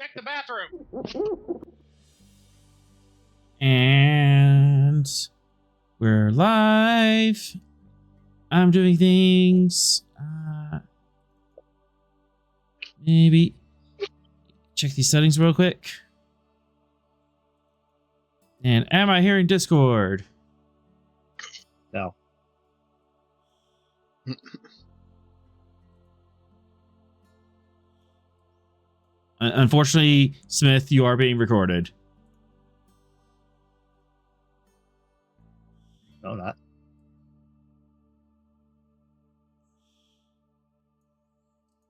Check the bathroom. And we're live. I'm doing things. Maybe check these settings real quick. And am I hearing Discord? No. Unfortunately, Smith, you are being recorded. No, not.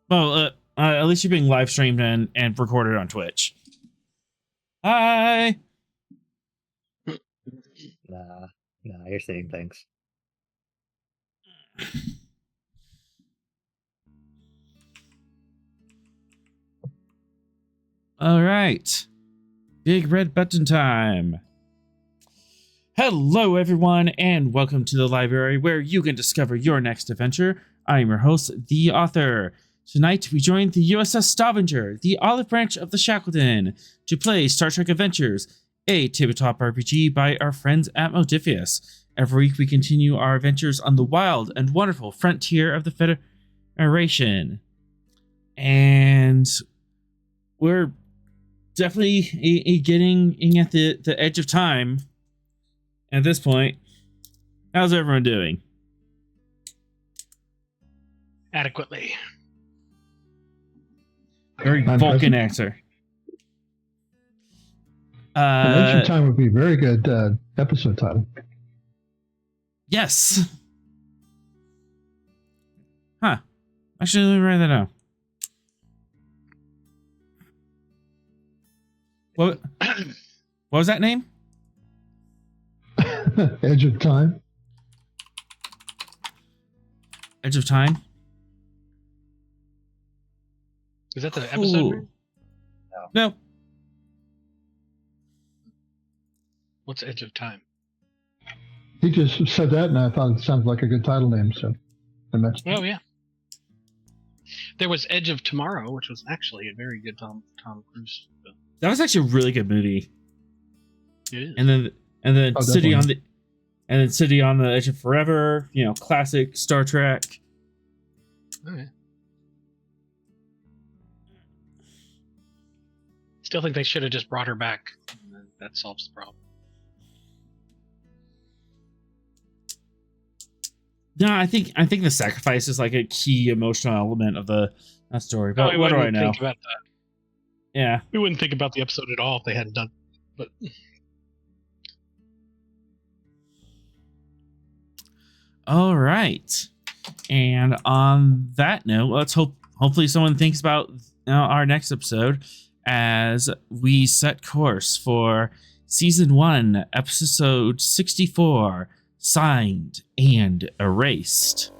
Well, at least you're being live streamed and recorded on Twitch. Hi. Nah, you're saying things. All right. Big red button time. Hello, everyone, and welcome to the library where you can discover your next adventure. I am your host, the author. Tonight, we join the USS Stavanger, the olive branch of the Shackleton, to play Star Trek Adventures, a tabletop RPG by our friends at Modifius. Every week, we continue our adventures on the wild and wonderful frontier of the Federation. And we're definitely getting at the edge of time at this point. How's everyone doing? Adequately. Very Vulcan answer. Adventure Time would be a very good episode title. Yes. Huh. Actually, let me write that down. What was that name? Edge of Time. Edge of Time. Is that the episode? No. What's Edge of Time? He just said that, and I thought it sounded like a good title name, so I mentioned it. Oh, yeah. There was Edge of Tomorrow, which was actually a very good Tom Cruise film. That was actually a really good movie. It is. And then City definitely. City on the Edge of Forever, classic Star Trek. Oh, yeah. Still think they should have just brought her back. And then that solves the problem. No, I think the sacrifice is like a key emotional element of that story. But we what do I wouldn't know? think about that. Yeah. We wouldn't think about the episode at all if they hadn't done it. But All right. And on that note, let's hopefully someone thinks about our next episode as we set course for season 1, episode 64, Signed and Erased.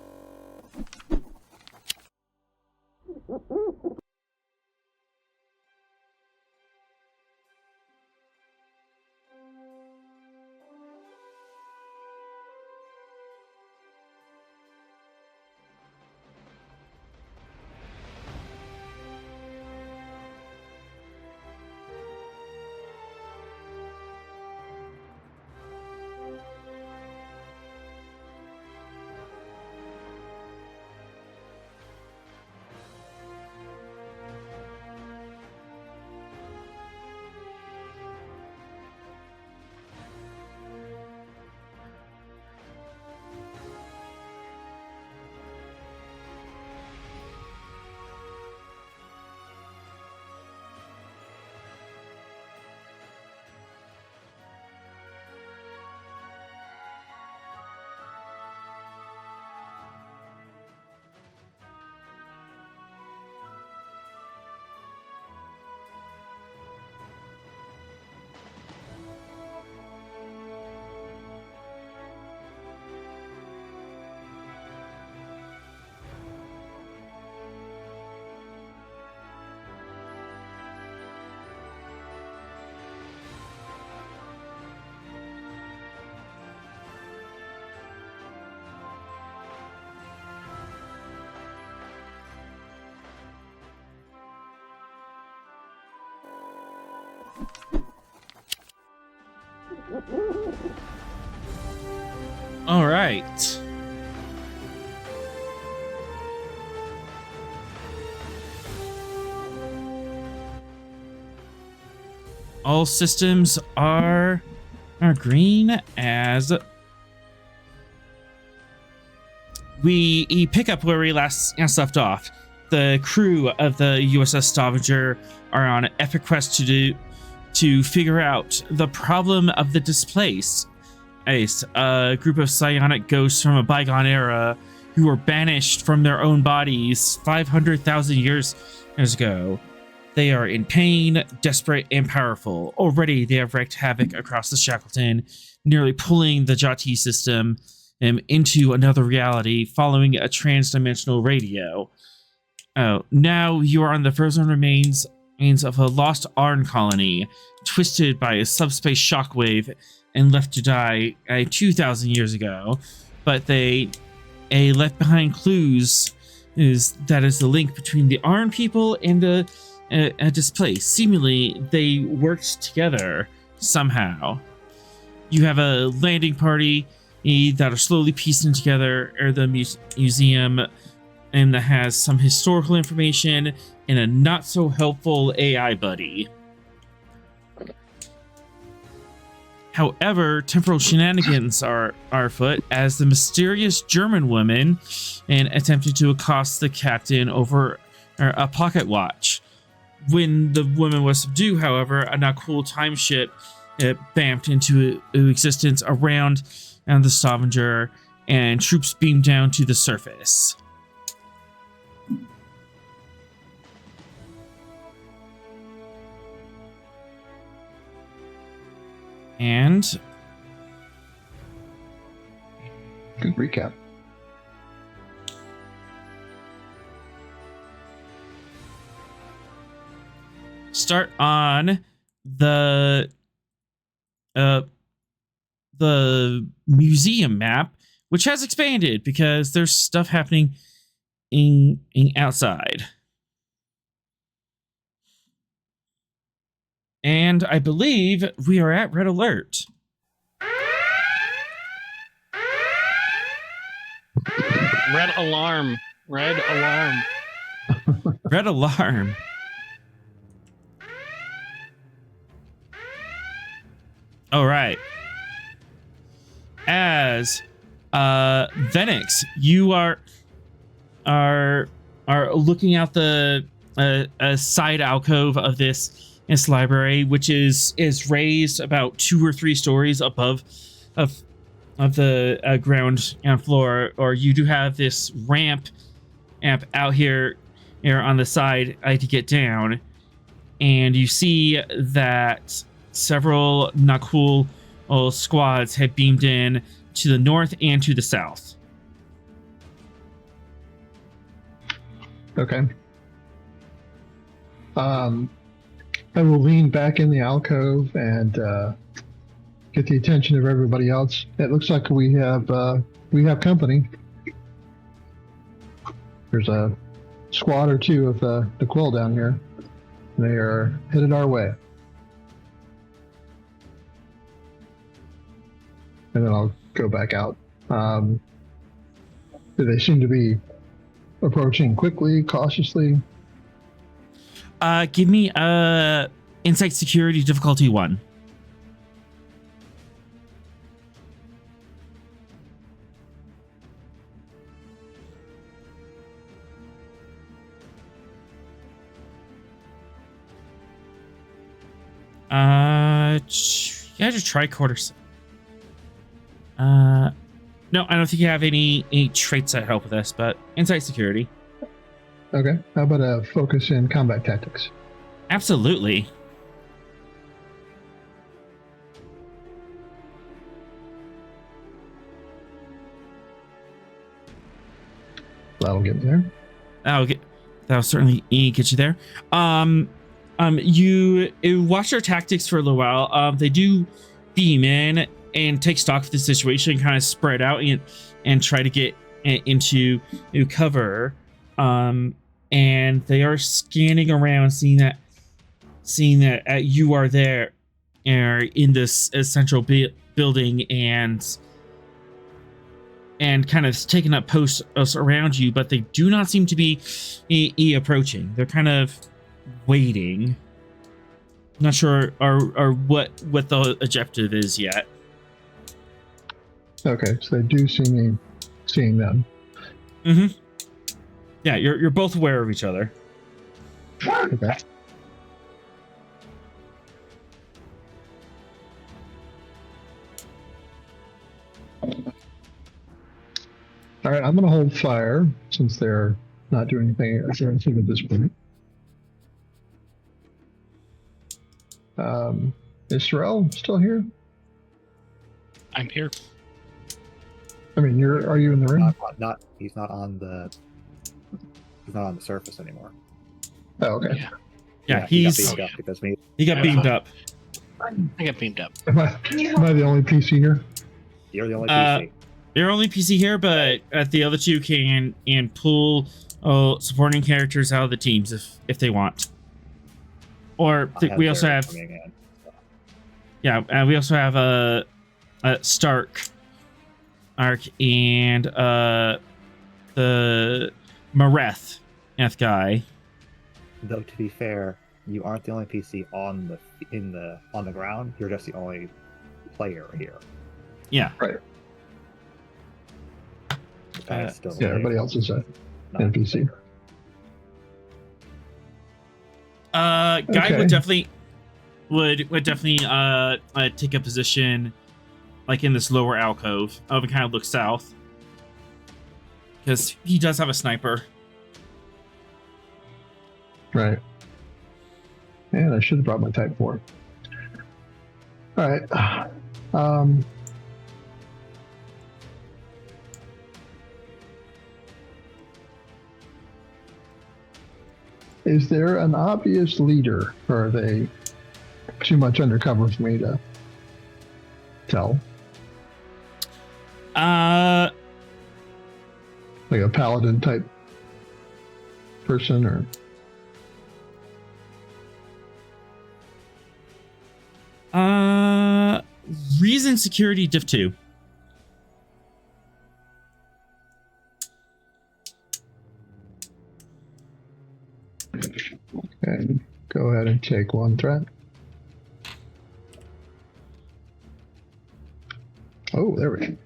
All right. All systems are green as we pick up where we last left off. The crew of the USS Stavanger are on an epic quest to figure out the problem of the displaced. A group of psionic ghosts from a bygone era who were banished from their own bodies 500,000 years ago. They are in pain, desperate, and powerful. Already, they have wreaked havoc across the Shackleton, nearly pulling the Jati system into another reality following a trans-dimensional radio. Now you are on the frozen remains of a lost Arn colony, twisted by a subspace shockwave and left to die 2,000 years ago. But they left behind clues that is the link between the Arn people and the displaced. Seemingly, they worked together somehow. You have a landing party that are slowly piecing together the museum, and that has some historical information and a not so helpful AI buddy. However, temporal shenanigans are afoot as the mysterious German woman attempted to accost the captain over a pocket watch. When the woman was subdued, however, a not cool time ship bamped into existence around the Stavanger, and troops beamed down to the surface. And good recap. Start on the museum map, which has expanded because there's stuff happening in outside. And I believe we are at red alert. Red alarm. Red alarm. Red alarm. All right. As Venix, you are looking out the a side alcove of this library, which is raised about 2 or 3 stories above of the ground floor, or you do have this ramp out here on the side to get down, and you see that several Nakul squads had beamed in to the north and to the south. Okay. I will lean back in the alcove and get the attention of everybody else. It looks like we have company. There's a squad or 2 of the Quill down here. They are headed our way. And then I'll go back out. They seem to be approaching quickly, cautiously. Give me insight security difficulty 1. Yeah, just tricorders. No, I don't think you have any traits that help with this, but insight security. Okay. How about a focus in combat tactics? Absolutely. That'll get there. That'll certainly get you there. You watch their tactics for a little while. They do beam in and take stock of the situation, kind of spread out and try to get into cover. And they are scanning around, seeing that you are there, are in this central building and kind of taking up posts around you, but they do not seem to be approaching. They're kind of waiting. Not sure or what the objective is yet. Okay, so they do see me seeing them. Mm-hmm. Yeah, you're both aware of each other. Okay. All right, I'm going to hold fire since they're not doing anything aggressive at this point. Is Sorrel still here? I'm here. I mean, are you in the room? He's not on the surface anymore. Oh, okay. Yeah, he he's got beamed up because me. he got beamed up. I got beamed up. Am I the only PC here? You're the only PC. You're only PC here, but the other two can pull supporting characters out of the teams if they want. Or we also have we also have a Stark, Ark, and the Mareth guy. Though to be fair, you aren't the only PC on the ground. You're just the only player here. Yeah. Right. Still Yeah, everybody else is a not NPC. Guy Okay. would definitely take a position like in this lower alcove. And kind of look south because he does have a sniper. Right. Man, I should have brought my Type 4. All right. Is there an obvious leader, or are they too much undercover for me to tell? Like a paladin type person, or? Reason security diff 2. And go ahead and take one threat. Oh, there we go.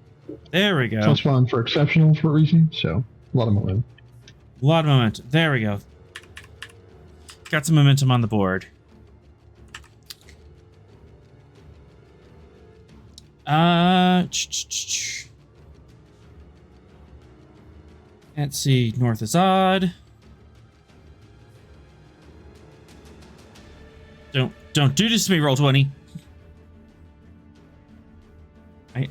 There we go. +1 for exceptional for a reason, so a lot of momentum. A lot of momentum. There we go. Got some momentum on the board. Let's see. North is odd. Don't do this to me, roll 20. Alright.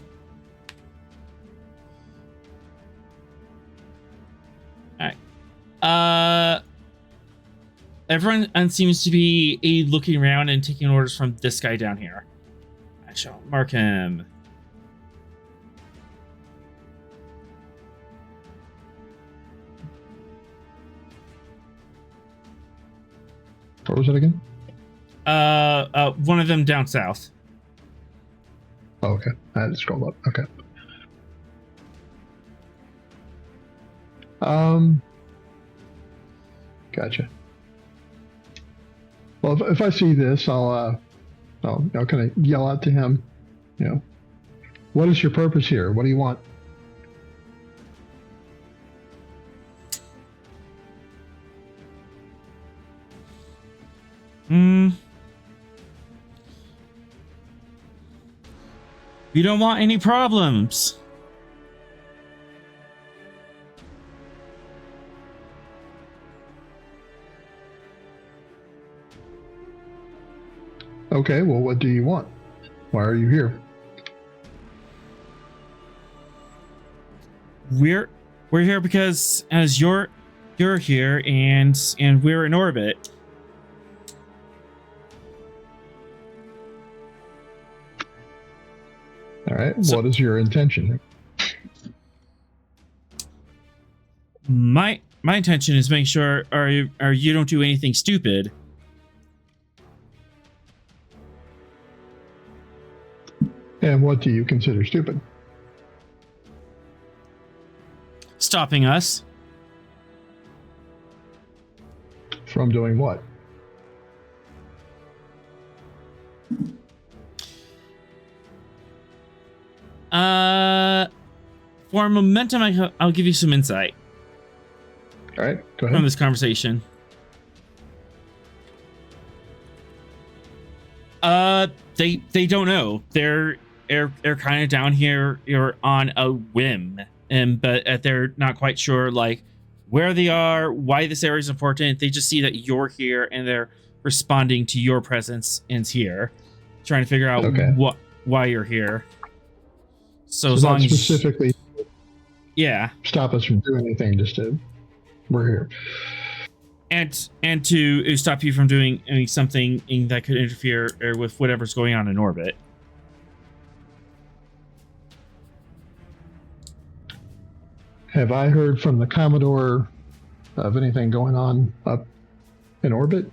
Everyone seems to be looking around and taking orders from this guy down here. I shall mark him. What was it again? One of them down south. Oh, okay. I had to scroll up. Okay. Gotcha. Well, if I see this, I'll kind of yell out to him, what is your purpose here? What do you want? We don't want any problems. Okay, well, what do you want? Why are you here? We're here because as you're here and we're in orbit. All right. So, what is your intention? My intention is making sure you don't do anything stupid. And what do you consider stupid? Stopping us. From doing what? For momentum, I'll give you some insight All right, go from ahead. this conversation. They don't know. They're kind of down here. You're on a whim, but they're not quite sure like where they are, why this area is important. They just see that you're here and they're responding to your presence and here, trying to figure out Okay. why you're here. So So as long not as specifically yeah, stop us from doing anything, just to we're here. and to stop you from doing something that could interfere with whatever's going on in orbit. Have I heard from the Commodore of anything going on up in orbit?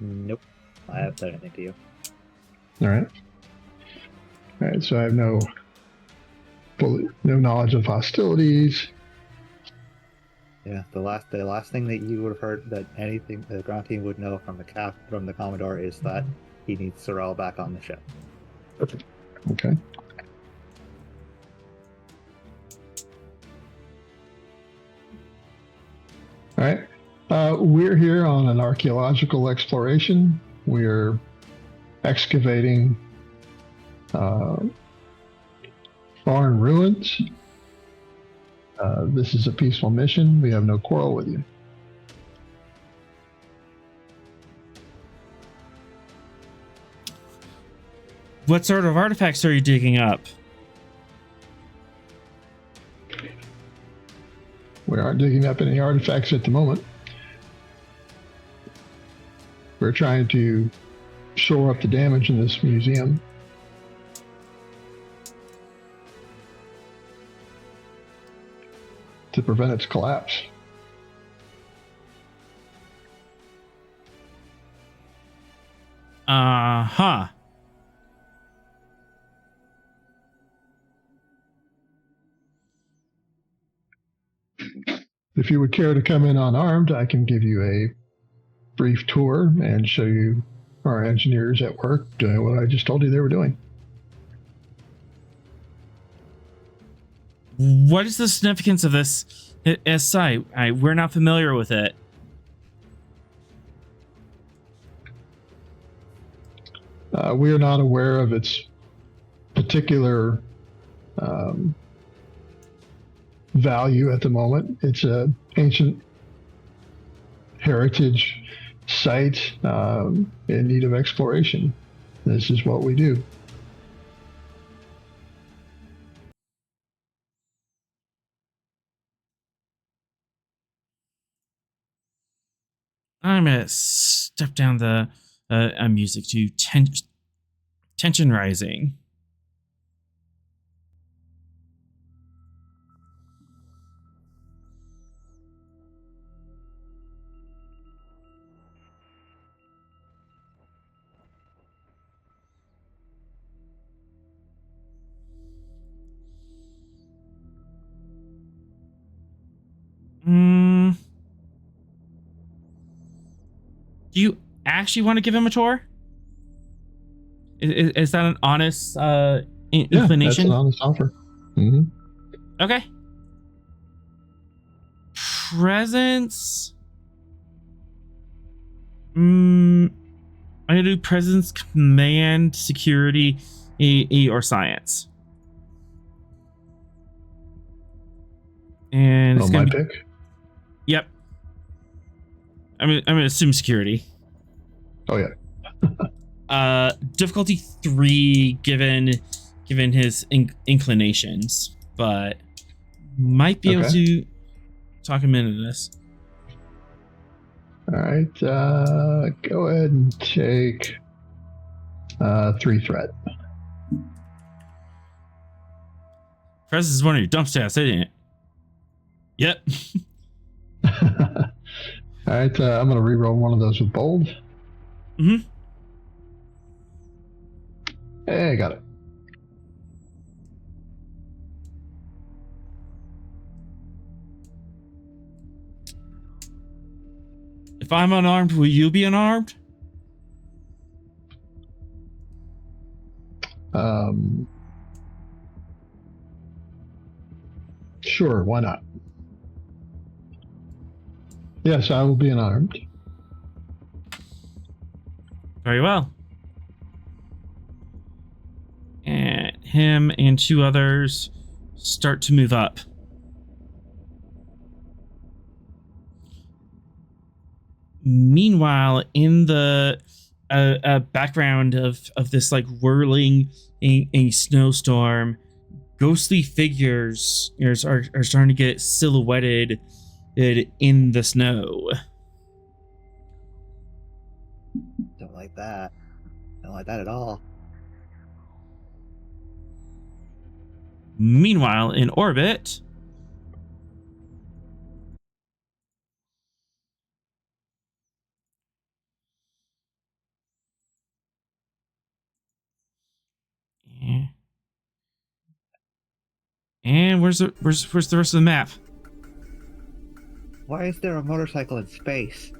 Nope. I haven't said anything to you. All right. All right. So I have no knowledge of hostilities. Yeah, the last thing that you would have heard that anything the ground team would know from the Commodore is that he needs Sorrel back on the ship. Okay. All right. We're here on an archaeological exploration. We're excavating barn ruins. This is a peaceful mission. We have no quarrel with you. What sort of artifacts are you digging up? We aren't digging up any artifacts at the moment. We're trying to shore up the damage in this museum. To prevent its collapse. Uh-huh. If you would care to come in unarmed, I can give you a brief tour and show you our engineers at work doing what I just told you they were doing. What is the significance of this site? We're not familiar with it. We are not aware of its particular value at the moment. It's an ancient heritage site in need of exploration. This is what we do. I'm gonna step down the music to tension rising. Do you actually want to give him a tour? Is that an honest inclination? That's an honest offer. Mm-hmm. Okay. Presence. I'm gonna do presence, command, security, or science. And it's my gonna be, pick. yep. I'm gonna assume security. Oh yeah. Difficulty 3 given his inclinations, but might be able to talk him into this. All right. Go ahead and take 3 threat. Presence is one of your dump stats, isn't it? Yep. All right, I'm going to reroll one of those with bold. Mm-hmm. Hey, got it. If I'm unarmed, will you be unarmed? Sure, why not? Yes, I will be unarmed. Very well. And him and 2 others start to move up. Meanwhile, in the background of this like whirling a snowstorm, ghostly figures are starting to get silhouetted in the snow. Don't like that. Don't like that at all. Meanwhile, in orbit, and where's the rest of the map? Why is there a motorcycle in space?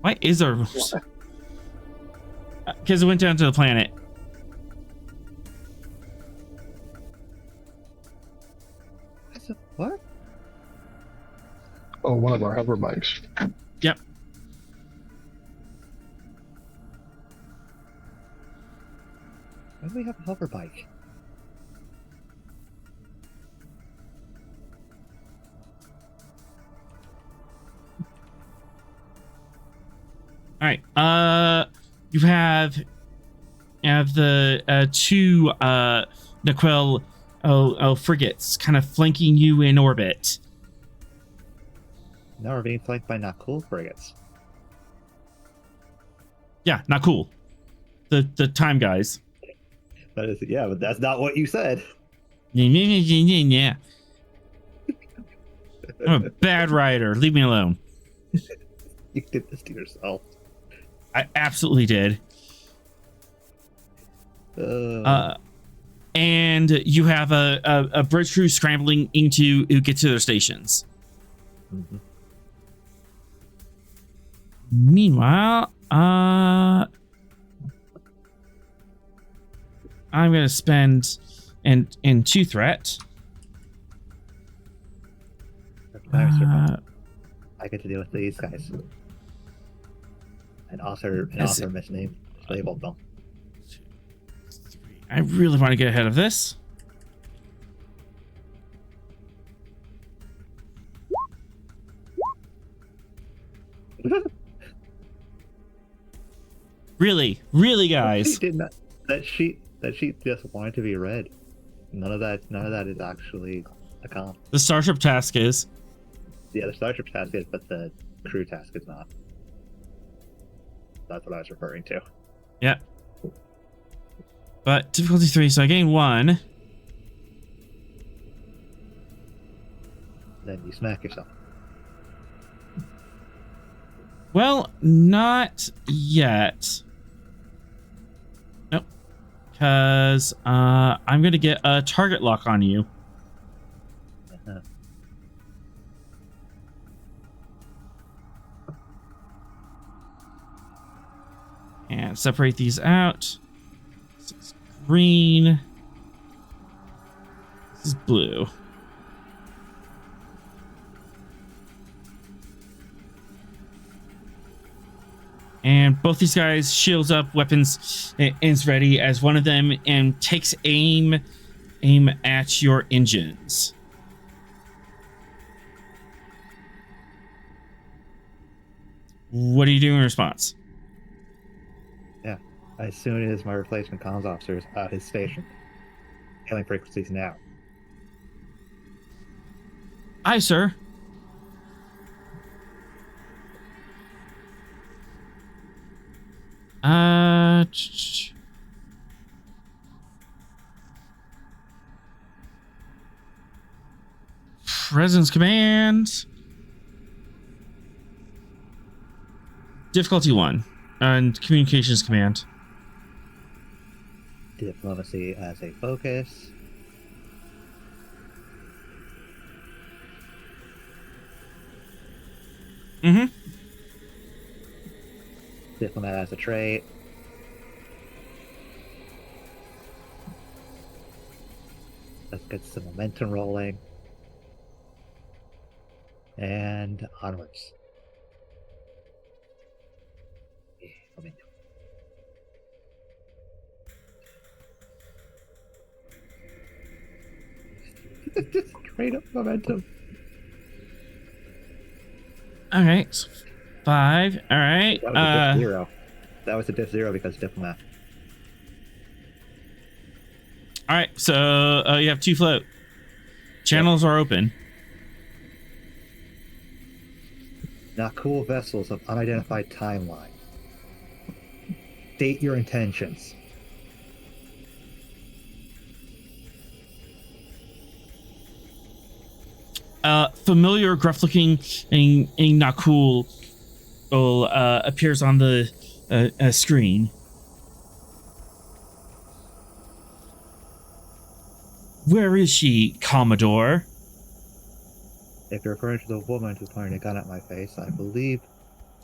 Why is there? Because it went down to the planet. What? Oh, one of our hover bikes. Yep. Why do we have a hover bike? All right. You have the 2 Naquel frigates kind of flanking you in orbit. Now we're being flanked by not cool frigates. Yeah, not cool. The time guys. That is, yeah, but that's not what you said. Yeah. I'm a bad rider. Leave me alone. You did this to yourself. I absolutely did. And you have a bridge crew scrambling to get to their stations. Mm-hmm. Meanwhile, I'm gonna spend in 2 threat. I get to deal with these guys. An author misnamed labeled them. I really want to get ahead of this. Really, guys. Did not. That sheet just wanted to be read. None of that is actually a comp. The Starship task is. Yeah, the Starship task is, but the crew task is not. That's what I was referring to. Yeah. But difficulty 3, so I gain 1. Then you smack yourself. Well, not yet. Nope. Because I'm going to get a target lock on you. Uh-huh. And separate these out. This is green. This is blue. And both these guys, shields up, weapons is ready, as one of them takes aim at your engines. What are you doing in response? Yeah. As soon as my replacement comms officer is at his station, hailing frequencies now. Aye, sir. Presence command. Difficulty 1. And communications command. Diplomacy as a focus. Mm-hmm. Diplomat as a trait. Let's get some momentum rolling. And onwards. Yeah, momentum. Just straight up momentum. All right. So 5. All right. That was a diff 0. That was a diff 0 because diplomat. All right. So you have 2 float. Channels are open. Not cool vessels of unidentified timeline. State your intentions. Familiar, gruff-looking, and not cool appears on the screen. Where is she, Commodore? If you're referring to the woman who pointed a gun at my face, I believe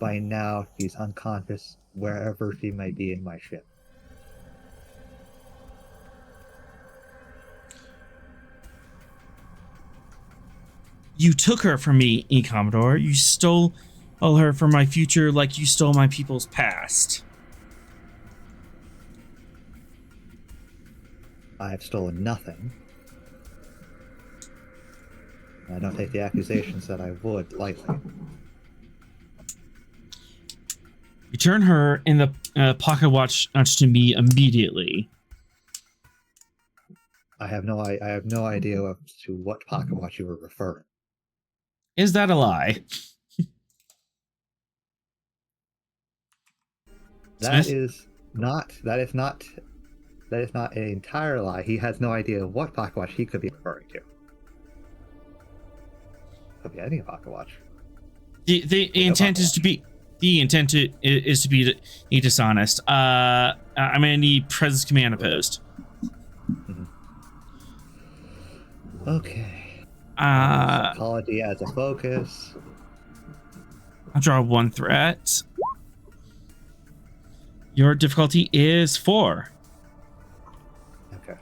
by now she's unconscious wherever she may be in my ship. You took her from me, Commodore. You stole her from my future like you stole my people's past. I have stolen nothing. I don't take the accusations that I would lightly. Return her in the pocket watch to me immediately. I have no idea to what pocket watch you were referring. Is that a lie? That is not an entire lie. He has no idea what pocket watch he could be referring to. Could be any pocket watch. The intent is to be dishonest. I'm gonna need presence command opposed. Okay. Psychology as a focus. I'll draw 1 threat. Your difficulty is 4. Okay.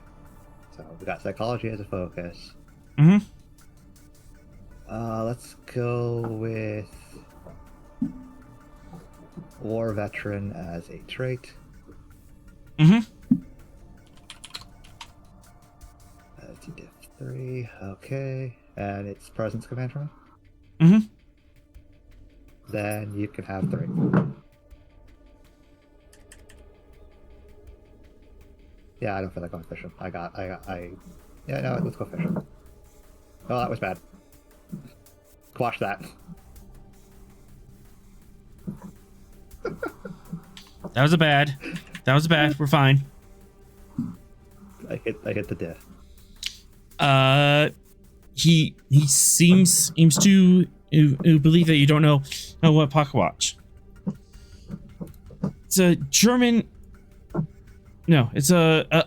So we got psychology as a focus. Mm-hmm. Let's go with war veteran as a trait. Mm-hmm. That's a diff 3. Okay. And it's presence command from me? Mm-hmm. Then you can have 3. Yeah, I don't feel like going fishing. Yeah, no, let's go fishing. Oh, that was bad. Quash that. That was a bad. We're fine. I hit the diff. He seems to believe that you don't know what pocket watch. It's a German. No, it's a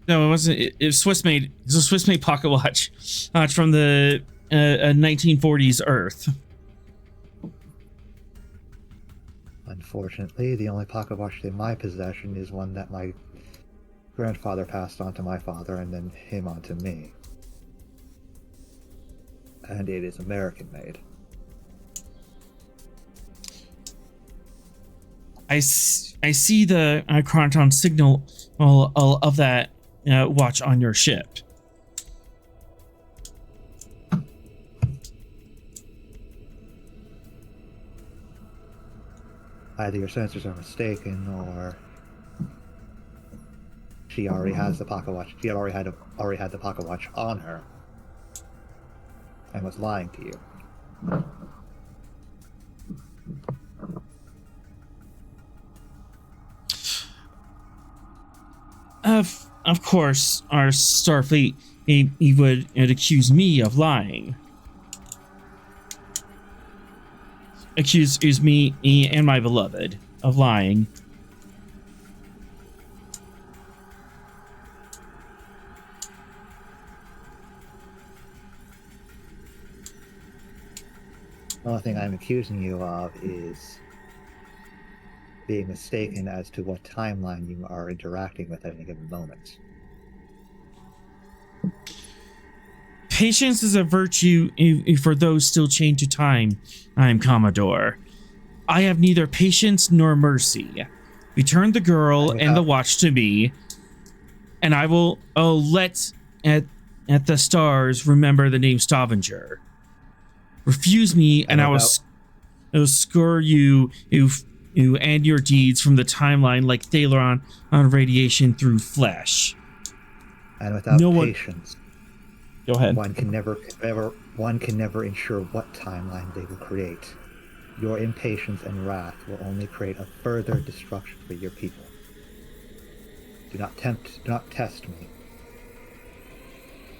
No, it wasn't. It was Swiss made. It's a Swiss made pocket watch. It's from the 1940s Earth. Unfortunately, the only pocket watch in my possession is one that my grandfather passed on to my father and then him on to me. And it is American made. I see the chronoton signal of that watch on your ship. Either your sensors are mistaken, or she already has the pocket watch. She already had the pocket watch on her, and was lying to you. Of course, our Starfleet he would accuse me of lying. Accuse me and my beloved. of lying. The only thing I'm accusing you of is being mistaken as to what timeline you are interacting with at any given moment. Patience is a virtue for those still chained to time. I am Commodore. I have neither patience nor mercy. Return the girl and the watch to me, and I will let at the stars remember the name Stavanger. Refuse me, and I will score you and your deeds from the timeline like Thaleron on radiation through flesh. And without patience, go ahead. One can never ensure what timeline they will create. Your impatience and wrath will only create a further destruction for your people. Do not test me.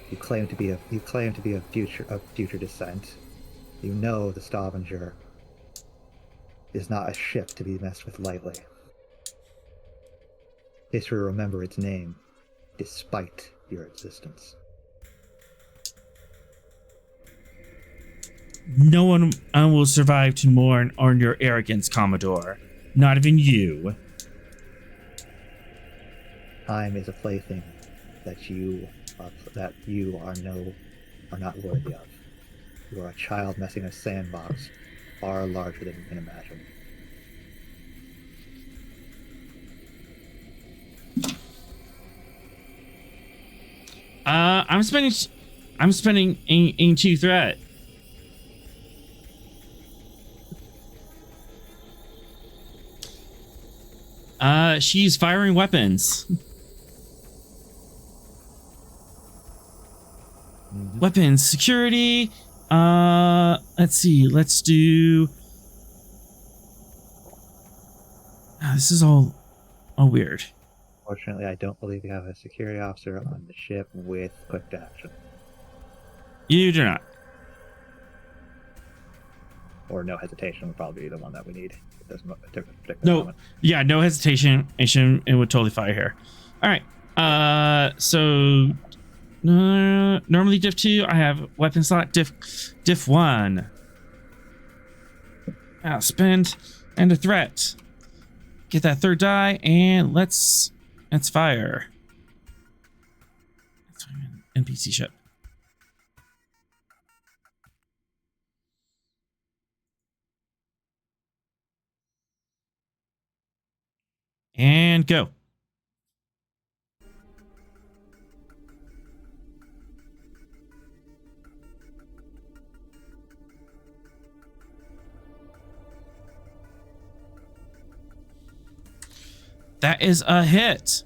You claim to be of future descent. You know the Stavanger is not a ship to be messed with lightly. History will remember its name, despite your existence. No one will survive to mourn on your arrogance, Commodore. Not even you. Time is a plaything that you are not worthy of. You are a child messing in a sandbox far larger than you can imagine. I'm spending into threat. She's firing weapons. Mm-hmm. Weapons, security. Let's see. Let's do. This is all weird. Fortunately, I don't believe you have a security officer on the ship with quick action. You do not. Or no hesitation would probably be the one that we need. No, moment. Yeah, no hesitation. It would totally fire here. All right. So normally diff 2. I have weapon slot diff 1. I'll spend and a threat. Get that third die and let's fire. Let's fire an NPC ship. And go. That is a hit.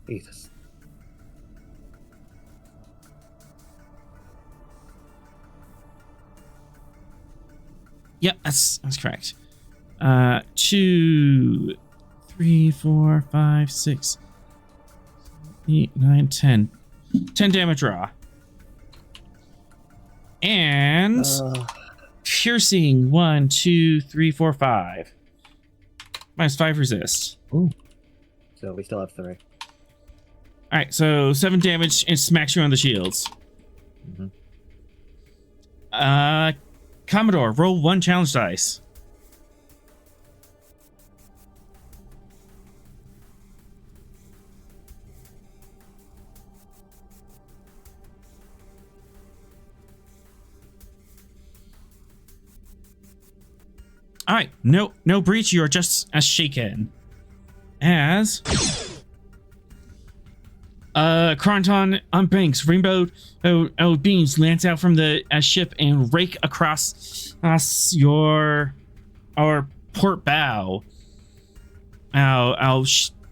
Jesus. Yep, that's correct. 2, 3, 4, 5, 6, 8, 9, 10. 10 damage raw. And piercing 1, 2, 3, 4, 5. -5 resist. Ooh. So we still have 3. All right, so 7 damage and smacks you on the shields. Mm-hmm. Commodore, roll 1 challenge dice. All right, no breach. You are just as shaken as Cronton unbanks. Rainbow beams lance out from the ship and rake across our port bow.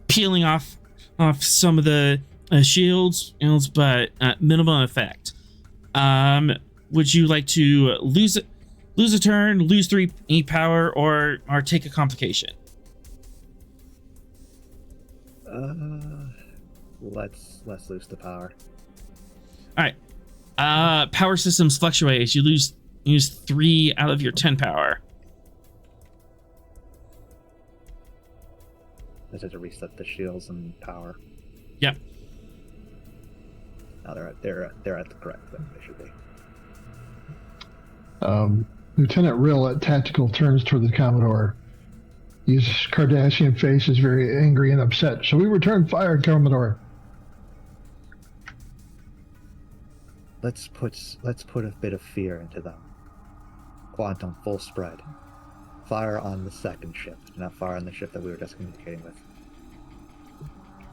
Peeling off some of the shields, but minimal effect. Would you like to lose a turn, lose 3 power, or take a complication? Let's lose the power. All right. Power systems fluctuate as you use 3 out of your 10 power. This is to reset the shields and power. Yep. Now they're at the correct thing they should be. Lieutenant Rill at tactical turns toward the Commodore. His Cardassian face is very angry and upset. Shall we return fire, Commodore? Let's put a bit of fear into them. Quantum full spread. Fire on the second ship, not fire on the ship that we were just communicating with.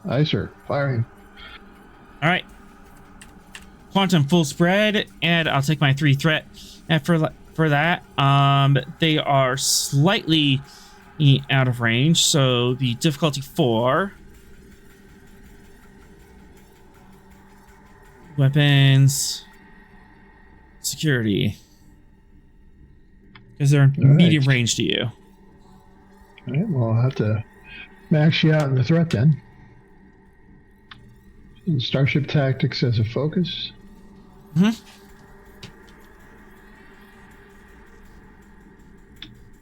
Aye, sir. Firing. All right. Quantum full spread, and I'll take my 3 threat. And for that, they are slightly out of range, so the difficulty 4. Weapons, security, because they're medium range to you. All right, well, I'll have to max you out in the threat then. Starship Tactics as a focus.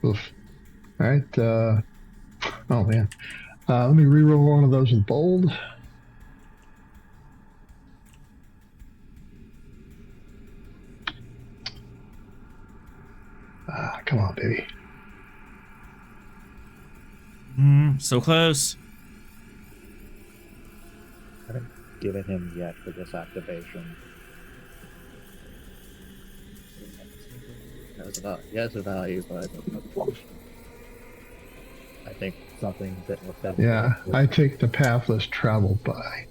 Oof. All right. Oh, man. Let me reroll one of those with bold. Come on, baby. So close. I haven't given him yet for this activation. He has a value, but I think something that will set. Yeah, I take the pathless travel by.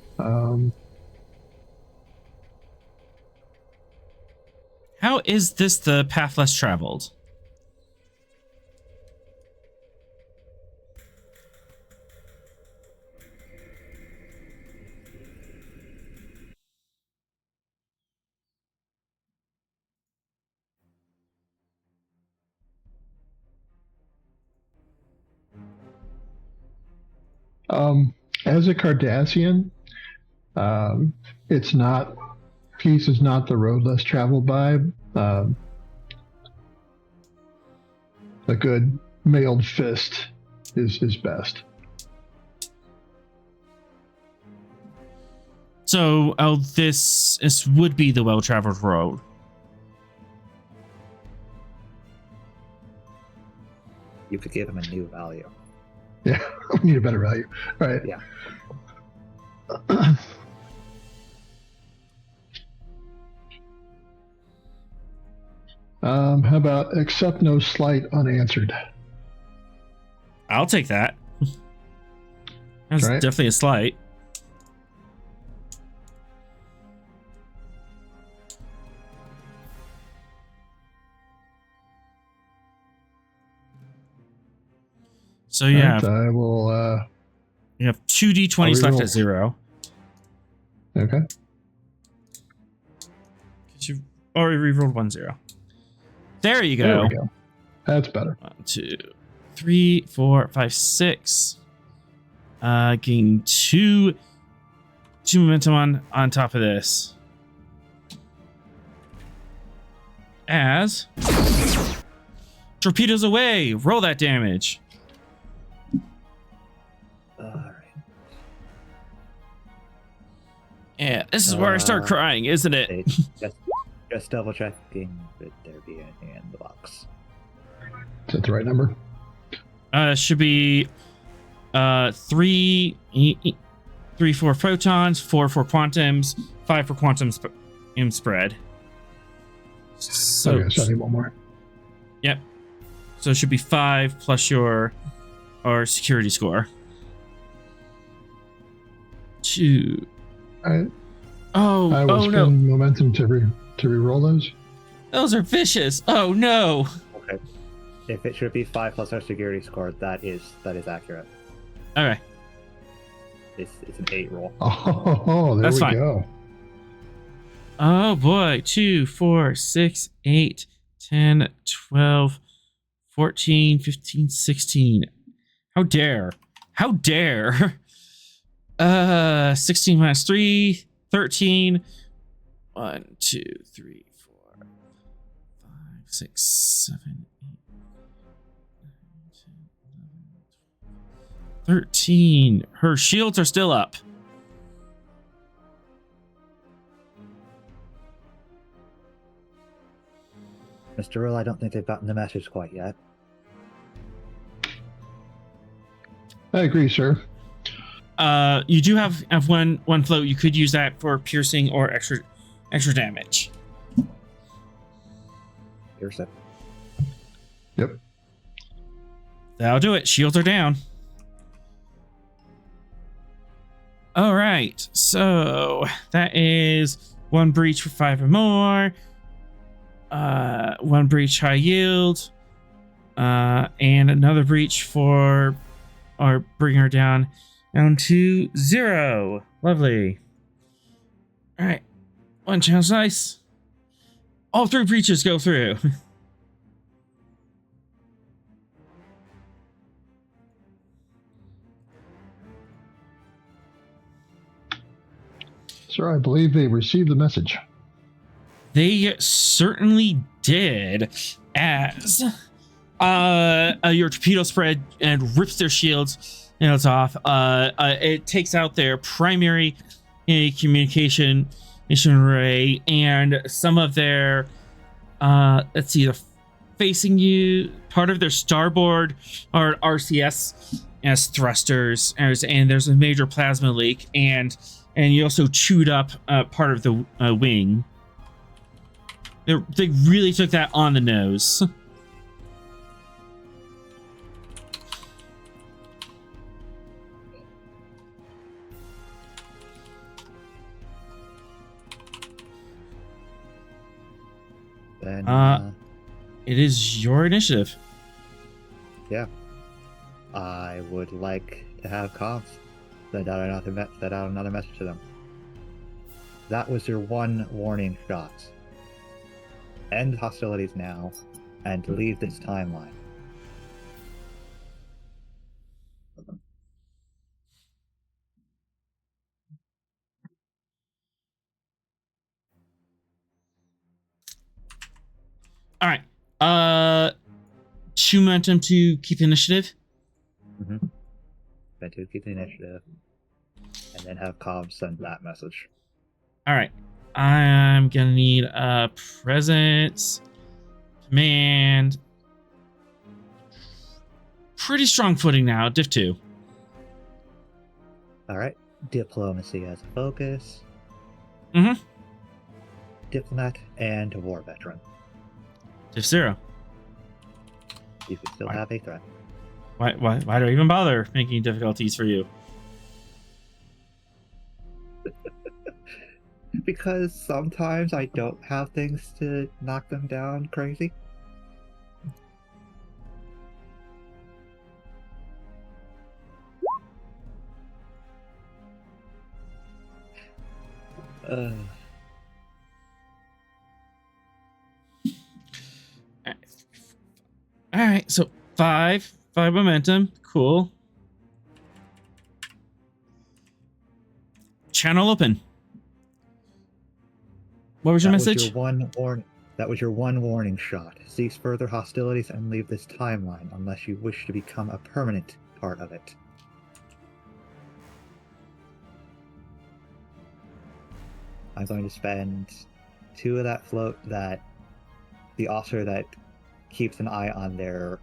How is this the path less traveled? As a Cardassian, it's not. Peace is not the road less traveled by. A good mailed fist is best. So, this would be the well-traveled road. You could give him a new value. Yeah, we need a better value. All right. Yeah. How about accept no slight unanswered? I'll take that. That's Right. definitely a slight. So yeah, Right, I will. you have 2 d20s left reroll. at 0. Okay. You already rerolled 1 0. There you go. There we go. That's better. 1, 2, 3, 4, 5, 6. Gain 2 momentum on top of this. As torpedoes away, roll that damage. Alright. Yeah, this is where I start crying, isn't it? Just double checking that there be anything in the box. Is that the right number? Should be 3 for photons, 4 for quantums, 5 for quantum spread. So, Okay, so I need one more. Yep. So it should be 5 plus your security score. 2. All right. Oh, I will oh spend no. momentum to re-roll those. Those are vicious. Oh no. Okay. If it should be 5 plus our security score, that is accurate. Okay. It's an 8 roll. Oh, there That's we fine. go. Oh boy. 2, 4, 6, 8, 10, 12, 14, 15, 16. How dare. How dare. 16 minus 3, 13. 1, 2, 3, 4, 5, 6, 7, 8, 13. Her shields are still up. Mr. Earl, I don't think they've gotten the message quite yet. I agree, sir. You do have one float. You could use that for piercing or extra damage. Here's it. Yep. That'll do it. Shields are down. All right. So that is 1 breach for 5 or more. 1 breach high yield. And another breach for, or bring her down to 0. Lovely. All right. 1 channel slice. All 3 breaches go through. Sir, I believe they received the message. They certainly did, as your torpedo spread and rips their shields off. It takes out their primary communication array and some of their let's see, facing you, part of their starboard or RCS as thrusters, and there's a major plasma leak, and you also chewed up part of the wing. They really took that on the nose. Then, It is your initiative. yeah. I would like to have comms send out another message to them. That was your one warning shot. End hostilities now, and leave this timeline. All right. Shoe momentum to keep initiative. Mm-hmm. Then to keep the initiative, and then have comms send that message. All right. I'm gonna need a presence, command. Pretty strong footing now. Diff 2. All right. Diplomacy as a focus. Mm-hmm. Diplomat and war veteran. Diff 0. You could still have a threat. Why do I even bother making difficulties for you? Because sometimes I don't have things to knock them down crazy. All right, so 5 momentum, cool. Channel open. What was your message? That was your one warning shot. Cease further hostilities and leave this timeline unless you wish to become a permanent part of it. I'm going to spend 2 of that float that the officer that keeps an eye on their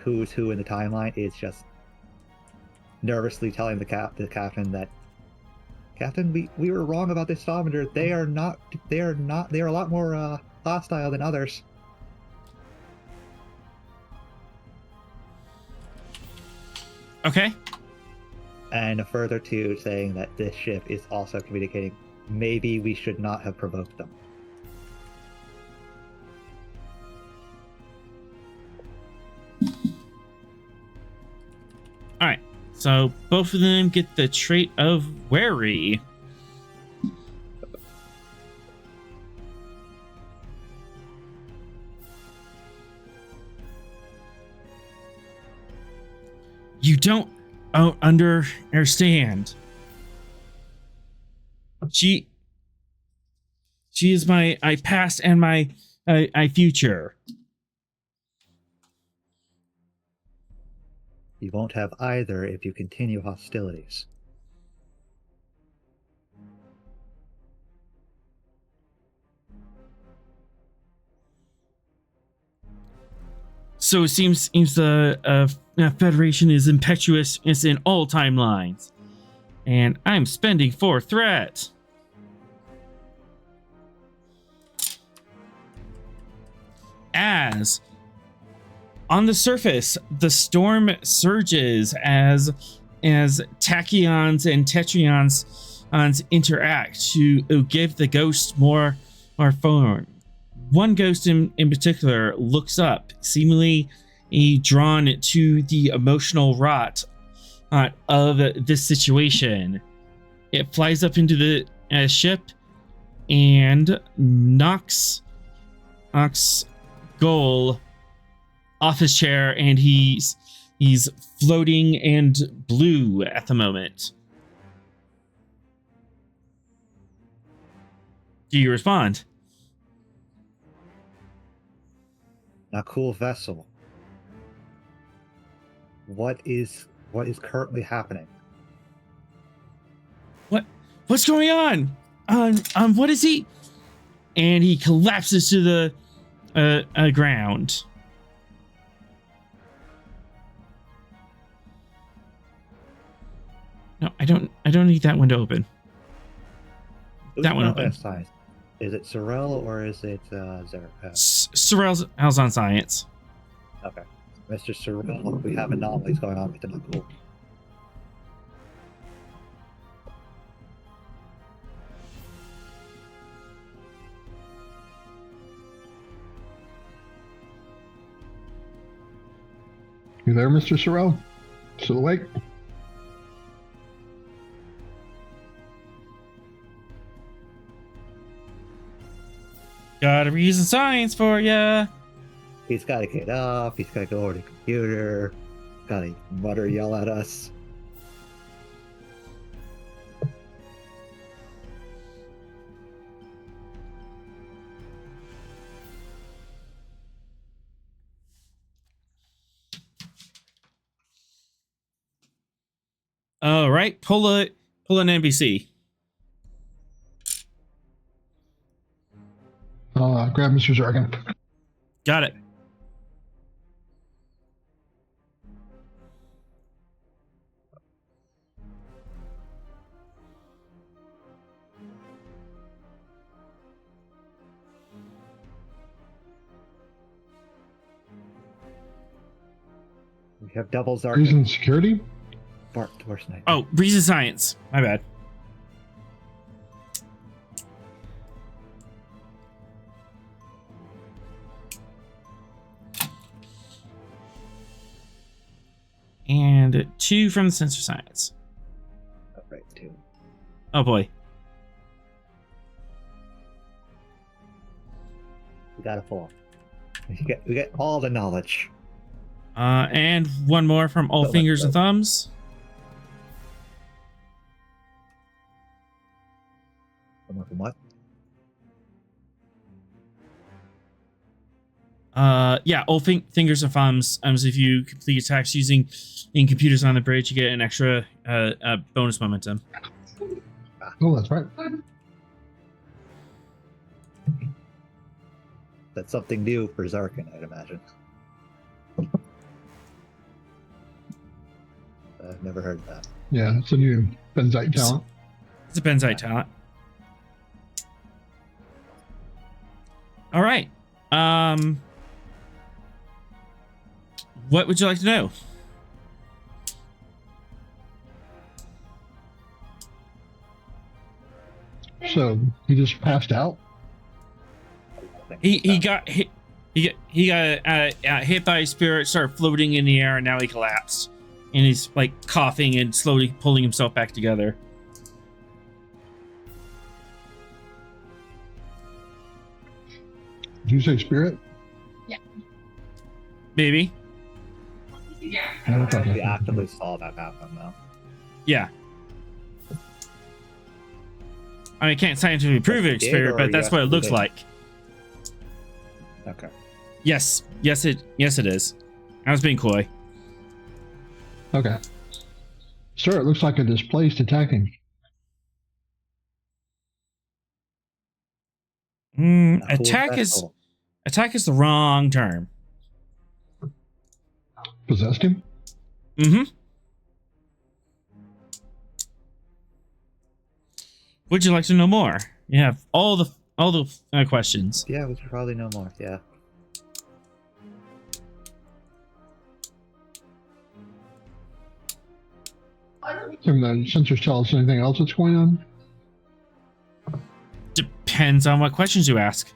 who's who in the timeline is just nervously telling the captain that, Captain, we were wrong about this Stavanger. They are a lot more hostile than others. Okay. And a further 2 saying that this ship is also communicating, maybe we should not have provoked them. All right. So both of them get the trait of wary. understand. She is my past and my future. You won't have either if you continue hostilities. So it seems the Federation is impetuous. It's in all timelines, and I'm spending for threat. As on the surface, the storm surges as tachyons and tetrons interact to give the ghost more form. One ghost in particular looks up, seemingly drawn to the emotional rot of this situation. It flies up into the ship and knocks Goal off his chair, and he's floating and blue at the moment. Do you respond? Now, cool vessel. What is currently happening? What's going on? What is he? And he collapses to the ground. No, I don't need that window open. That one open. Science. Is it Sorrel or is it Zer? Sorrel's on science. Okay. Mr. Sorrel, we have anomalies going on with the cool. You there, Mr. Sorrel? Still awake? Got a reason science for ya. He's got to get up. He's got to go over to the computer. Got to mutter, yell at us. All right, pull an NPC. Grab Mr. Zargan. Got it. We have double Zargan. Reason security? Bart Dwarf. Oh, reason science. My bad. And 2 from the sensor science. Oh, right, 2. Oh boy. We got a 4. We get all the knowledge. And 1 more from all fingers and thumbs. From what? Yeah, all fingers and thumbs. If you complete attacks using in computers on the bridge, you get an extra bonus momentum. Oh, that's right. That's something new for Zarkin, I'd imagine. I've never heard of that. Yeah, it's a new Benzite talent. It's a Benzite talent. All right. What would you like to know? So he just passed out. He got hit. He got hit by a spirit, started floating in the air, and now he collapsed. And he's like coughing and slowly pulling himself back together. Did you say spirit? Maybe. I don't think We actively saw that happen, though. Yeah. I mean, I can't scientifically prove it, Did, or but that's yes, what it we looks didn't? like. Okay. Yes, it is. I was being coy. Okay. Sir, it looks like a displaced attacking. A whole Attack vessel. is the wrong term. Possessed him? Mm-hmm. Would you like to know more? You have all the questions. Yeah, we should probably know more. Yeah. Can the sensors tell us anything else that's going on? Depends on what questions you ask.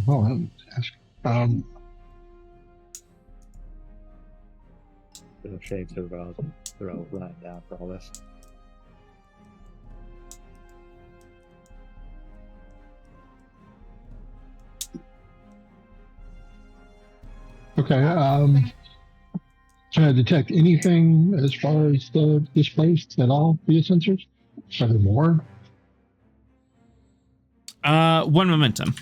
Well, I'll ask. There's a shame to throw running down for all this. Okay. Can I detect anything as far as the displaced at all via sensors? Are there more? One momentum.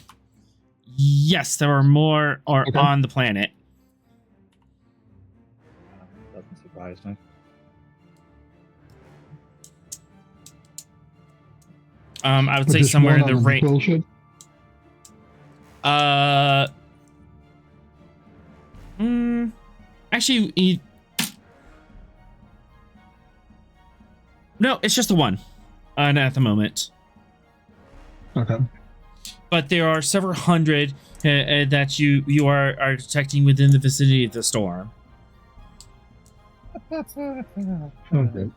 Yes, there are more Okay. on the planet. Doesn't surprise me. I would Or say just somewhere one in the on range. quill ship? Actually, no, it's just the one, at the moment. Okay. But there are several hundred that you are detecting within the vicinity of the storm. Okay.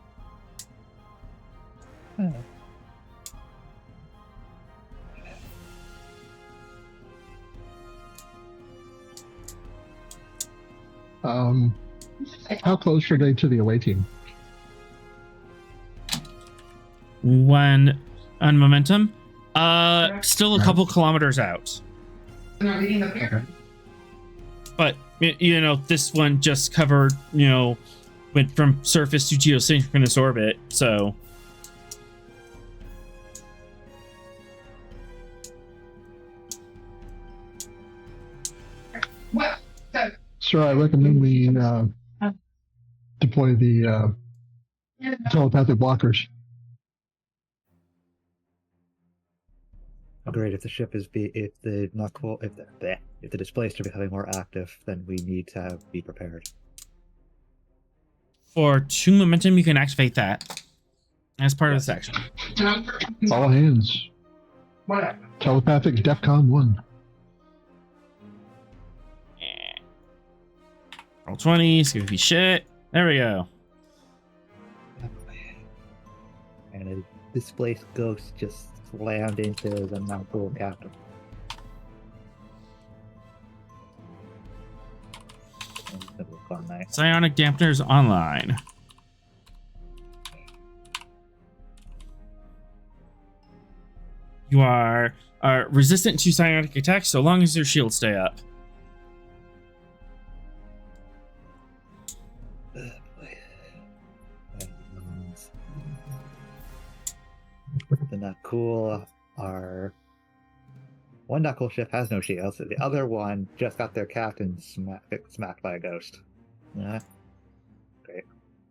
How close are they to the away team? One on momentum. Still a couple kilometers out. Okay. But this one just covered, went from surface to geosynchronous orbit, so Sir, I recommend we deploy the telepathic blockers. Agreed. If the ship is if the displaced are becoming more active, then we need to be prepared. for 2 momentum you can activate that as part of this action. All hands. Telepathic DEFCON 1. Roll 20, see if you shit. There we go. And a displaced ghost just slammed into the now cool captain. That was fun night. Psionic dampeners online. You are resistant to psionic attacks so long as your shields stay up. The not cool are one not cool ship has no shields. The other one just got their captain smacked by a ghost. Yeah, great.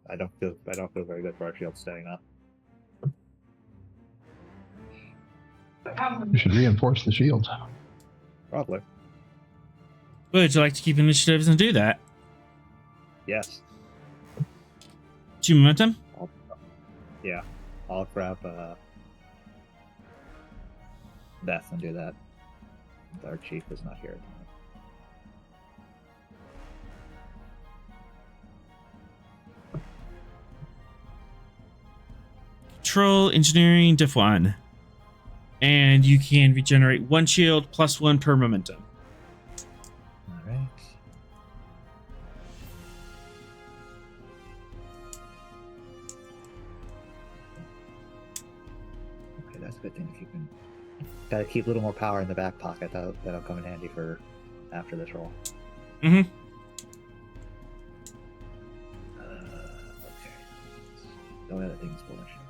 I don't feel very good for our shields staying up. We should reinforce the shields. Probably. Would you like to keep initiatives and do that? Yes. 2 momentum? Yeah. I'll grab Beth and do that. Our chief is not here at the moment. Control engineering diff 1. And you can regenerate 1 shield plus 1 per momentum. Alright. That's a good thing if you can. Gotta keep a little more power in the back pocket. That'll come in handy for after this roll. Mm-hmm. Okay. The other things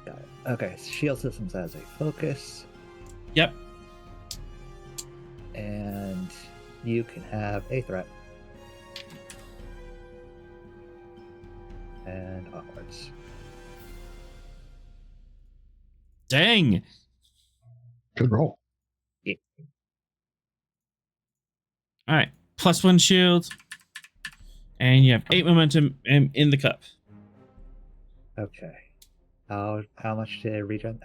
got it. Okay, shield systems has a focus. Yep. And you can have a threat. And onwards. Dang. Good roll. Yeah. All right. +1 shield. And you have 8 momentum in the cup. Okay. How much to regen?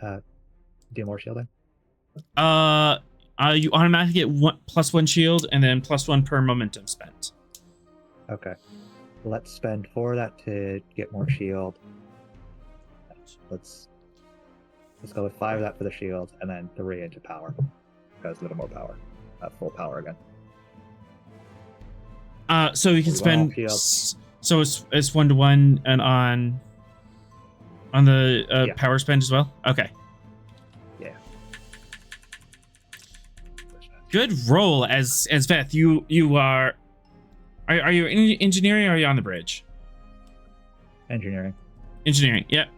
Do more shielding? You automatically get +1 shield and then +1 per momentum spent. Okay. Let's spend 4 of that to get more shield. Let's go with 5 of that for the shield and then 3 into power. Because a little more power. Full power again. So you can spend. So it's 1-to-1 and on the Yeah. power spend as well. Okay. Yeah. Good roll as Veth. You are you in engineering or are you on the bridge? Engineering. Engineering. Yep.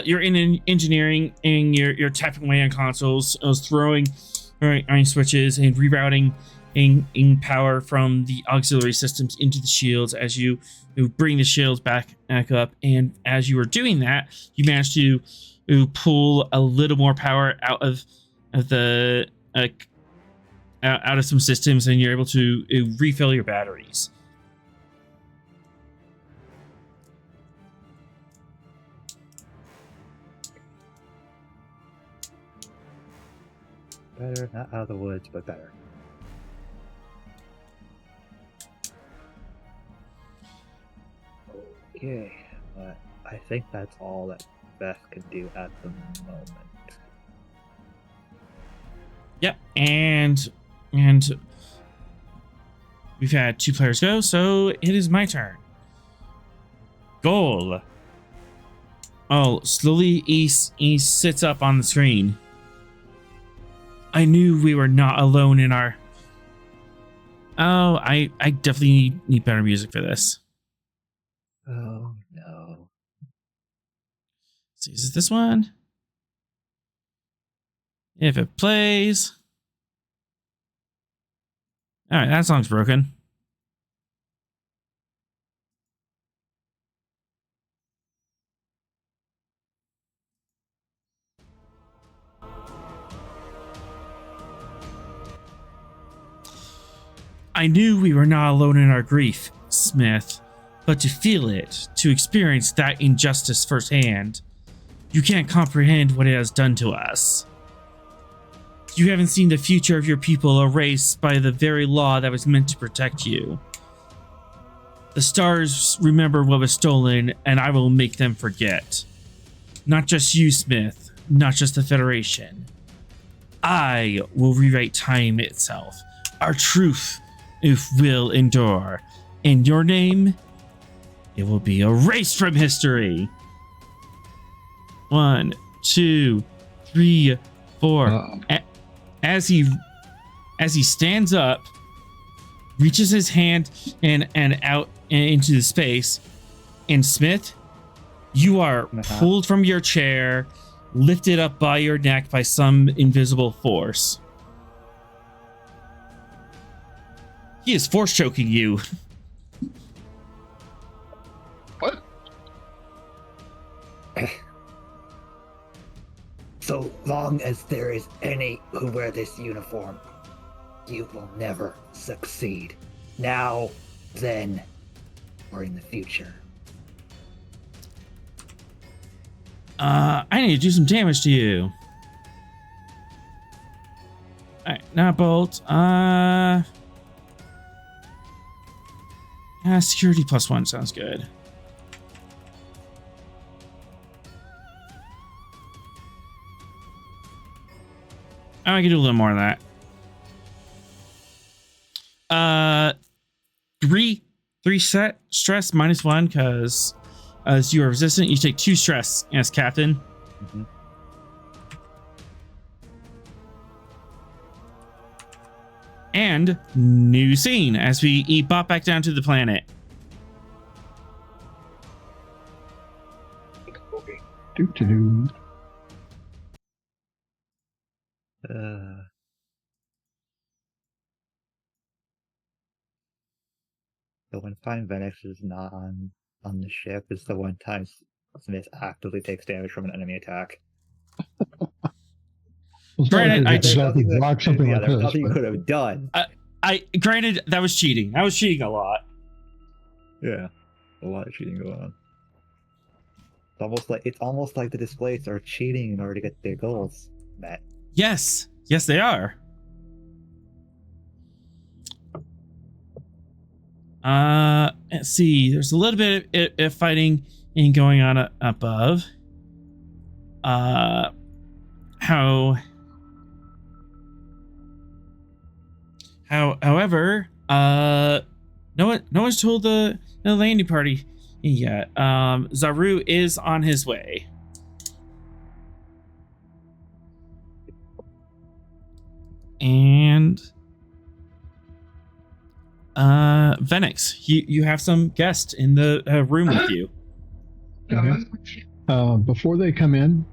You're in engineering and you're tapping away on consoles, throwing switches and rerouting in power from the auxiliary systems into the shields as you bring the shields back up. And as you were doing that, you managed to pull a little more power out of the out of some systems, and you're able to refill your batteries. Better, not out of the woods, but better. Okay, but I think that's all that Beth can do at the moment. Yep, and we've had 2 players go, so it is my turn. Goal. Oh, slowly he sits up on the screen. I knew we were not alone in our... Oh, I definitely need better music for this. Oh no. Let's see, is it this one? If it plays... Alright, that song's broken. I knew we were not alone in our grief, Smith, but to feel it, to experience that injustice firsthand, you can't comprehend what it has done to us. You haven't seen the future of your people erased by the very law that was meant to protect you. The stars remember what was stolen, and I will make them forget. Not just you, Smith, not just the Federation. I will rewrite time itself. Our truth will endure. In your name, it will be erased from history. 1, 2, 3, 4. As he stands up, reaches his hand and out into the space, and Smith, you are pulled from your chair, lifted up by your neck by some invisible force. He is force choking you. What? So long as there is any who wear this uniform, you will never succeed. Now, then, or in the future. I need to do some damage to you. Alright, now bolt. Security +1 sounds good. I can do a little more than that. 3 set stress -1 because as you are resistant, you take 2 stress as captain. Mm-hmm. And new scene as we bop back down to the planet. Do. The one time Venix is not on the ship is the one time Smith actively takes damage from an enemy attack. Well, Granted, I exactly block something like there's this. nothing you could have done. Granted, that was cheating. I was cheating a lot. Yeah, a lot of cheating going on. It's almost like the displays are cheating in order to get their goals met. Yes, they are. Let's see. There's a little bit of fighting going on above. However, no one's told the landing party yet. Zaru is on his way. And Venix, you have some guests in the room with you. Okay. Before they come in,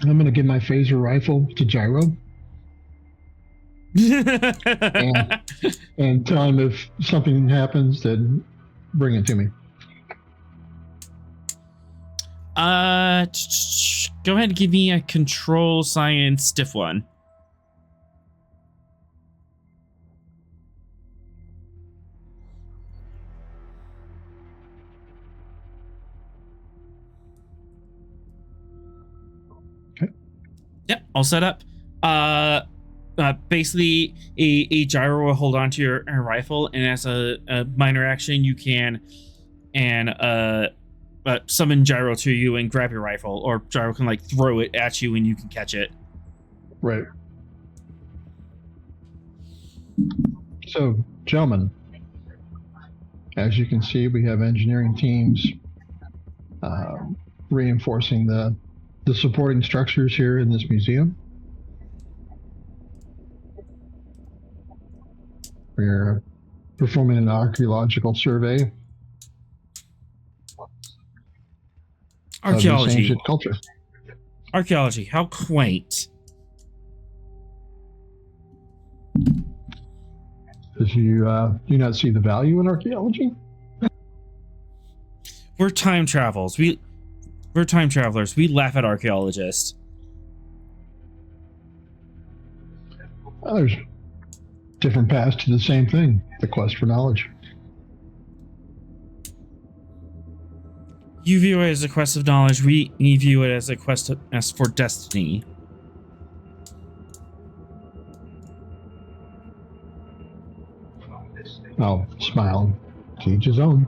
I'm going to give my phaser rifle to Gyro and tell him if something happens, then bring it to me. Go ahead and give me a control science stiff one. Yep, all set up. Basically, a gyro will hold on to your rifle, and as a minor action, you can summon gyro to you and grab your rifle, or gyro can like throw it at you and you can catch it. Right. So, gentlemen, as you can see, we have engineering teams reinforcing the supporting structures here in this museum. We're performing an archaeological survey. Archaeology. Of this ancient culture. Archaeology. How quaint. Does you do not see the value in archaeology? We're time travelers. We're time travelers. We laugh at archaeologists. Well, there's different paths to the same thing, the quest for knowledge. You view it as a quest of knowledge. We view it as a quest as for destiny. I'll smile. To each his own.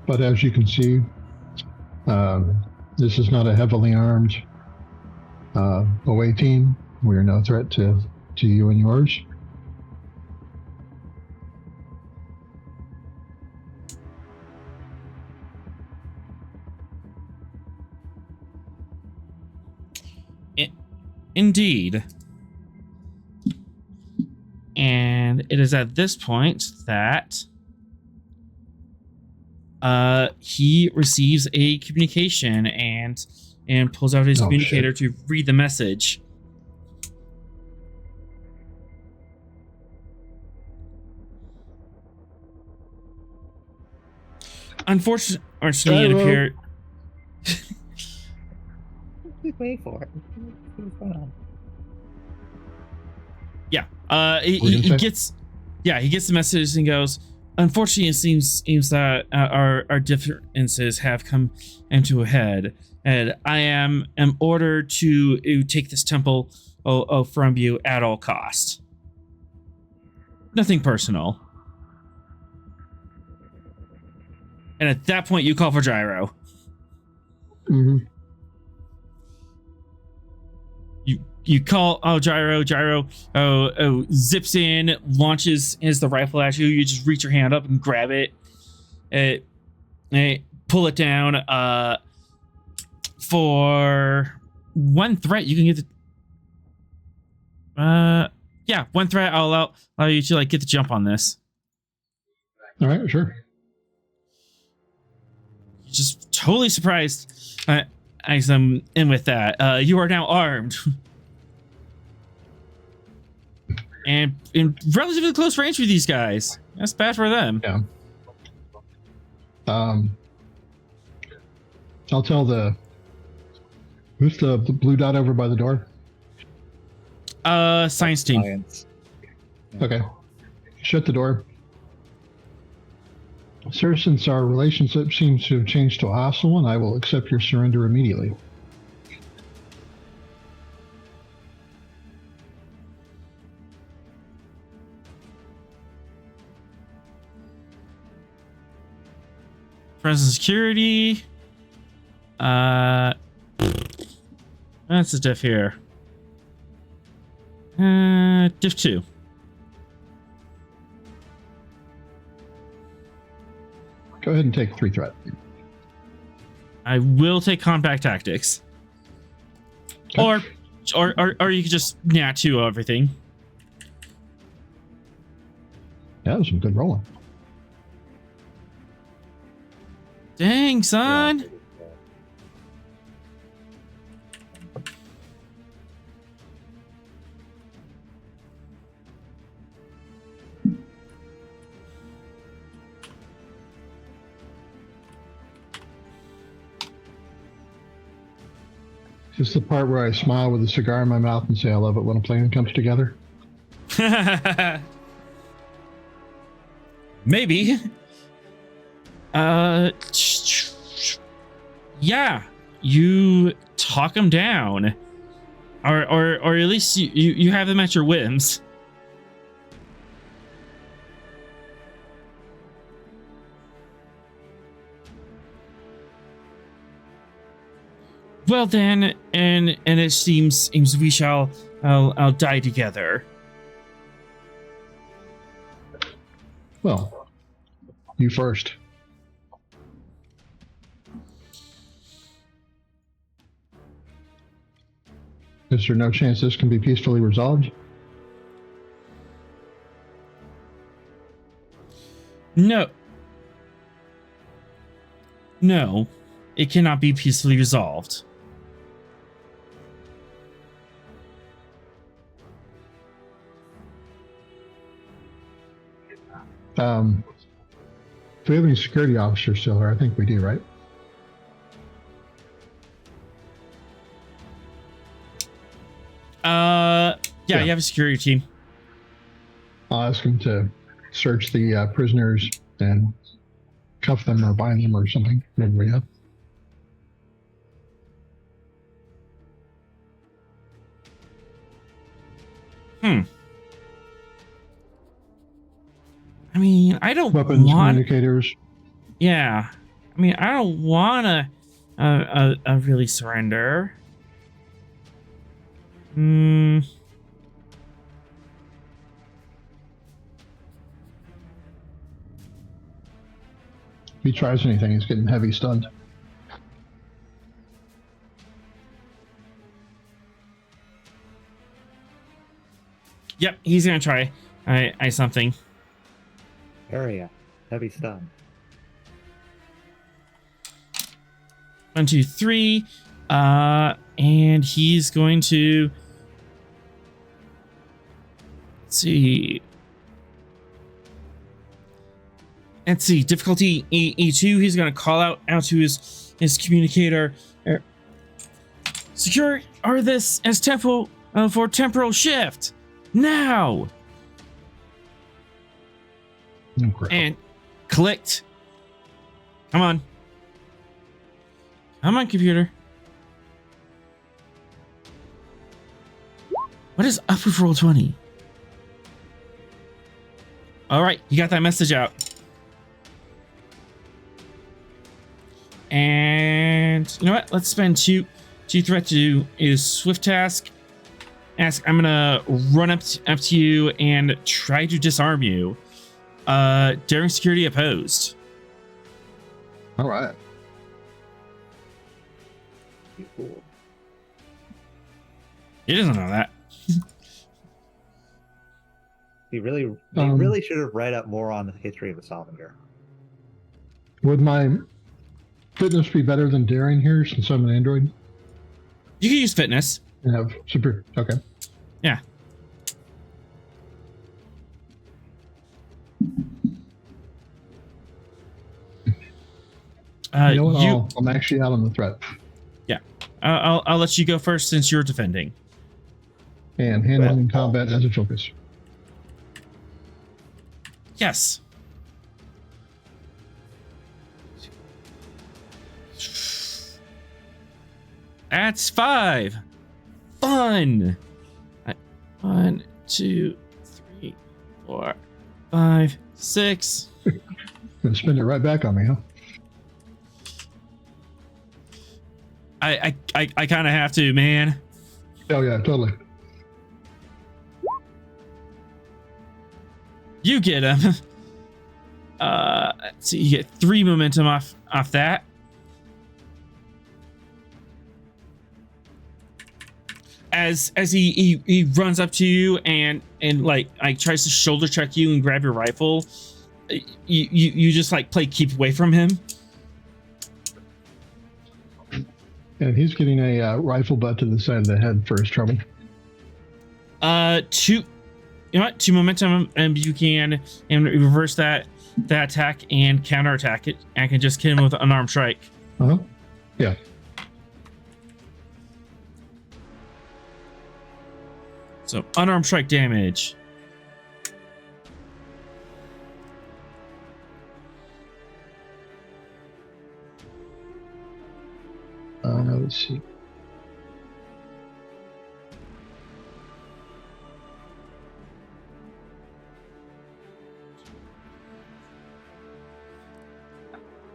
But as you can see, this is not a heavily armed away team. We are no threat to you and yours. Indeed. And it is at this point that he receives a communication and pulls out his communicator to read the message. Unfortunately, it appeared. Wait for it. What's going on? Yeah. He gets the message and goes, unfortunately, it seems that our differences have come into a head, and I am ordered to take this temple from you at all costs. Nothing personal. And at that point, you call for Gyro. Mm-hmm. You call, Gyro, zips in, launches the rifle at you. You just reach your hand up and grab it. Pull it down for one threat, you can get the. Yeah, one threat. I'll allow you to like get the jump on this. All right, sure. Just totally surprised. As I'm in with that, you are now armed. And in relatively close range with these guys. That's bad for them. Yeah. I'll tell who's the blue dot over by the door? Science team. Science. Okay. Shut the door. Sir, since our relationship seems to have changed to a hostile one, I will accept your surrender immediately. Friends and security. That's a diff here. Diff 2. Go ahead and take 3 threat. I will take compact tactics. Okay. Or you could just nat 2 everything. Yeah, that was some good rolling. Dang, son. Yeah. Just the part where I smile with a cigar in my mouth and say I love it when a plan comes together. Maybe. Yeah, you talk them down, or at least you have them at your whims. Well then, and it seems we shall I'll die together. Well, you first. Is there no chance this can be peacefully resolved? No. No, it cannot be peacefully resolved. Do we have any security officers still here? I think we do, right? Yeah, you have a security team. I'll ask them to search the prisoners and cuff them or bind them or something. Whatever we have. I mean, I don't Weapons, want. communicators. Yeah, I mean, I don't want to really surrender. If he tries anything, he's getting heavy stunned. Yep, he's gonna try I something. Area. Heavy stun. 1, 2, 3, and he's going to. Let's see. Difficulty E2. He's going to call out to his communicator. Secure this as tempo for temporal shift now. Incredible. And clicked. Come on. Come on, computer. What is up with Roll20? All right, you got that message out. And you know what? Let's spend two threat to do is swift task. I'm gonna run up to you and try to disarm you. Daring security opposed. All right. Cool. He doesn't know that. They really should have read up more on the history of the Stavanger. Would my fitness be better than daring here since I'm an android? You can use fitness. And have super. Okay. Yeah. You know what? I'm actually out on the threat. Yeah. I'll let you go first since you're defending. And handling combat as a focus. Yes. That's 5. Fun. 1, 2, 3, 4, 5, 6. Gonna spin it right back on me, huh? I kind of have to, man. Oh yeah, totally. You get him. Let's see, you get 3 momentum off that. As he runs up to you and like tries to shoulder check you and grab your rifle, you just like play keep away from him. And he's getting a rifle butt to the side of the head for his trouble. 2, you know what? 2 momentum, and you can reverse that attack and counter attack it. I can just hit him with an unarmed strike. Uh huh. Yeah. So unarmed strike damage. Let's see.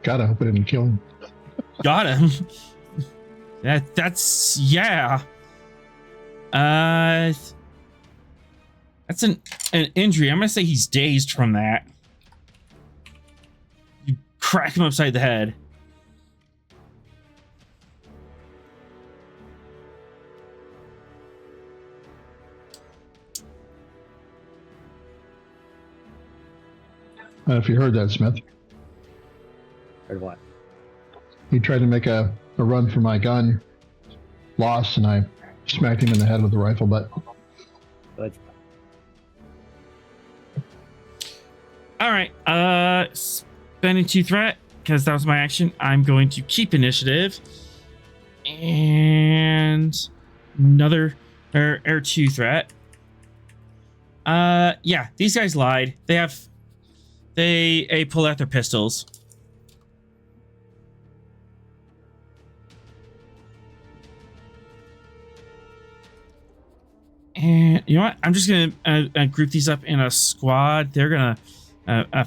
God, I hope I didn't kill him. Got him. That's yeah. That's an injury. I'm gonna say he's dazed from that. You crack him upside the head. If you heard that, Smith. Heard what? He tried to make a run for my gun, lost, and I smacked him in the head with the rifle butt. Good. All right. Spending 2 threat because that was my action. I'm going to keep initiative and another or 2 threat. Yeah, these guys lied. They pull out their pistols. And you know what? I'm just gonna group these up in a squad. They're gonna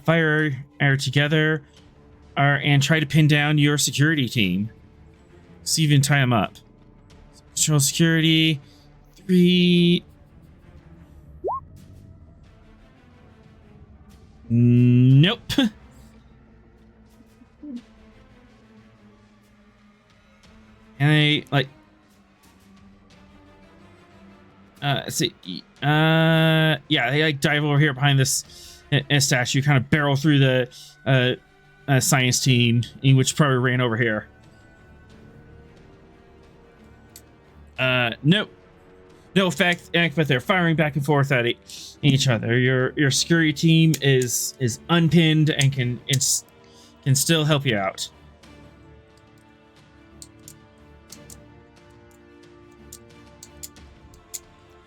fire together, and try to pin down your security team. See if you can tie them up. Control security. 3. Nope. And they like. Let's see. Yeah, they like dive over here behind this statue, kind of barrel through the science team, which probably ran over here. Nope. No effect, but they're firing back and forth at each other. Your security team is unpinned and can still help you out.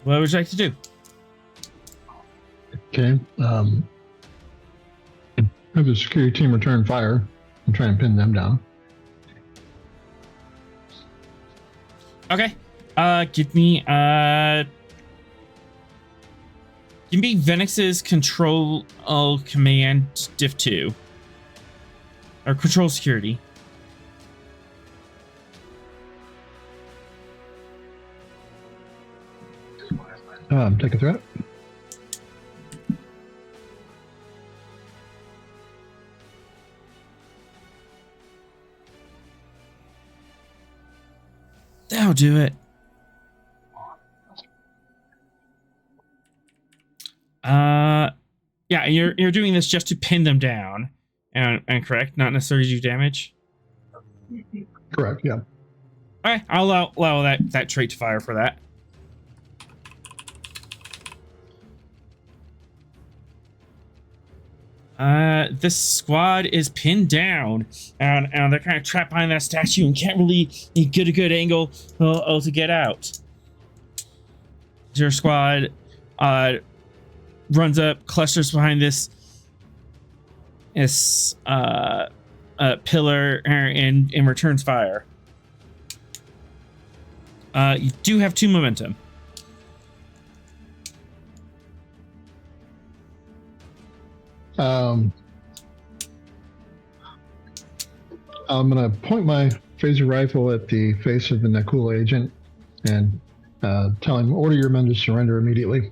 What would you like to do? Okay. Have the security team return fire and try and pin them down. Okay. Give me Venix's control command diff 2. Or control security. Take a threat. That'll do it. Yeah, you're doing this just to pin them down, and correct, not necessarily do damage. Correct. Yeah. All right, I'll allow that trait to fire for that. This squad is pinned down, and they're kind of trapped behind that statue and can't really get a good angle to get out. Your squad runs up, clusters behind this pillar, and returns fire. You do have 2 momentum. I'm gonna point my phaser rifle at the face of the Nakula agent and tell him, order your men to surrender immediately.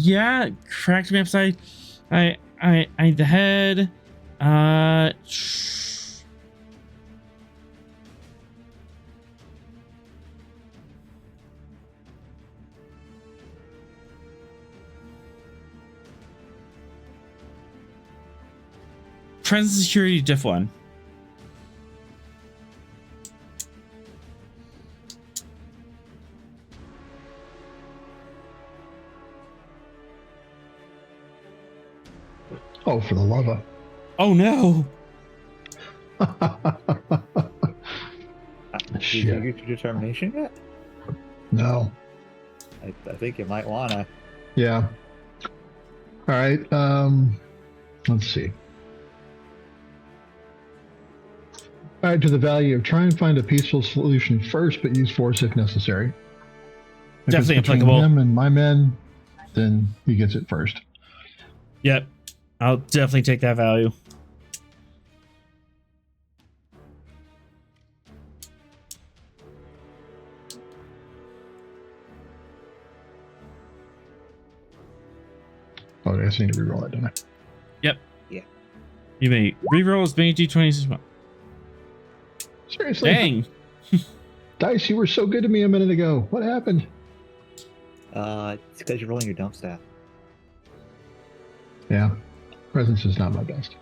Yeah, cracked me upside. I the head. Present security diff 1. Oh, for the love of... Oh no! Did you get your determination yet? No. I think you might wanna. Yeah. All right. Let's see. Add to the value of try and find a peaceful solution first, but use force if necessary. If Definitely it's between applicable. him and my men, then he gets it first. Yep, I'll definitely take that value. Oh, I guess I need to reroll that, don't I? Yep. Yeah. You may reroll as many d20s as well. Seriously? Dang. Dice, you were so good to me a minute ago. What happened? It's because you're rolling your dump staff. Yeah. Presence is not my best.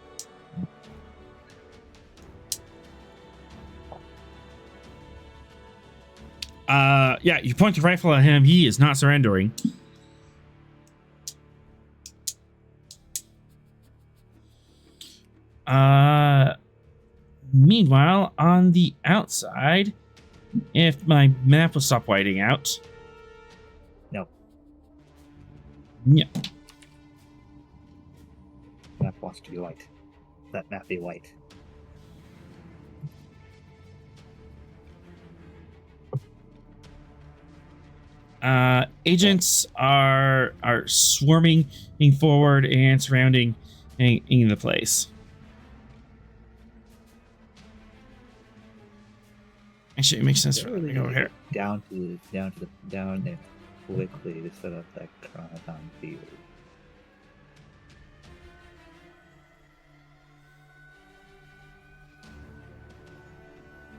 Yeah, you point the rifle at him. He is not surrendering. Meanwhile, on the outside, if my map will stop whiting out. No. Yeah. Map wants to be white. Let map be white. Agents are swarming forward and surrounding in the place. Actually, it makes sense for me to go over here. Down there quickly to set up that chronoton field.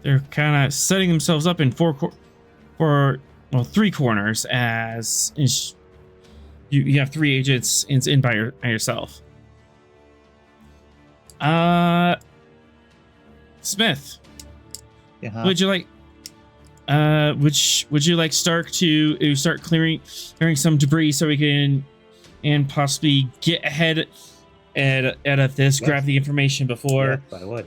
They're kind of setting themselves up in three corners as you have 3 agents in by yourself. Smith, Yeah. would you like would you like Stark to start clearing some debris so we can and possibly get ahead at this, grab the information before Yes, I would.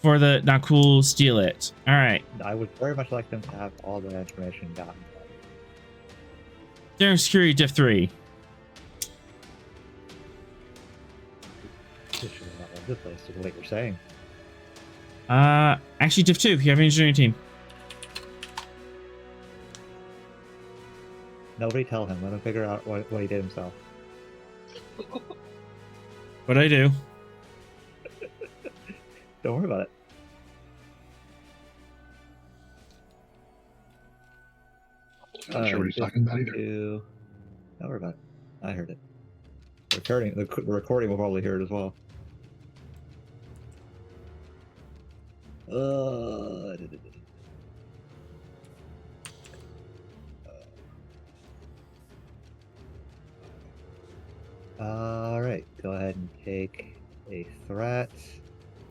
for the not cool steal it. All right. I would very much like them to have all the information gotten. They're in security diff 3. This should not all over the place to what you're saying. Actually diff 2 if you have an engineering team. Nobody tell him. Let him figure out what he did himself. What'd I do? Don't worry about it. I'm not sure what he's talking about either. Don't worry about it. I heard it. The recording will probably hear it as well. All right, go ahead and take a threat.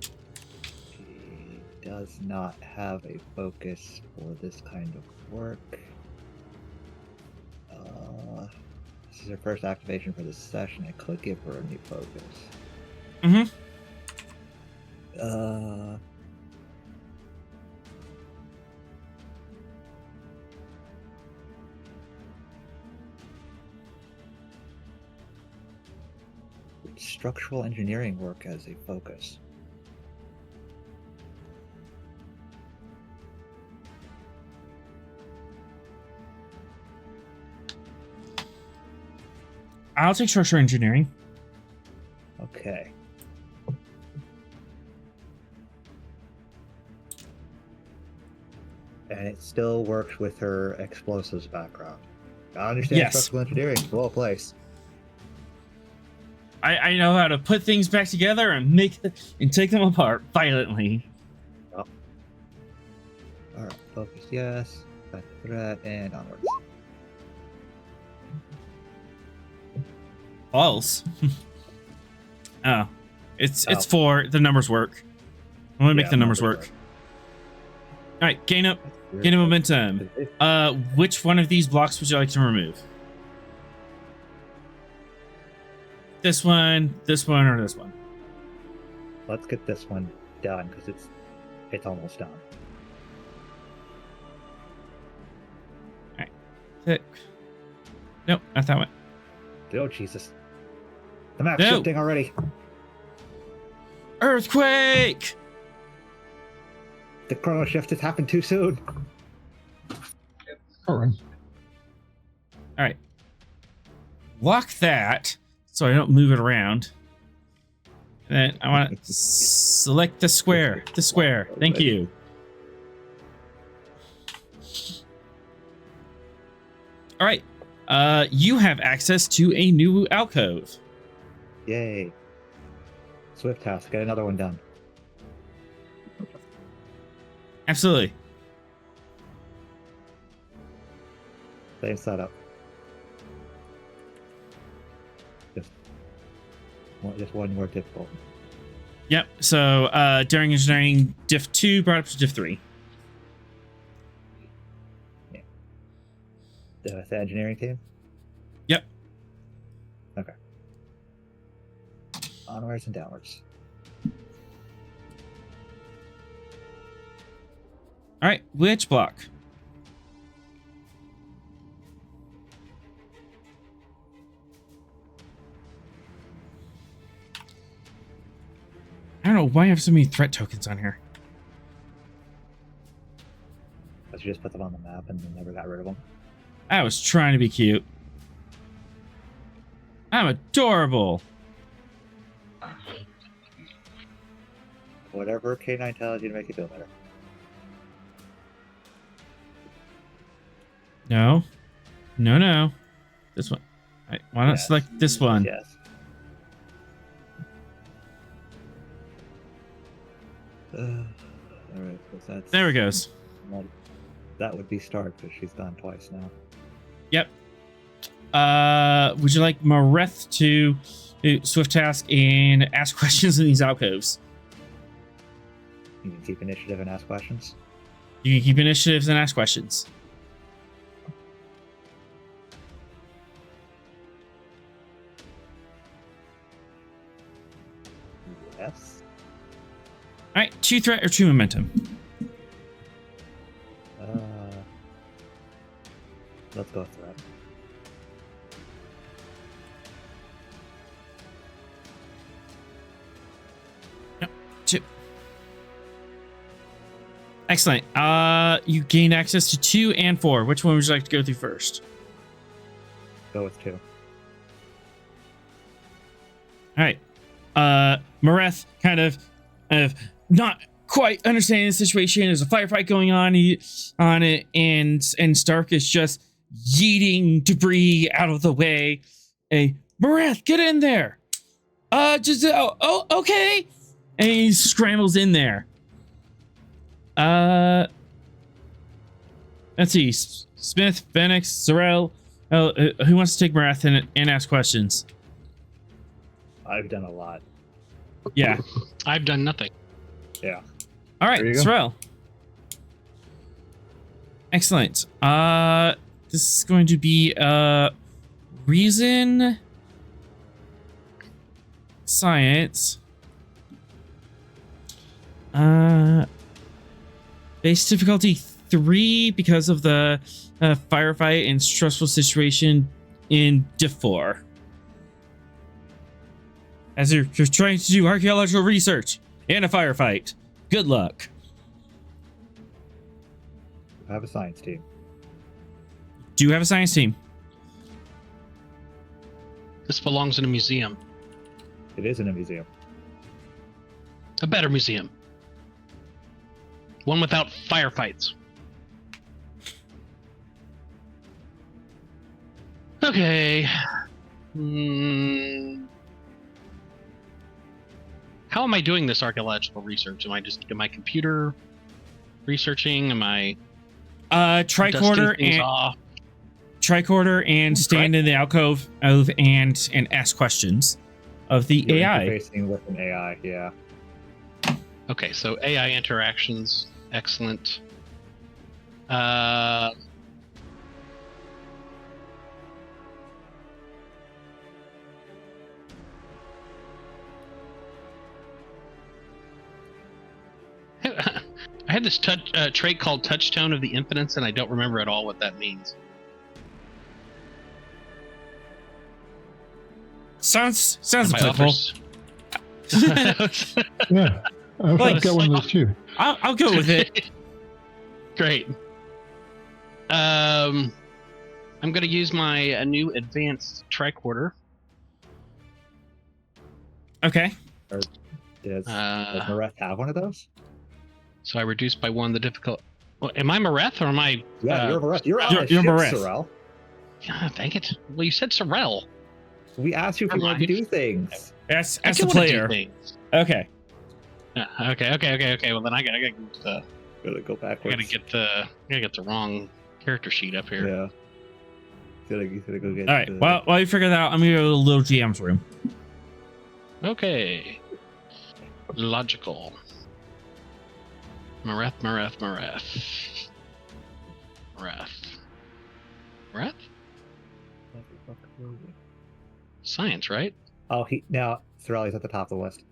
She does not have a focus for this kind of work. This is her first activation for this session. I could give her a new focus. Mm-hmm. Structural engineering work as a focus. I'll take structural engineering. Okay. And it still works with her explosives background. I understand Yes. structural engineering. Well placed. I know how to put things back together and take them apart violently. Oh. Alright, focus, yes. Back to threat, and onwards. False. Oh. It's Oh. 4. The numbers work. I'm gonna make Yeah, the numbers work. Alright, gain a momentum. Which one of these blocks would you like to remove? This one, or this one? Let's get this one done because it's almost done. Alright. Tick. Nope, not that one. Oh Jesus! The map's No. shifting already. Earthquake! The chrono shift has happened too soon. All right. Alright. Lock that so I don't move it around. And then I want to select the square. The square. Thank you. Alright. You have access to a new alcove. Yay! Swift house, get another one done. Absolutely. Same setup. Just one more difficult. Yep. So during engineering, diff 2 brought up to diff 3. The engineering team? Yep. Okay. Onwards and downwards. All right. Which block? I don't know why I have so many threat tokens on here. But you just put them on the map and then never got rid of them. I was trying to be cute. I'm adorable. Whatever K9 tells you to make you feel better. No. No. This one. Why not Yes. select this one? Yes. Alright, so that's... There it goes. That would be start because she's gone twice now. Yep. Would you like Mareth to do swift task and ask questions in these alcoves? You can keep initiative and ask questions. You can keep initiatives and ask questions. Yes. All right, 2 threat or 2 momentum. Let's go threat. Yep, 2. Excellent. You gain access to 2 and 4. Which one would you like to go through first? Go with 2. All right. Mareth kind of not quite understanding the situation. There's a firefight going on it, and Stark is just yeeting debris out of the way. Marath, get in there. Okay. And he scrambles in there. Let's see. Smith, Phoenix, Sorrel. Who wants to take Marath and ask questions? I've done a lot. Yeah. I've done nothing. Yeah. All right, There you go. Sorrel. Excellent. This is going to be reason, science. Base difficulty 3 because of the firefight and stressful situation in Diff 4. As you're trying to do archaeological research and a firefight. Good luck. I have a science team. Do you have a science team? This belongs in a museum. It is in a museum. A better museum. One without firefights. Okay. How am I doing this archaeological research? Am I computer researching? Am I Tricorder and stand in the alcove and ask questions of the You're AI. interfacing with an AI, yeah. Okay, so AI interactions, excellent. I had this trait called Touchstone of the Infinite, and I don't remember at all what that means. Sounds And my applicable. offers- Yeah. I've Like- got one of those too. I'll go with it. Great. I'm going to use my new advanced tricorder. Okay. Does Uh, Mareth have one of those? So I reduced by 1 the difficult. Well, am I Mareth or am I? Yeah, you're Mareth. You're on You're the ship, Mareth. Sorrel. God, dang it! Well, you said Sorrel. We asked you if you Never want to mind. do things. As I the do wanna do player. things. Okay. Okay. Well, then I gotta Gotta go backwards. get the wrong character sheet up here. Yeah. You gotta go get. All right. While you figure that out, I'm gonna go to the little GM's room. Okay. Logical. Mareth. Science, right? Oh, Sorrel, he's at the top of the list.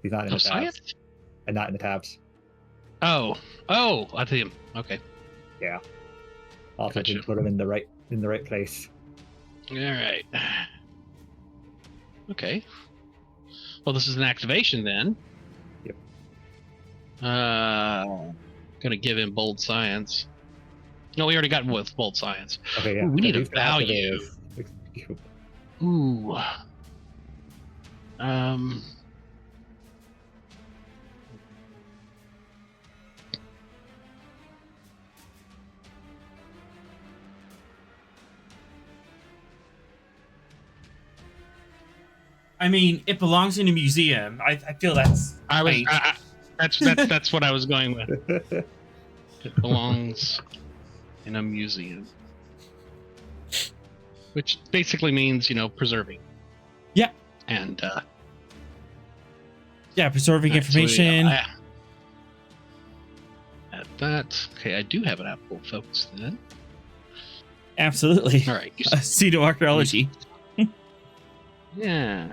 He's not in Oh, the tabs. science. And not in the tabs. Oh, I see him. Okay. Yeah. Also, Gotcha. didn't put him in the right place. All right. Okay. Well, this is an activation then. Yep. Gonna give him bold science. No, we already got with bold science. Okay, yeah. Ooh, we need a He's gonna activate value. his- Ooh. I mean, it belongs in a museum. I feel that's. That's what I was going with. It belongs in a museum, which basically means preserving. Yeah. And Yeah, preserving alright, so information. At that. Okay, I do have an apple focus then. Absolutely. All right. Pseudo-archaeology. Yeah.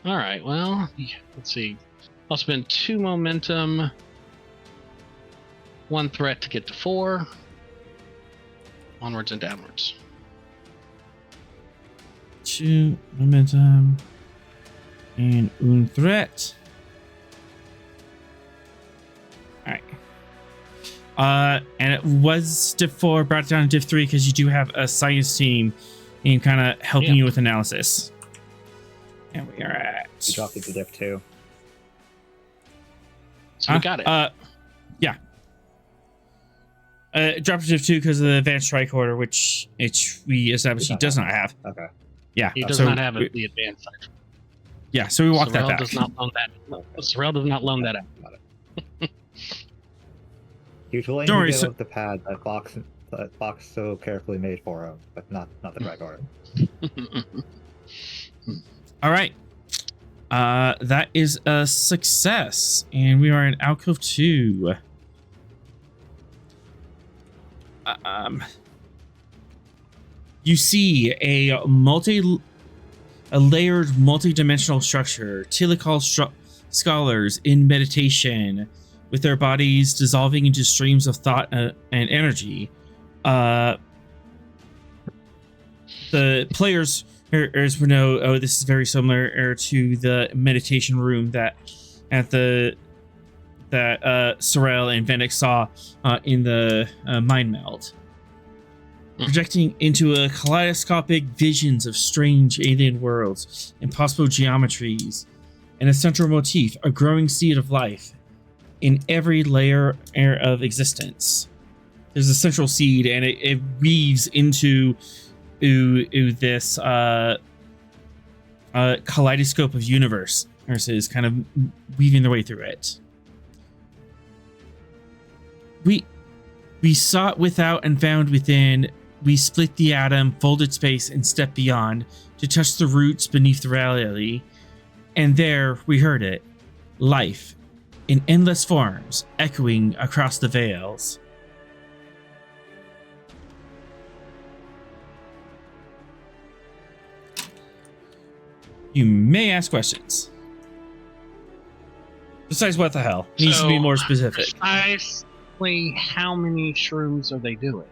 All right. Well, let's see. I'll spend 2 momentum, 1 threat to get to 4. Onwards and downwards. 2 momentum and un threat. All right. And it was diff 4 brought down to diff 3 because you do have a science team and kind of helping you with analysis. And we are at. You dropped it to diff 2. So we got it. Yeah. Dropship 2 because of the advanced tricorder, which we established he does not have. Okay. Yeah, He does so not have the advanced side. Yeah, so we walked that Sorrel back. does not loan that. Sorrel does not loan that out. Usually Don't worry, give up the pad that Fox so carefully made for him, but not the tricorder. All right. That is a success, and we are in Alcove 2. You see a layered multi-dimensional structure. Telecall scholars in meditation, with their bodies dissolving into streams of thought and energy. The players would know, oh, this is very similar to the meditation room that Sorrel and Vendic saw in the mind meld. Projecting into a kaleidoscopic visions of strange alien worlds, impossible geometries, and a central motif, a growing seed of life in every layer of existence. There's a central seed, and it weaves into this kaleidoscope of universes, kind of weaving their way through it. We sought without and found within. We split the atom, folded space, and stepped beyond to touch the roots beneath the reality. And there we heard it. Life, in endless forms, echoing across the veils. You may ask questions. Besides, what the hell? Needs to be more specific. Precisely how many shrooms are they doing?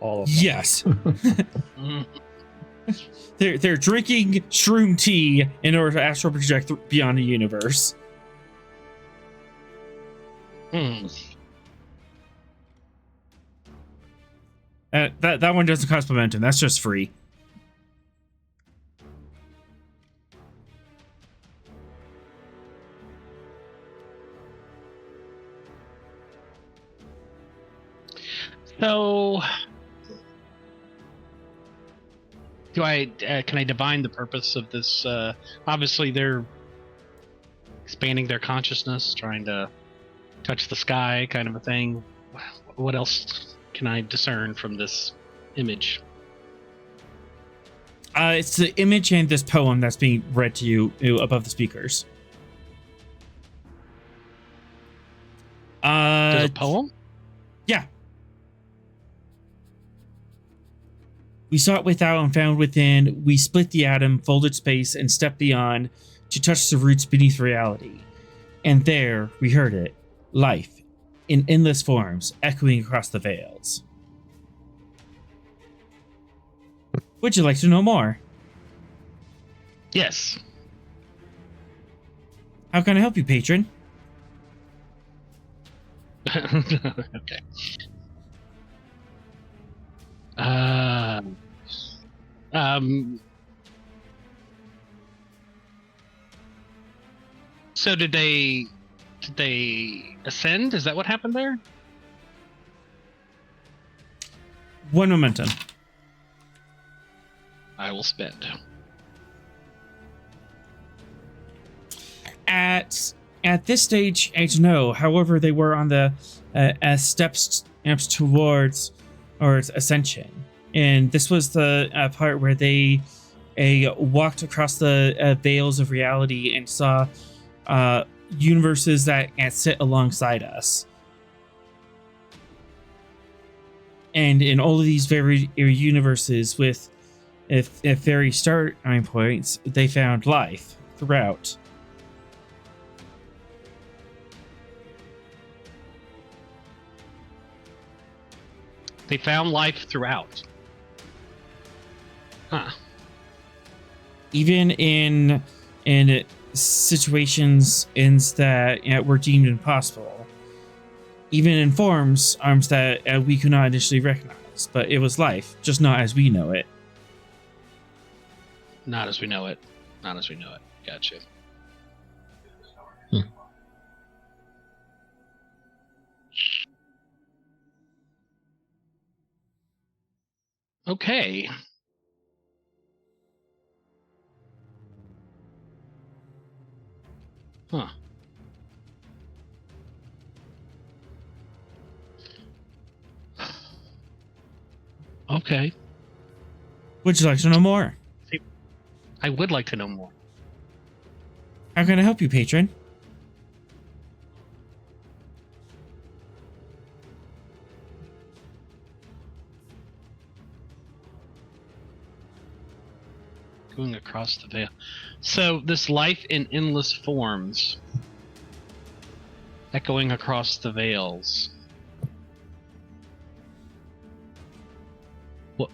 All of them. Yes. They're drinking shroom tea in order to astral project beyond the universe. That one doesn't cost momentum. That's just free. So, can I divine the purpose of this? Obviously, they're expanding their consciousness, trying to touch the sky, kind of a thing. What else can I discern from this image? It's the image and this poem that's being read to you above the speakers. There's a poem? Yeah. We sought without and found within. We split the atom, folded space, and stepped beyond to touch the roots beneath reality. And there we heard it. Life, in endless forms, echoing across the veils. Would you like to know more? Yes. How can I help you, patron? Okay. So did they ascend? Is that what happened there? One momentum. I will spend. At this stage, I don't know. However, they were on the steps towards ascension, and this was the part where they walked across the veils of reality and saw universes that sit alongside us. And in all of these very universes with very starting points, they found life throughout. They found life throughout. Huh. Even in situations that were deemed impossible. Even in forms that we could not initially recognize. But it was life, just not as we know it. Not as we know it. Not as we know it. Gotcha. Okay. Huh. Okay. Would you like to know more? I would like to know more. How can I help you, patron? Going across the veil. So this life in endless forms, echoing across the veils. What?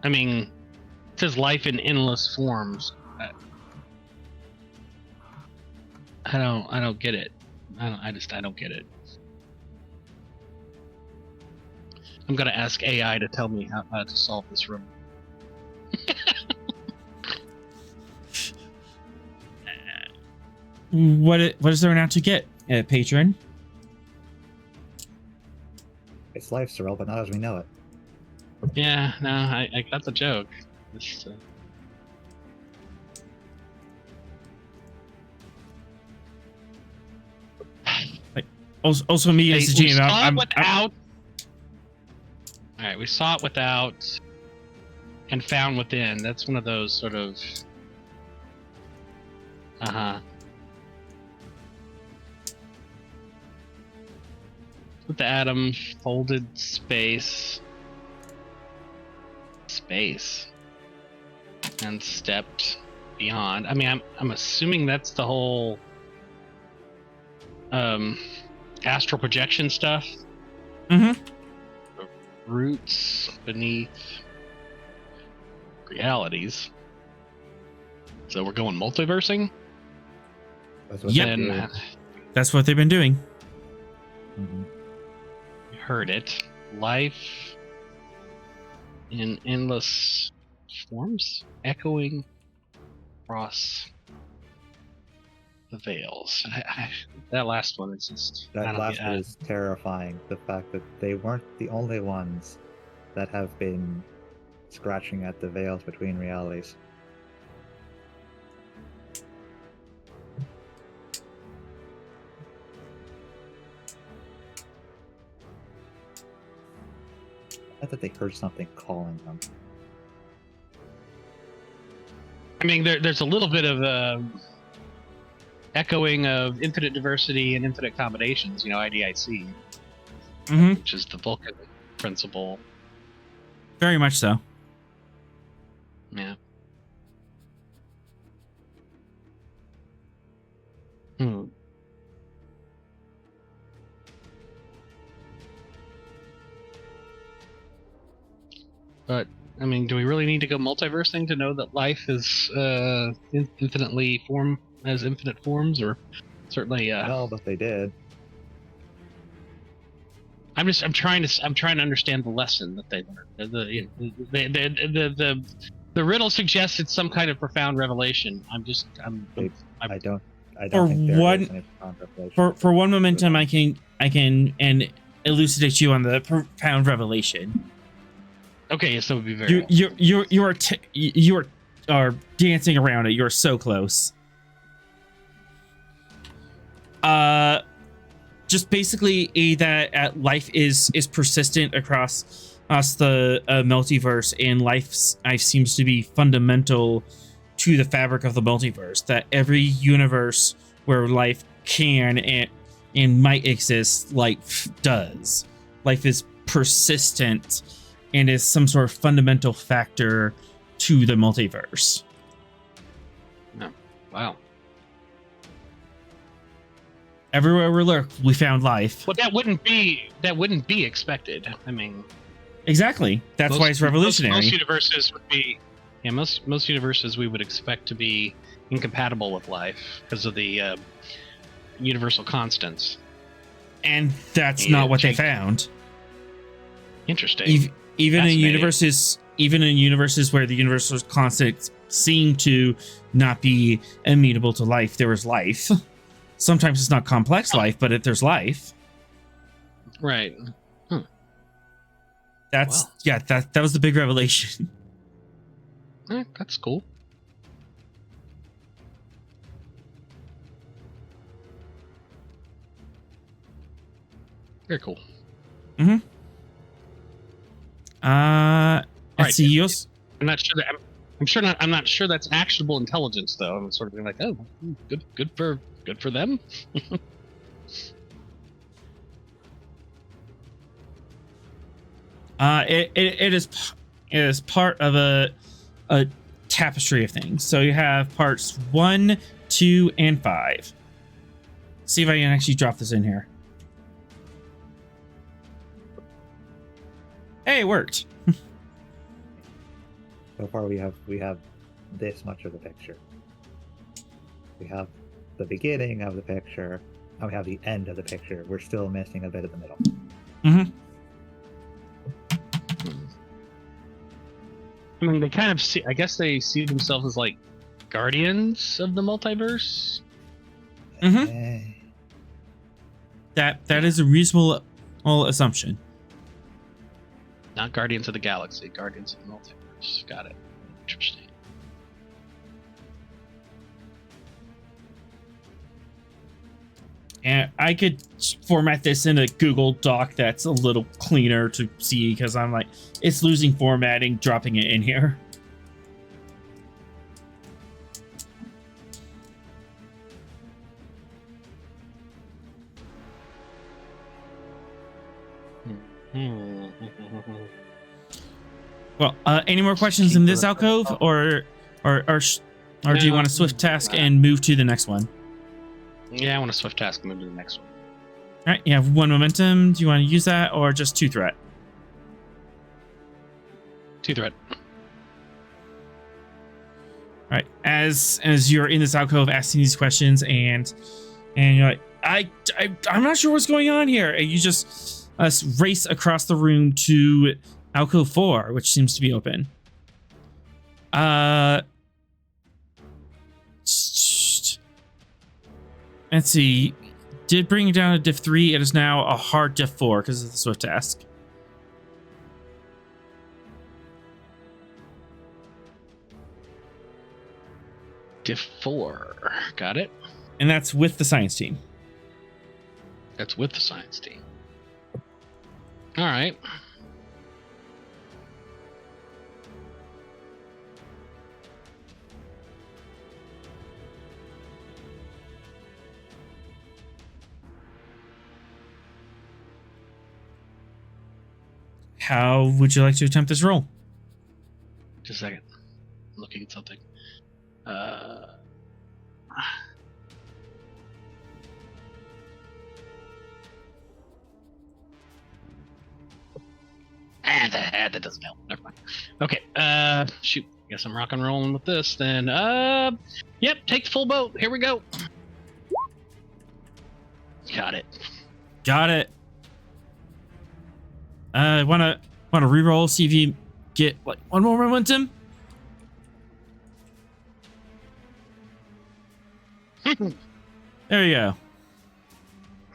I mean, it says life in endless forms. I don't get it. I don't get it. I'm gonna ask AI to tell me how to solve this riddle. What is there now to get, patron? It's life, Cyril, but not as we know it. Yeah, no, I got the joke. Just, Also, me as the we GM. saw it without. All right, we saw it without, and found within. That's one of those sort of. With the atom, folded space, and stepped beyond. I mean, I'm assuming that's the whole astral projection stuff. Mm-hmm. Roots beneath realities. So we're going multiversing? That's what Yep. they do. That's what they've been doing. Mhm. You heard it. Life in endless forms, echoing across the veils. That last one is just... I That don't last get one it. is terrifying. The fact that they weren't the only ones that have been scratching at the veils between realities. I thought they heard something calling them. I mean, there's a little bit of echoing of infinite diversity and infinite combinations, IDIC, Mm-hmm. which is the Vulcan principle. Very much so. Yeah. But I mean, do we really need to go multiversing to know that life is infinitely has infinite forms, or certainly? No, but they did. I'm trying to understand the lesson that they learned. The riddle suggests it's some kind of profound revelation. I don't For think there one- is any profound revelation. For one momentum, I can and elucidate you on the profound revelation. Okay, yes, that would be very. You are dancing around it. You're so close. Just basically that life is persistent across the multiverse, and life seems to be fundamental to the fabric of the multiverse. That every universe where life can and might exist, life does. Life is persistent and is some sort of fundamental factor to the multiverse. Oh, wow. Everywhere we look, we found life. Well, that wouldn't be expected. I mean, Exactly. That's why it's revolutionary. Most universes would be, most universes we would expect to be incompatible with life because of the universal constants. And that's not what they found. Interesting. Even in universes where the universal constants seem to not be immutable to life, there is life. Sometimes it's not complex life, but if there's life, Right. That's Wow. yeah, that was the big revelation. That's cool. Very cool. Mm-hmm. Let's Right. see. I'm not sure that. I'm not sure that's actionable intelligence, though. I'm sort of being like, oh, good for them. It is part of a tapestry of things. So you have parts 1, 2, and 5. See if I can actually drop this in here. Hey, it worked. So far, we have this much of the picture. We have the beginning of the picture, and we have the end of the picture. We're still missing a bit of the middle. Mm-hmm. I mean, they kind of see. I guess they see themselves as like guardians of the multiverse. Mm-hmm. Eh, That is a reasonable assumption. Not guardians of the galaxy, guardians of the multiverse. Got it. Interesting. And I could format this in a Google Doc that's a little cleaner to see because I'm like, it's losing formatting, dropping it in here. Well, any more questions in this alcove, or do you want a swift task and move to the next one? Yeah, I want a swift task and move to the next one. All right, you have 1 momentum. Do you want to use that, or just 2 threat? 2 threat. All right, as you're in this alcove asking these questions, and you're like, I'm not sure what's going on here, and you just race across the room to alcove 4, which seems to be open. Let's see. Did bring it down to diff 3. It is now a hard diff 4 because of the swift task. Diff 4. Got it. And that's with the science team. That's with the science team. All right. How would you like to attempt this roll? Just a second. I'm looking at something. That doesn't help. Never mind. Okay. Shoot. Guess I'm rock and rolling with this then. Yep. Take the full boat. Here we go. Got it. Got it. Wanna reroll, see if you get like 1 more momentum? There you go.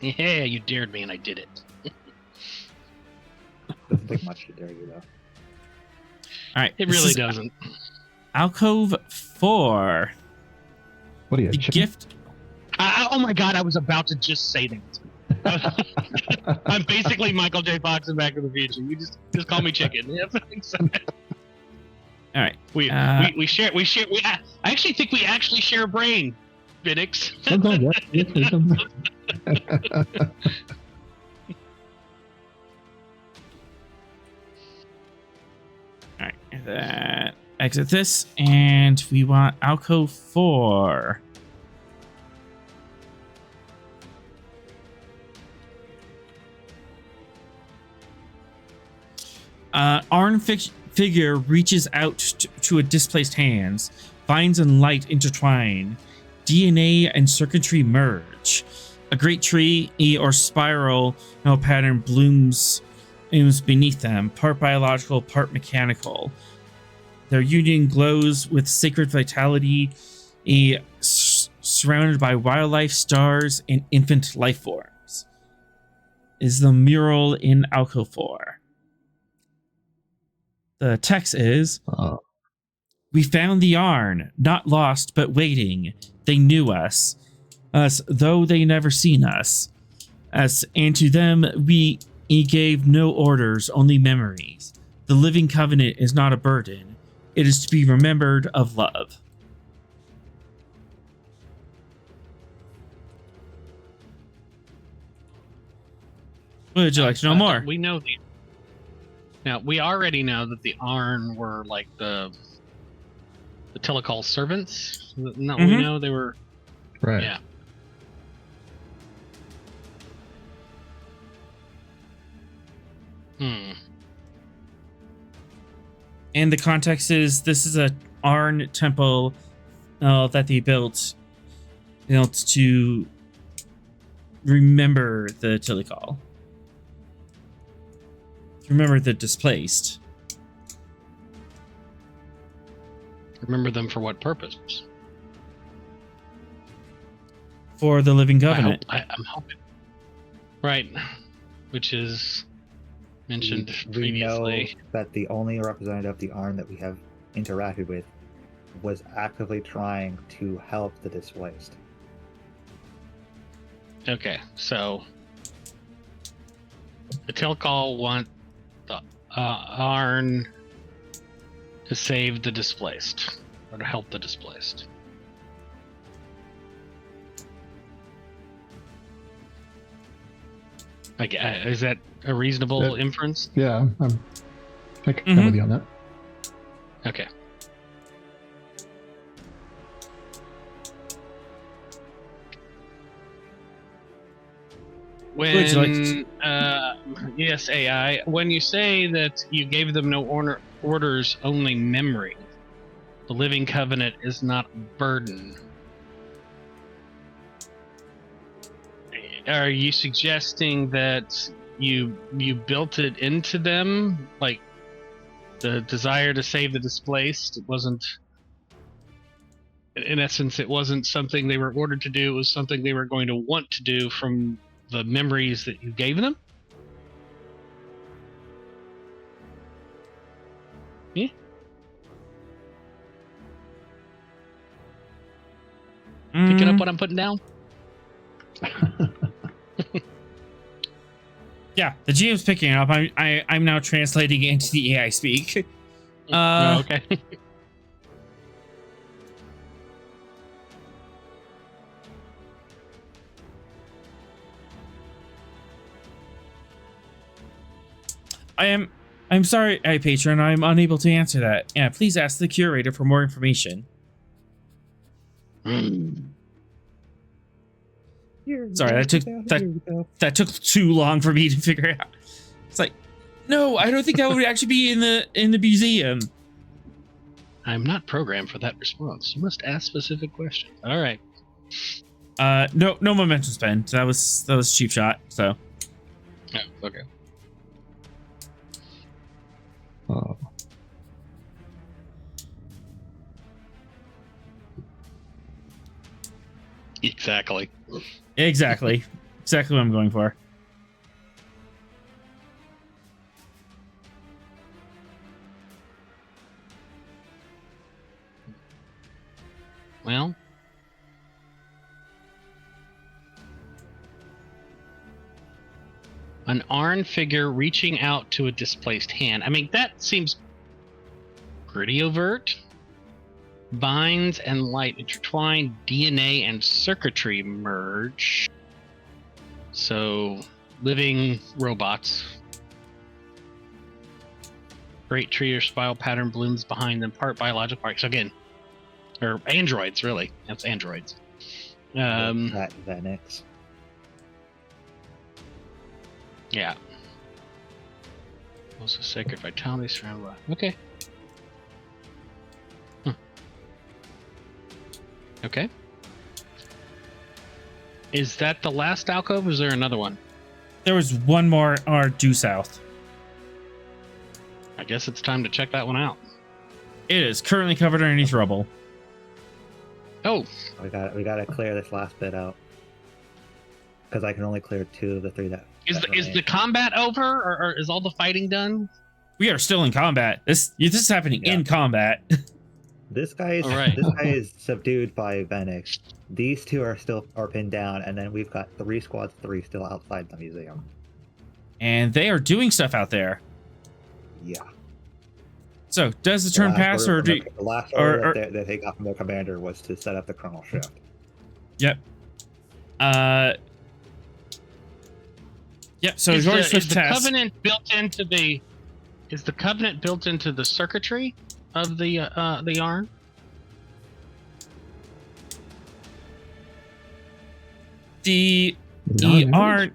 Yeah, you dared me and I did it. doesn't take much to dare you, though. All right. It this really is doesn't. Alcove 4. What are you, The chicken? gift. Oh my god, I was about to just say that. I'm basically Michael J. Fox in Back to the Future. You just call me chicken. Yep. All right. we share. I actually think we actually share a brain, Viddix. Sometimes, yeah. Yes, sometimes. All right. That exit this, and we want alcove 4. Figure reaches out to a displaced hands. Vines and light intertwine. DNA and circuitry merge. A great tree or spiral pattern blooms beneath them, part biological, part mechanical. Their union glows with sacred vitality, surrounded by wildlife, stars, and infant life forms. Is the mural in Alcove 4. The text is, Uh, we found the Arn, not lost, but waiting. They knew us, though they never seen us. And to them, we gave no orders, only memories. The living covenant is not a burden. It is to be remembered of love. Would you like to know more? We know now. We already know that the Arn were like the Telecall servants. No, we know they were. right. Yeah. And the context is this is a Arn temple that they built to remember the Telecall. Remember the displaced. Remember them for what purpose? For the living covenant. I'm hoping. Right. Which is mentioned We previously. know that the only representative of the Arn that we have interacted with was actively trying to help the displaced. Okay, so the Telecall want the Arn to save the displaced, or to help the displaced. Like, is that a reasonable inference? Yeah, I can come with you on that. Okay. When yes, AI. When you say that you gave them no orders, only memory, the living covenant is not a burden. Are you suggesting that you built it into them, like the desire to save the displaced? It wasn't. In essence, it wasn't something they were ordered to do. It was something they were going to want to do from the memories that you gave them? Yeah. Picking up what I'm putting down? Yeah, the GM's picking it up. I'm now translating it into the AI speak. Okay. I'm sorry, patron. I'm unable to answer that. Yeah, please ask the curator for more information. Sorry, that took too long for me to figure out. It's like, no, I don't think that would actually be in the museum. I'm not programmed for that response. You must ask specific questions. All right. No momentum spent. That was cheap shot. So. Oh, okay. Oh. Exactly. Exactly what I'm going for. Well, an Arn figure reaching out to a displaced hand. I mean, that seems pretty overt. Vines and light intertwine, DNA and circuitry merge. So, living robots. Great tree or spiral pattern blooms behind them, part biological, part. So again, or androids, really. That's androids. That Venix. Yeah. Also sacred vitality surrounded by. Okay. Okay. Is that the last alcove, or is there another one? There was one more due south. I guess it's time to check that one out. It is currently covered underneath rubble. Oh, We gotta clear this last bit out. Because I can only clear 2 of the 3 that. is the combat over, or is all the fighting done? We are still in combat. This is happening in combat. This guy is Alright. this guy is subdued by Venix. These two are pinned down, and then we've got 3 squads, 3 still outside the museum. And they are doing stuff out there. Yeah. So, does the turn pass, or do? The last order that they got from their commander was to set up the kernel shift. Yep. Yep. So is George the Swift task. covenant built into the? Is the covenant built into the circuitry of the yarn? The aren't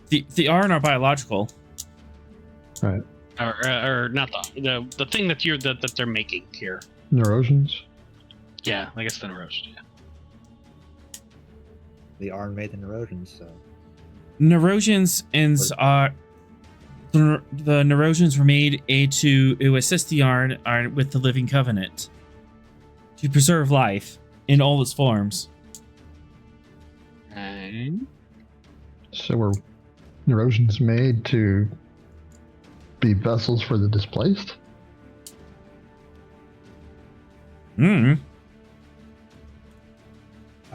the Arn are biological. Right. Or not the thing that that they're making here. Neurosians. Yeah, I guess the Neurosians. Yeah. The Arn made the Neurosians, so. Neurosians are the Neurosians were made to assist the Arn with the living covenant to preserve life in all its forms. So were Neurosians made to be vessels for the displaced? I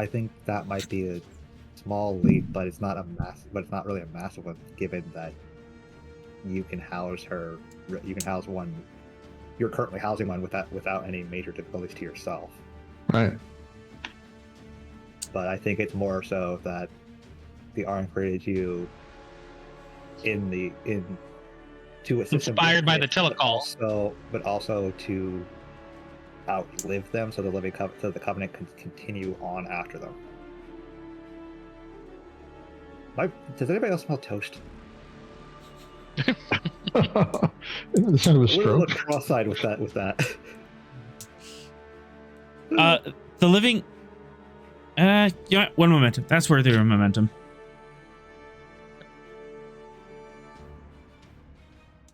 think that might be a small leap, but it's not really a massive one, given that you can house her. You can house one. You're currently housing one without any major difficulties to yourself. Right. But I think it's more so that the Arn created you to assist them, Inspired by the telecall. but also to outlive them, so the covenant can continue on after them. Does anybody else smell toast? The sound of a stroke. Look cross-eyed with that. The living. Yeah, one momentum. That's worthy of momentum.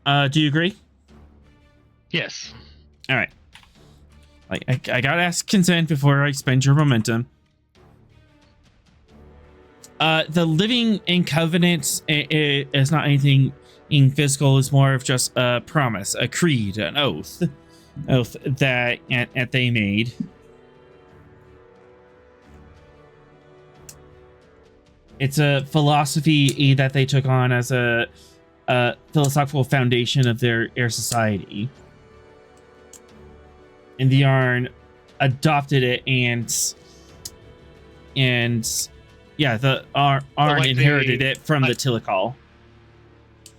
Do you agree? Yes. All right. I gotta ask consent before I spend your momentum. The living in covenants is not anything in physical. It's more of just a promise, a creed, an oath that they made. It's a philosophy that they took on as a philosophical foundation of their society. And the Arn adopted it, and yeah, the Arn inherited it from the Tilakal.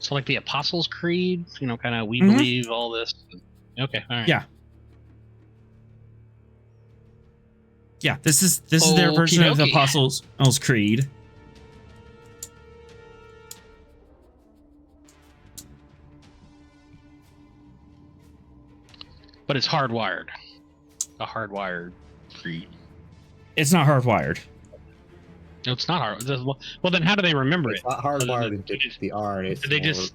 So like the Apostles' Creed, kind of we believe all this. Okay, all right. Yeah. Yeah, this is their version of the Apostles' Creed. But it's hardwired. A hardwired creed. It's not hardwired. No, it's not hard. Well, then how do they remember It's it? not hardwired into the Arn. It's They just.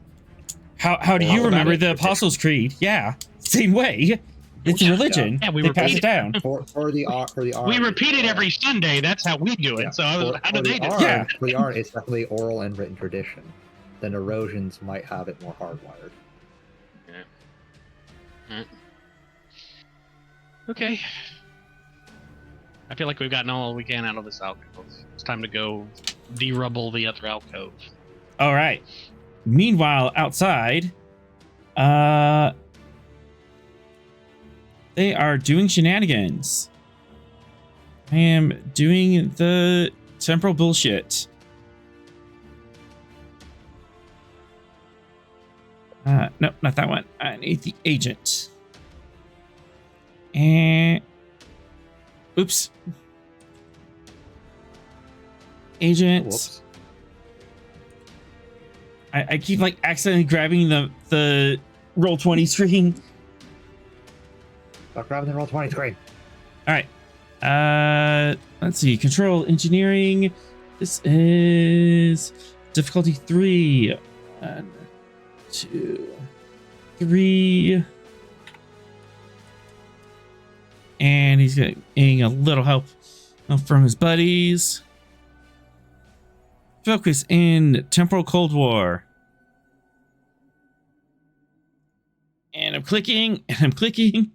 How do you remember the Apostles' Creed? Yeah, same way. It's a religion. Yeah, they pass it down. for the Arn. We repeat it every Sunday. That's how we do it. Yeah, So how do they do it? Yeah. For the Arn, it's definitely oral and written tradition. The Neurosians might have it more hardwired. Yeah. Okay. I feel like we've gotten all we can out of this alcove. It's time to go de-rubble the other alcove. All right. Meanwhile, outside, they are doing shenanigans. I am doing the temporal bullshit. No, not that one. I need the agent. And oops. Agent. Whoops. I keep like accidentally grabbing the Roll20 screen. Stop grabbing the Roll20 screen. All right. Let's see. Control engineering. This is difficulty 3. 1, 2, 3. And he's getting a little help from his buddies. Focus in temporal Cold War. clicking and I'm clicking.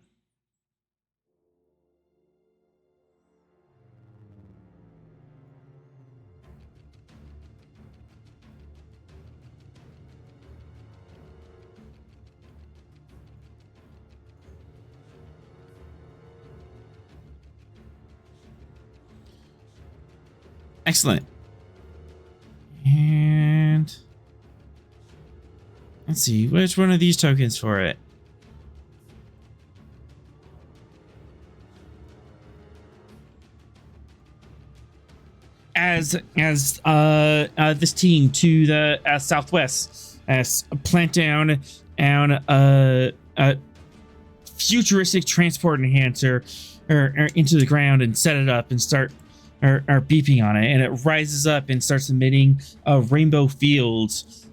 Excellent. And let's see, which one of these tokens for it? As this team to the southwest, plant down a futuristic transport enhancer or into the ground and set it up and start are beeping on it, and it rises up and starts emitting rainbow fields,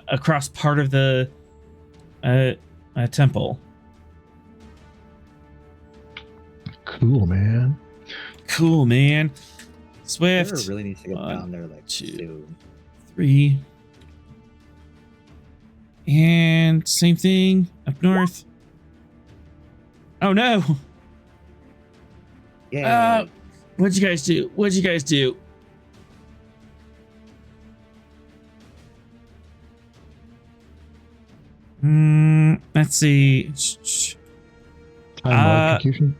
across part of the temple. Cool, man. Cool, man. Swift. Sarah really needs to get down there 2, soon. 3. And same thing up north. Oh no! Yeah. What'd you guys do? Let's see. Time execution.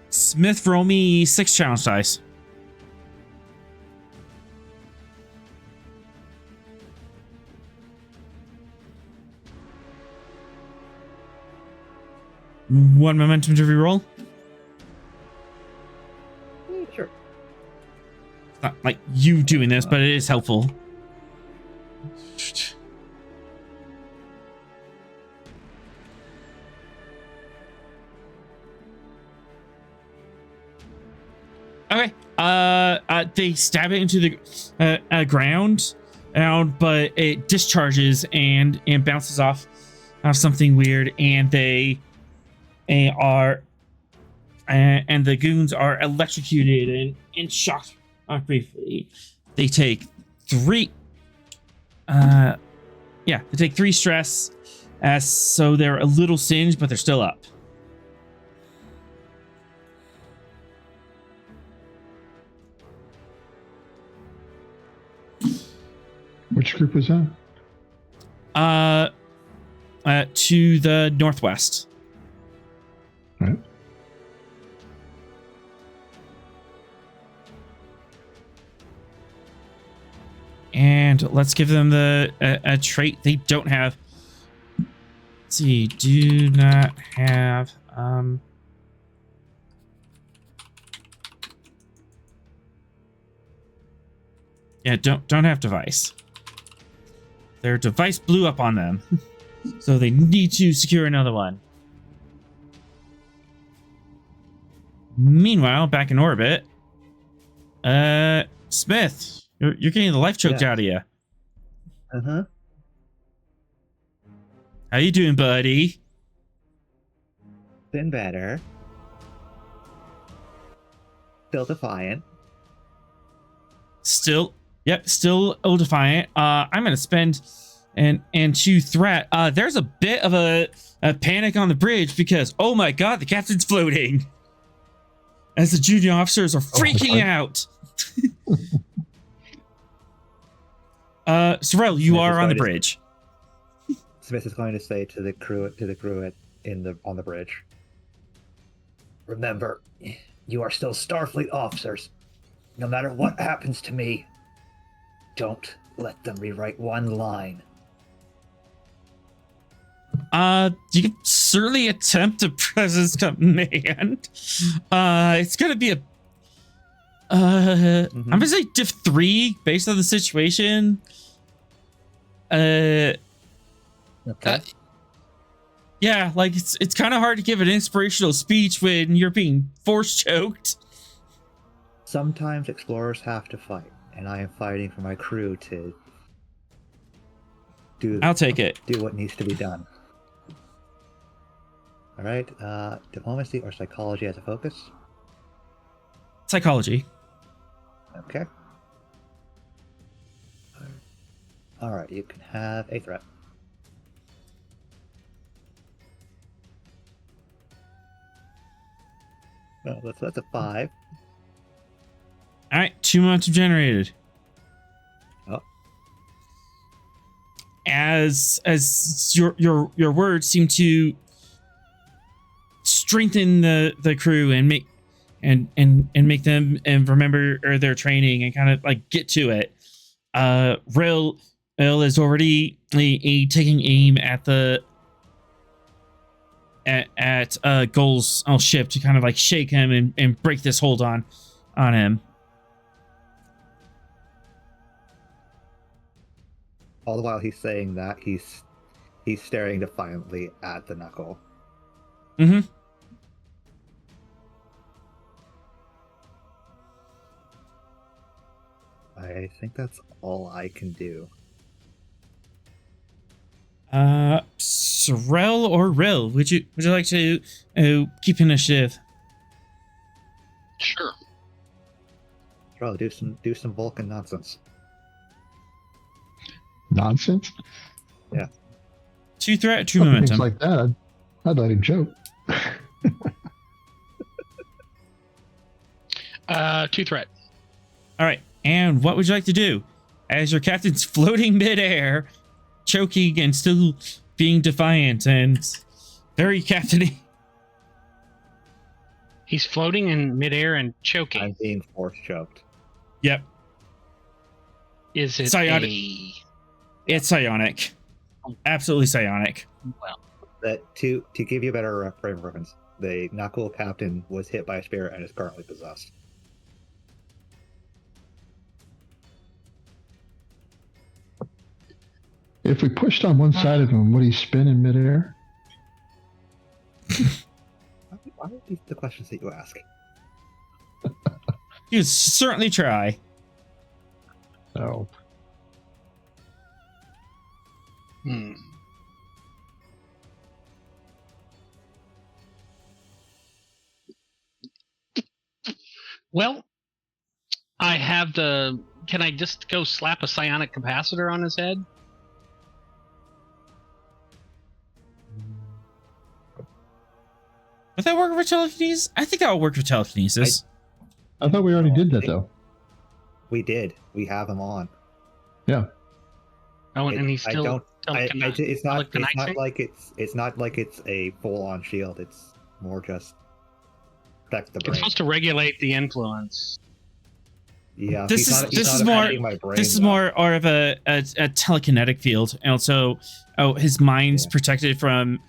Smith, roll me 6 challenge dice. One momentum to reroll. Sure. It's not like you doing this, but it is helpful. Okay. They stab it into the ground, but it discharges and bounces off something weird, and they are and the goons are electrocuted and shocked briefly. They take 3. They take 3 stress, so they're a little singed, but they're still up. Which group was that? To the northwest. All right. And let's give them a trait they don't have. Let's see, do not have yeah, don't have device. Their device blew up on them. So they need to secure another one. Meanwhile, back in orbit, Smith, you're getting the life choked out of you. Uh-huh. How you doing, buddy? Been better. Still defiant. Still defiant. I'm gonna spend and to threat. There's a bit of a panic on the bridge because, oh my god, the captain's floating. As the junior officers are freaking out. Sorrel, you are on the bridge. Smith is going to say to the crew on the bridge. Remember, you are still Starfleet officers. No matter what happens to me, don't let them rewrite one line. You can certainly attempt a presence command. It's gonna be I'm gonna say diff 3 based on the situation. Okay. Yeah, like it's kind of hard to give an inspirational speech when you're being force choked. Sometimes explorers have to fight, and I am fighting for my crew to I'll take it. Do what needs to be done. All right, diplomacy or psychology as a focus? Psychology. Okay. All right, you can have a threat. That's a 5. All right, 2 momentum generated. Oh. As your words seem to strengthen the crew and make make them and remember their training and kind of like get to it. Rill is already taking aim at the at Goal's ship to kind of like shake him and break this hold on him. All the while he's saying that, he's staring defiantly at the knuckle. Mm-hmm. I think that's all I can do. Sorrel or Rill, would you like to keep initiative? Sure. Bro, do some Vulcan nonsense. Nonsense. 2 threat, 2 Things momentum. like that. I'd let him joke. 2 threat. All right, and what would you like to do as your captain's floating midair, choking and still being defiant and very captainy? He's floating in midair and choking. I'm being force choked. Yep, Is it Psionic. It's psionic, absolutely psionic. Well, That to give you a better frame of reference, the knuckle captain was hit by a spirit and is currently possessed. If we pushed on one side of him, would he spin in midair? Why are these the questions that you ask? You could certainly try. No. Well, I have the. Can I just go slap a psionic capacitor on his head? Would that work for telekinesis? I think that would work for telekinesis. I thought we already did that, though. We did. We have him on. Yeah. Oh, and he's still. It's not like it's a full-on shield. It's more just protect the brain. It's supposed to regulate the influence. Yeah. This is more of a telekinetic field, and also his mind's protected from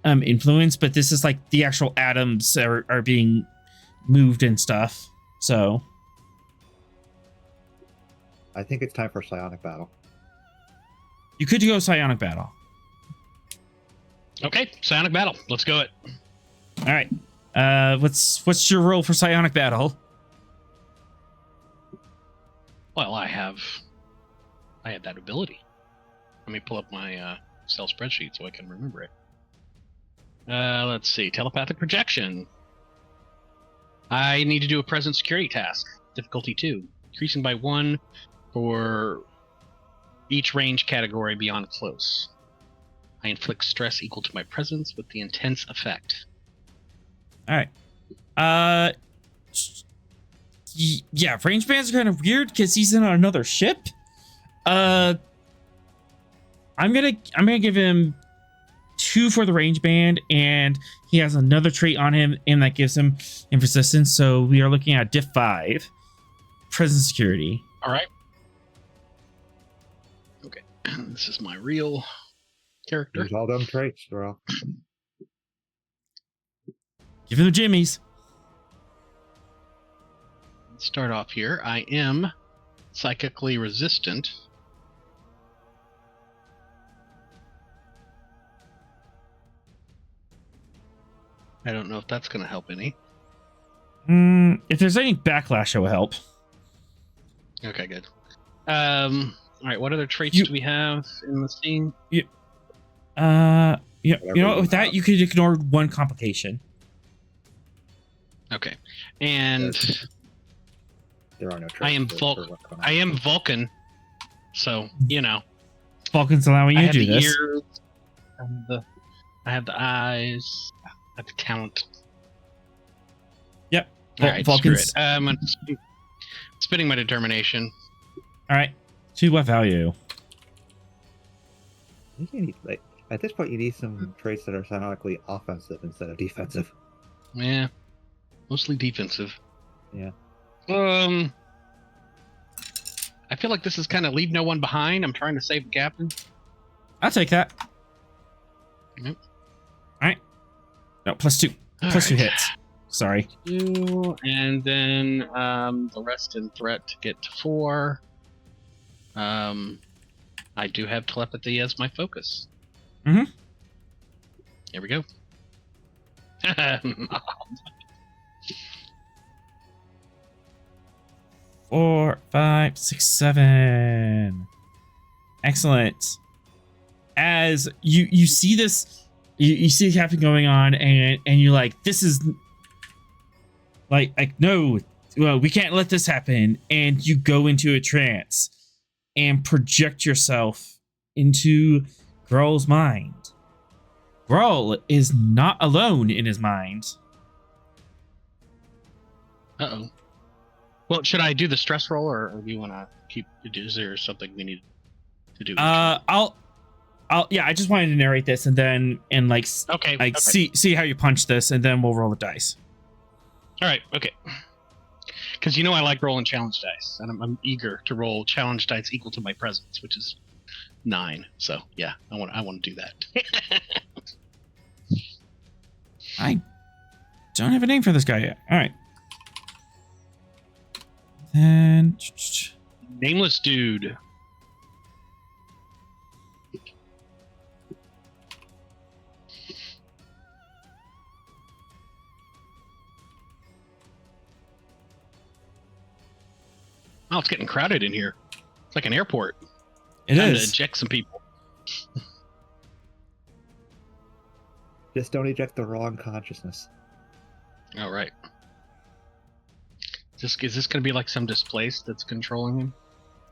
influence, but this is like the actual atoms are being moved and stuff. So I think it's time for psionic battle. you could go psionic battle. Okay, psionic battle. Let's go it. All right. What's your role for psionic battle? Well, I have that ability. Let me pull up my Excel spreadsheet so I can remember it. Let's see. Telepathic projection. I need to do a present security task. Difficulty 2. Increasing by 1 for each range category beyond close. I inflict stress equal to my presence with the intense effect. All right. Yeah, range bands are kind of weird because he's in another ship. I'm gonna give him 2 for the range band, and he has another trait on him, and that gives him resistance. So we are looking at diff 5, present security. All right. Okay, this is my real character. Use all them traits, bro. Give him the jimmies. Let's start off here. I am psychically resistant. I don't know if that's going to help any. If there's any backlash, it will help. Okay, good. All right, what other traits do we have in the scene? Yeah. You know what? With that, you could ignore 1 complication. Okay, and There are no traits. I am Vulcan, so you know. Vulcan's allowing you to do this. Ears, I have the eyes. I have the talent. Yep. All right, Vulcans. screw it. I'm spinning my determination. All right. To what value? I think you need, like, at this point, you need some traits that are sonically offensive instead of defensive. Yeah, mostly defensive. Yeah. I feel like this is kind of leave no one behind. I'm trying to save the captain. I'll take that. Yep. All right. No, +2. +2 hits. Sorry. 2, and then the rest in threat to get to 4. I do have telepathy as my focus. Mm-hmm. Here we go. 4, 5, 6, 7. Excellent. As you see this, you see the captain going on, and you're like, this is like no, well, we can't let this happen. And you go into a trance and project yourself into Grol's mind. Grol is not alone in his mind. Uh-oh. Well, should I do the stress roll, or do you want to keep? Is there something we need to do? I'll yeah, I just wanted to narrate this and okay. see how you punch this, and then we'll roll the dice. All right, okay. Because I like rolling challenge dice, and I'm eager to roll challenge dice equal to my presence, which is 9. So yeah, I want to do that. I don't have a name for this guy yet. All right. Then Nameless dude. Oh, it's getting crowded in here. It's like an airport. It Time is. to eject some people. Just don't eject the wrong consciousness. All right. Is this going to be like some displaced that's controlling him?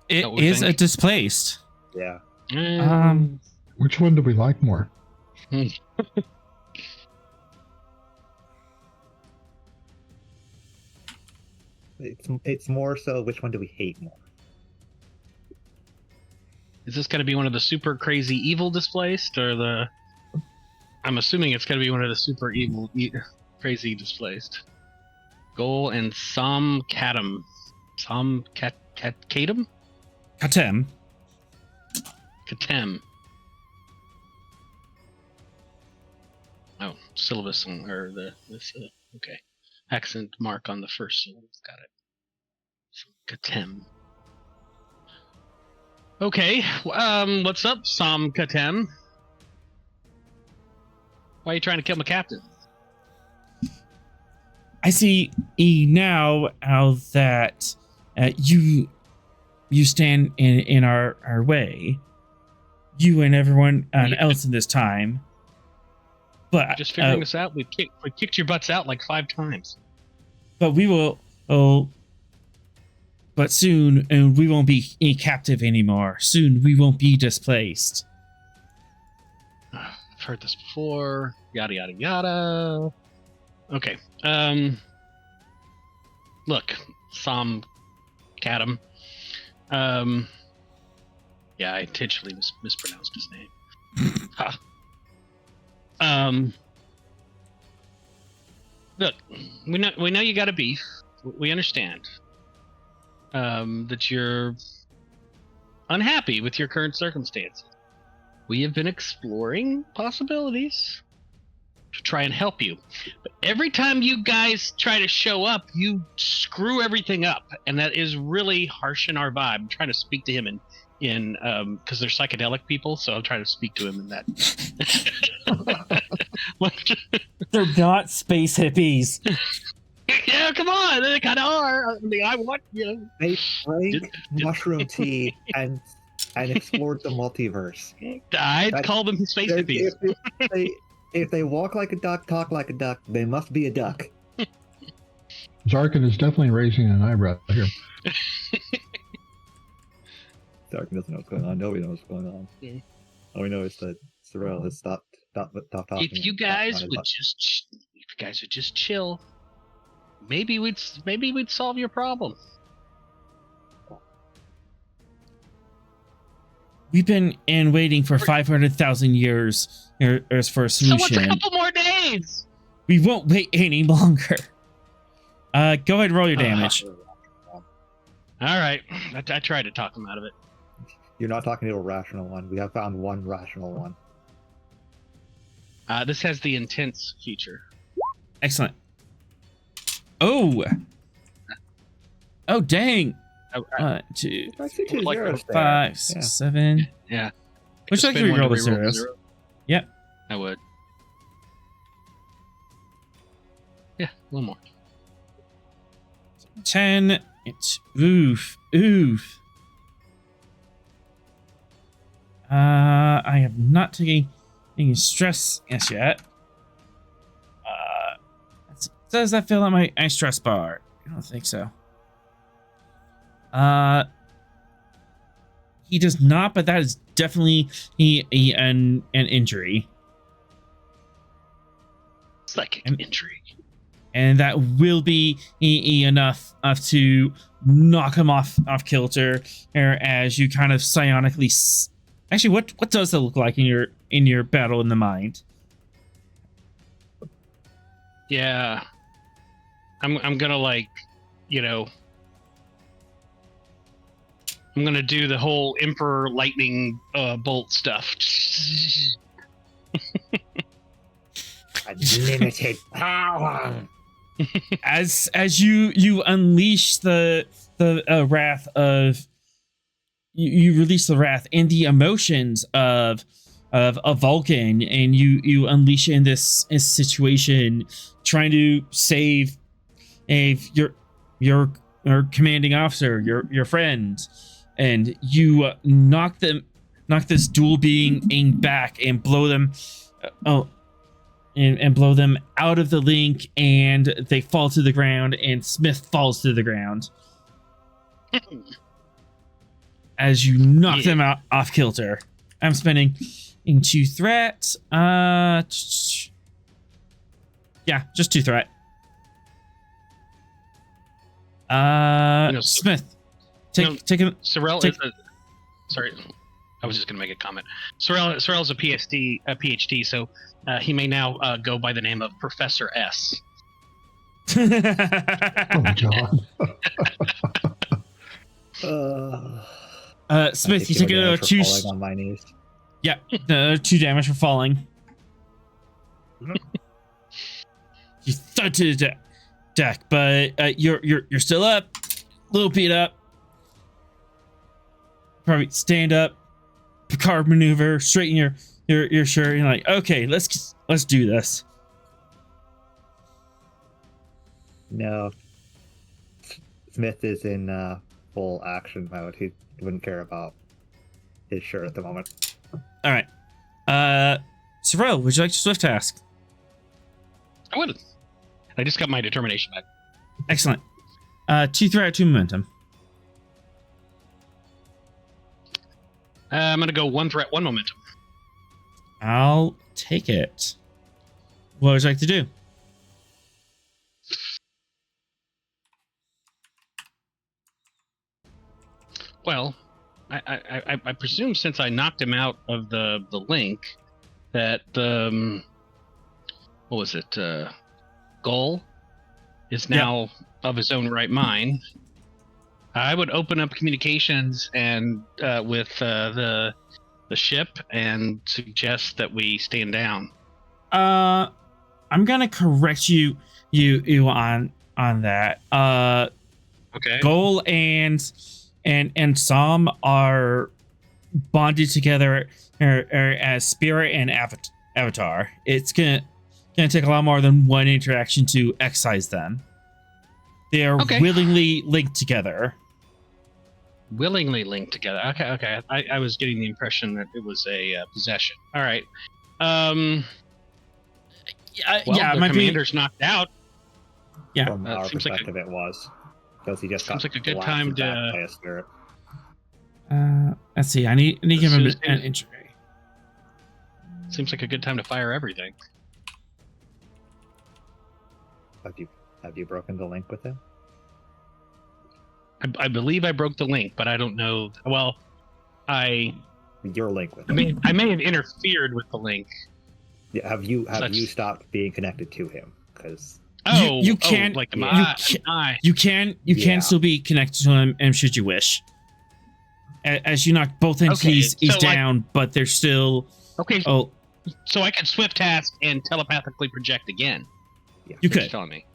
It what we is think? a displaced. Yeah. Which one do we like more? It's more so which one do we hate more? Is this going to be one of the super crazy evil displaced, or the? I'm assuming it's going to be one of the super evil, crazy displaced. Goal and Som Katem. Katem? Katem. Katem. Oh, syllabus or this. Okay, accent mark on the first syllable. Got it. Katem. Okay, what's up, Som Katem? Why are you trying to kill my captain? I see now how that you stand in our way. You and everyone else in this time. But Just figuring this out. We kicked your butts out like 5 times. But we will. But soon, we won't be captive anymore. Soon, we won't be displaced. I've heard this before. Yada yada yada. Okay. Look, Som Katem. Yeah, I intentionally mispronounced his name. Look, we know you got a beef. We understand. That you're unhappy with your current circumstances. We have been exploring possibilities to try and help you. But every time you guys try to show up, you screw everything up. And that is really harsh in our vibe. I'm trying to speak to him in because they're psychedelic people, so I'm trying to speak to him in that. They're not space hippies. Yeah, come on, they kind of are. I mean, I want They drank mushroom tea and explored the multiverse. I'd call them space hippies. If they walk like a duck, talk like a duck, they must be a duck. Zarkin is definitely raising an eyebrow here. Zarkin doesn't know what's going on. Nobody knows what's going on. Yeah. All we know is that Sorrel has stopped talking. If you guys would just chill, maybe we'd solve your problem. We've been waiting for 500,000 years for a So what's solution. a couple more days? We won't wait any longer. Go ahead and roll your damage. All right. I tried to talk him out of it. You're not talking to a rational one. We have found one rational one. This has the intense feature. Excellent. Oh, dang. 1, 2, I see 2 like zeros there. 5, 6, 7. Yeah. Would you like to Spend one reroll the reroll zeros? zero? Yep. I would. Yeah, a little more. 10. Oof. I have not taken any stress yet. Does that fill out my stress bar? I don't think so. He does not, but that is definitely an injury. It's like an injury. And that will be enough to knock him off kilter, as you kind of psionically. Actually, what does that look like in your battle in the mind? Yeah, I'm gonna I'm gonna do the whole Emperor Lightning bolt stuff. Unlimited power. As you unleash the wrath of you release the wrath and the emotions of a Vulcan, and you unleash in this situation, trying to save your commanding officer, your friend, and you knock this dual being back and blow them and blow them out of the link, and they fall to the ground, and Smith falls to the ground as you knock them out off kilter. I'm spending into threat. Yeah, just 2 threat. Smith, take him. Sorrel is sorry, I was just gonna make a comment. Sorrel's a PhD, so he may now go by the name of Professor S. Oh God. Smith, you take a 2. Falling on my knees. Yeah, 2 damage for falling. You thud to the deck, but you're still up, a little beat up. Probably stand up, Picard maneuver, straighten your shirt. You're like, okay, let's do this. No. Smith is in full action mode. He wouldn't care about his shirt at the moment. All right. Sorrel, would you like to swift task? I would. I just got my determination back. Excellent. 2 threat, 2 momentum. I'm gonna go 1 threat, 1 momentum. I'll take it. What would you like to do? Well, I presume since I knocked him out of the link, that the what was it? Goal is now of his own right mind. I would open up communications and with the ship and suggest that we stand down. I'm gonna correct you on that. Okay. Goal and Sam are bonded together as spirit and avatar. It's gonna take a lot more than one interaction to excise them. They are willingly linked together. Willingly linked together. Okay. I was getting the impression that it was a possession. All right. The commander's knocked out. Yeah. From our perspective, it was. Because he just seems got like a good blasted time back to. by a spirit. Let's see. I need to give him an injury. Seems like a good time to fire everything. But you Have you broken the link with him? I believe I broke the link, but I don't know. Well, Your link with I him. I may have interfered with the link. Yeah, have you stopped being connected to him? Because You can't- like You can still be connected to him, and should you wish. As you knock both entities so down, but they're still. okay. Oh, So I can swift task and telepathically project again. yeah. you What you're could. telling me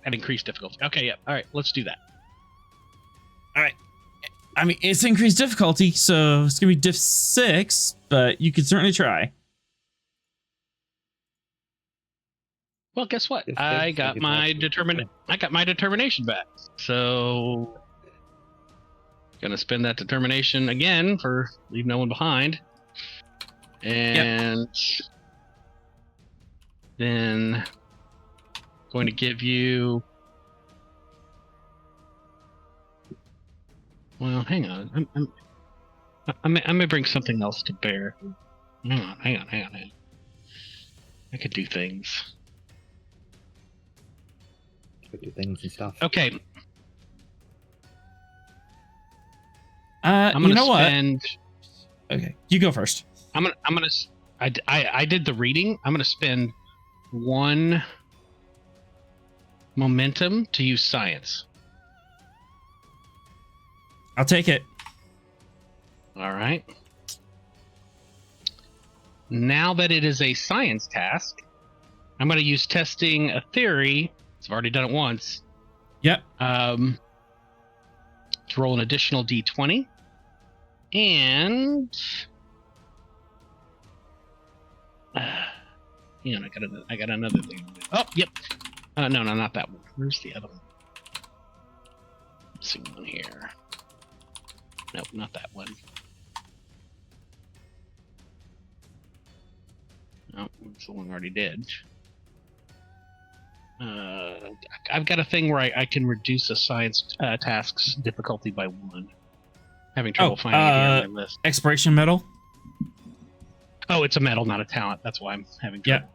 at increased difficulty. Okay, yeah. All right, let's do that. All right. I mean, it's increased difficulty, so it's gonna be diff 6, but you could certainly try. Well, guess what? If I they got could my possibly- determination back. So gonna spend that determination again for leave no one behind. And then going to give you. Well, hang on. I may bring something else to bear. Hang on. I could do things. Do things and stuff. Okay. You You know spend, what? Okay, you go first. I did the reading. I'm gonna spend 1 momentum to use science. I'll take it. All right. Now that it is a science task, I'm gonna use testing a theory. I've already done it once. Yep. To roll an additional d20, and hang on, I got another thing. Oh, yep. No, not that one. Where's the other one? Let's see one here. Nope, not that one. Oh, that's the one I already did. I've got a thing where I can reduce a science task's difficulty by 1. Having trouble finding it here on my list. Expiration medal. Oh, it's a medal, not a talent. That's why I'm having trouble.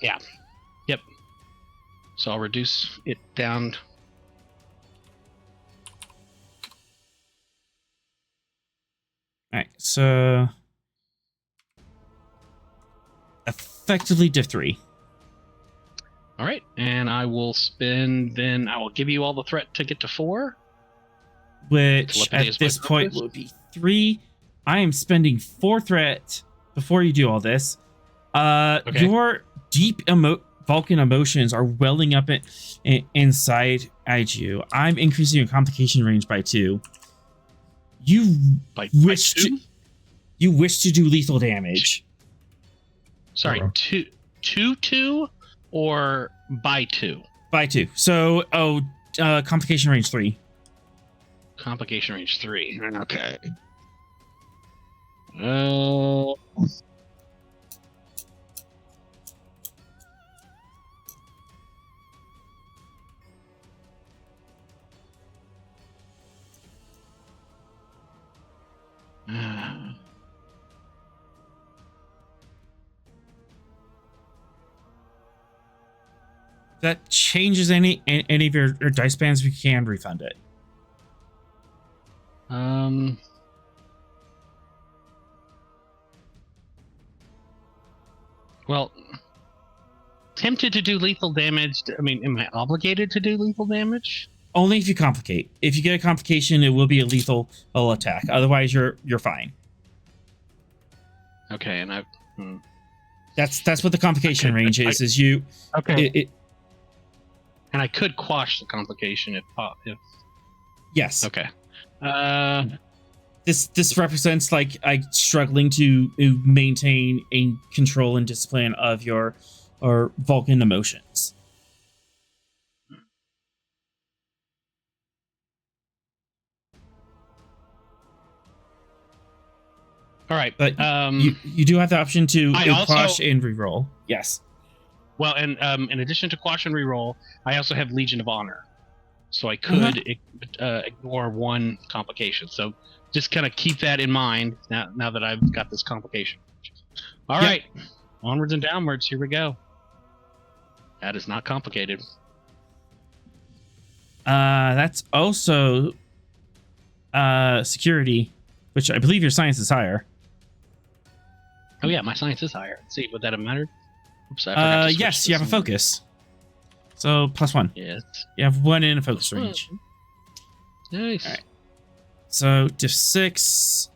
Yeah. Yep. So I'll reduce it down. All right, so effectively diff 3. All right, and I will spend. Then I will give you all the threat to get to 4. Which Telepathy is at this my point purpose. will be 3. I am spending 4 threat before you do all this. Okay. Your deep Vulcan emotions are welling up inside you. I'm increasing your complication range by 2. You By wish 2? you wish to do lethal damage. Sorry, Uh-oh. 2 or by 2? By 2. So, complication range 3. Complication range 3. Okay. That changes any of your dice bands, we can refund it. Well, tempted to do lethal damage. I mean, am I obligated to do lethal damage? Only if you complicate. If you get a complication, it will be a lethal attack. Otherwise, you're fine. Okay, and I. That's what the complication range is. Is you? Okay. And I could quash the complication if. Yes. Okay. This represents like struggling to maintain a control and discipline of your Vulcan emotions. All right. But you do have the option to I also- quash and reroll. Yes. Well, and in addition to quash and reroll, I also have Legion of Honor, so I could ignore 1 complication. So just kind of keep that in mind now that I've got this complication. All right, onwards and downwards. Here we go. That is not complicated. That's also security, which I believe your science is higher. Oh yeah, my science is higher. Let's see, would that have mattered? Oops, I forgot to switch yes, you this have a one. focus. So +1. Yes. You have 1 in a focus range. Nice. All right. So diff 6.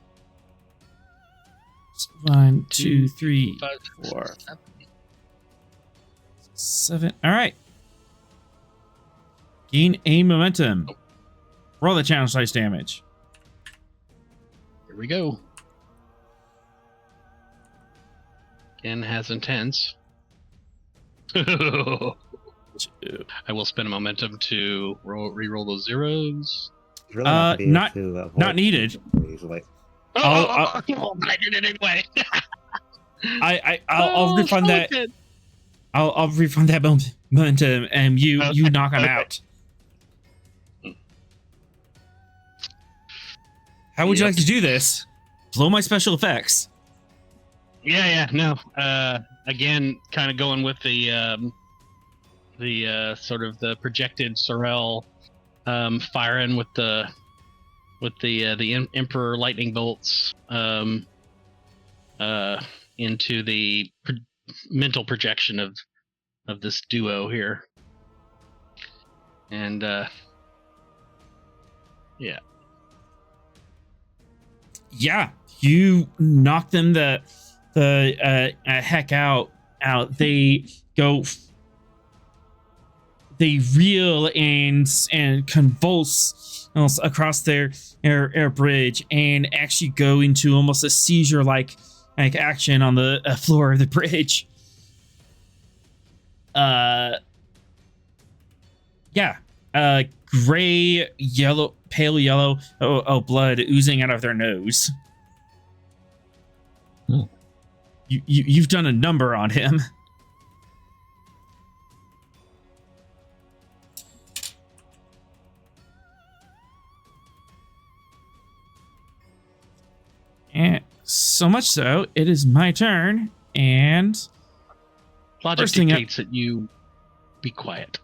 1, 2, 3, 5, 4, 7. 7. All right. Gain a momentum. Roll the challenge dice damage. Here we go. Again, has intense. I 2. will spend a momentum to re-roll those zeros. You really have to be not- able to avoid not needed. easily. I'll- But I did it anyway. I'll refund that. Okay. I'll refund that momentum, and you knock him Okay. out. How would you Yep. like to do this? Blow my special effects. Yeah, no. Again, kind of going with the sort of the projected Sorel, firing with the Emperor lightning bolts into the mental projection of this duo here, and yeah. Yeah, you knock them the heck out. They go. They reel and convulse across their air bridge and actually go into almost a seizure like action on the floor of the bridge. Gray, yellow, pale yellow, blood oozing out of their nose. Hmm. You've done a number on him. And so much so, it is my turn, and Logic First thing up- dictates that you be quiet.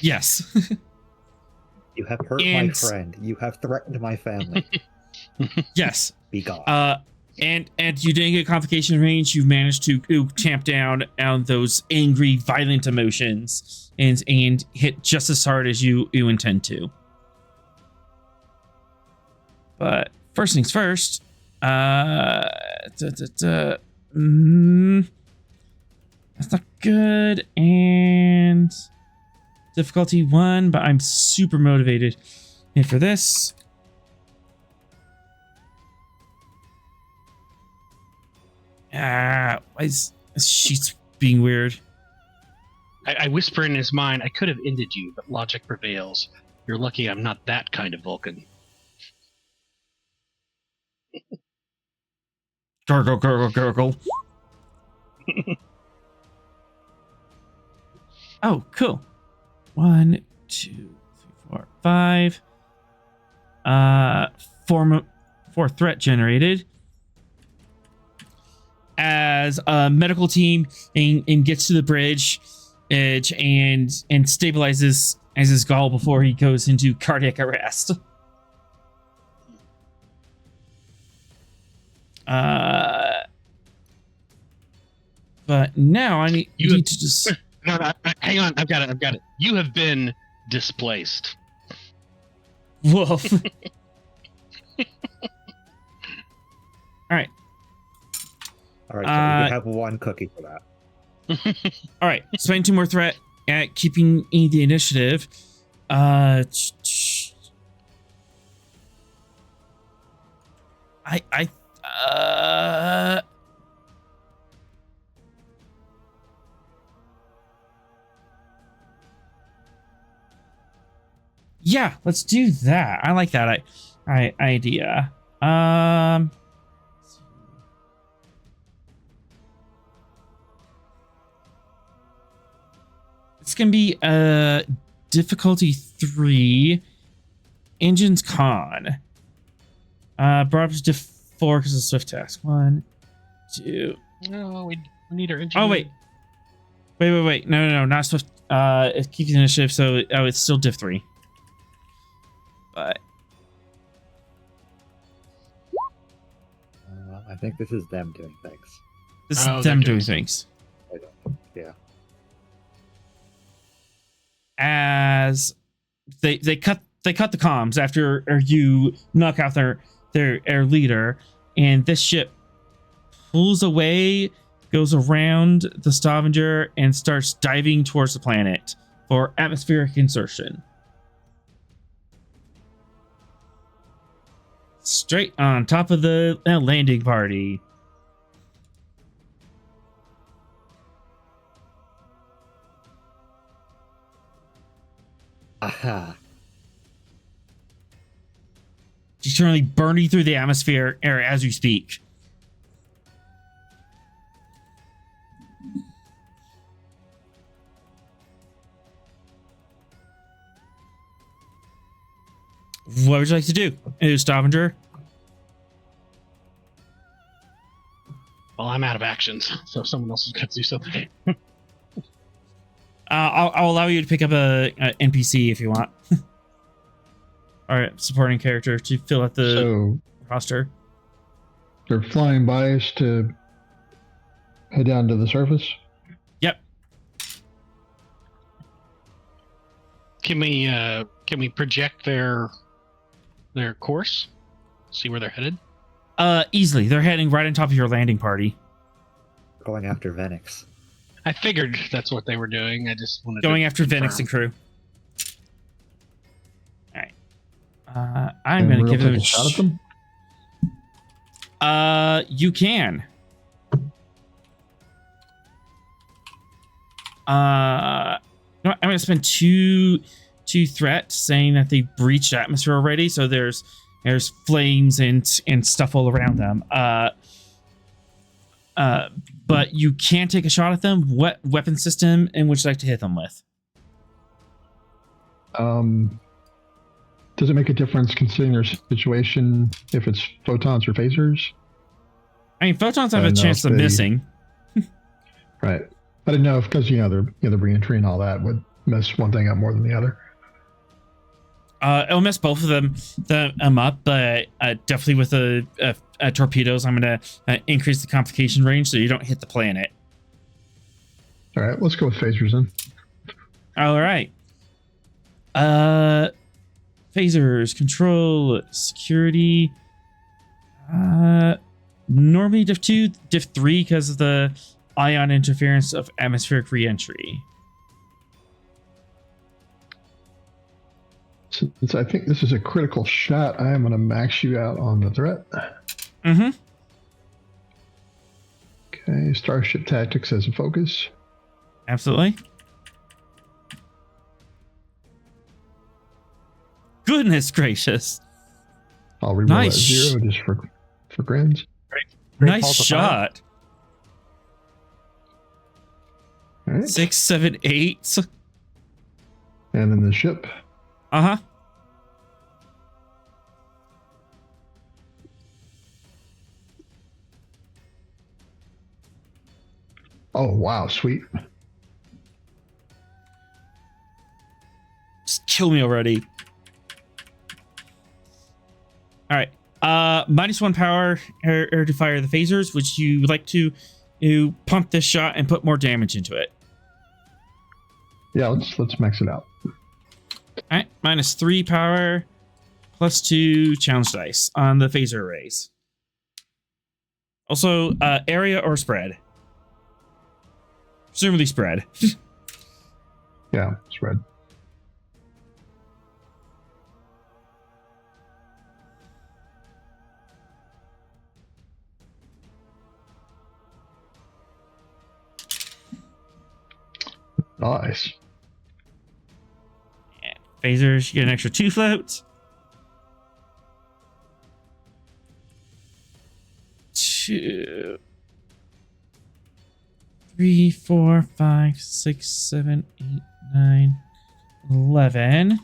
yes. You have hurt my And- friend. You have threatened my family. Yes. Be gone. And you didn't get complication range. You've managed to tamp down on those angry, violent emotions and hit just as hard as you intend to. But first things first. That's not good. And difficulty 1, but I'm super motivated. And for this. Why is she's being weird? I whisper in his mind, I could have ended you, but logic prevails. You're lucky I'm not that kind of Vulcan. Gurgle, gurgle, gurgle. Oh, cool. 1, 2, 3, 4, 5. 4 threat generated. As a medical team and gets to the bridge edge and stabilizes as his gall before he goes into cardiac arrest. But now I need to just. No, hang on, I've got it. You have been displaced. Woof. All right. All right, so you have 1 cookie for that. All right. Spending 2 more threat at keeping the initiative. Yeah, let's do that. I like that idea. It's gonna be difficulty 3. Engine's con. Brought up to diff 4 because of swift task. 1, 2. No, we need our engineer. Oh wait. Wait. No, not swift. It keeps the initiative, so it's still diff 3. but I think this is them doing things. this Oh, is they're them doing doing things. Yeah. As they cut the comms after you knock out their air leader, and this ship pulls away, goes around the Stavanger, and starts diving towards the planet for atmospheric insertion. Straight on top of the landing party. Aha. She's currently burning through the atmosphere as you speak. What would you like to do, Stavanger? Well, I'm out of actions, so someone else is going to do something. I'll allow you to pick up a NPC if you want. All right, supporting character to fill out the So roster. they're flying by us to head down to the surface. Yep. Can we project their course? See where they're headed? Easily. They're heading right on top of your landing party. Going after Venix. I figured that's what they were doing. I just wanted Going to after confirm. Venix and crew. All right. I'm going to give them a shot at them. You can. I'm going to spend two threat saying that they breached atmosphere already, so there's flames and stuff all around them. But you can take a shot at them. What weapon system and would you like to hit them with? Does it make a difference considering their situation if it's photons or phasers? I mean, photons have I a don't know chance if of they- missing. Right. I didn't know if because the reentry and all that would mess one thing up more than the other. It'll mess both of them up, but definitely with torpedoes, I'm going to increase the complication range so you don't hit the planet. All right, let's go with phasers then. All right. Phasers, control, security. Normally diff 2, diff 3 because of the ion interference of atmospheric reentry. Since I think this is a critical shot, I am going to max you out on the threat. Mm-hmm. Okay, Starship Tactics as a focus. Absolutely. Goodness gracious. I'll reroll Nice. that 0 just for grins. Nice Balls of shot. All right. 6, 7, 8. And then the ship. Uh-huh. Oh, wow, sweet. Just kill me already. All right. -1 power air to fire the phasers. Would you like to pump this shot and put more damage into it? Yeah, let's max it out. All right. -3 power, +2 challenge dice on the phaser arrays. Also, area or spread. Presumably spread. Yeah, spread. Nice. Phasers, you get an extra 2 floats. 2, 3, 4, 5, 6, 7, 8, 9, 11.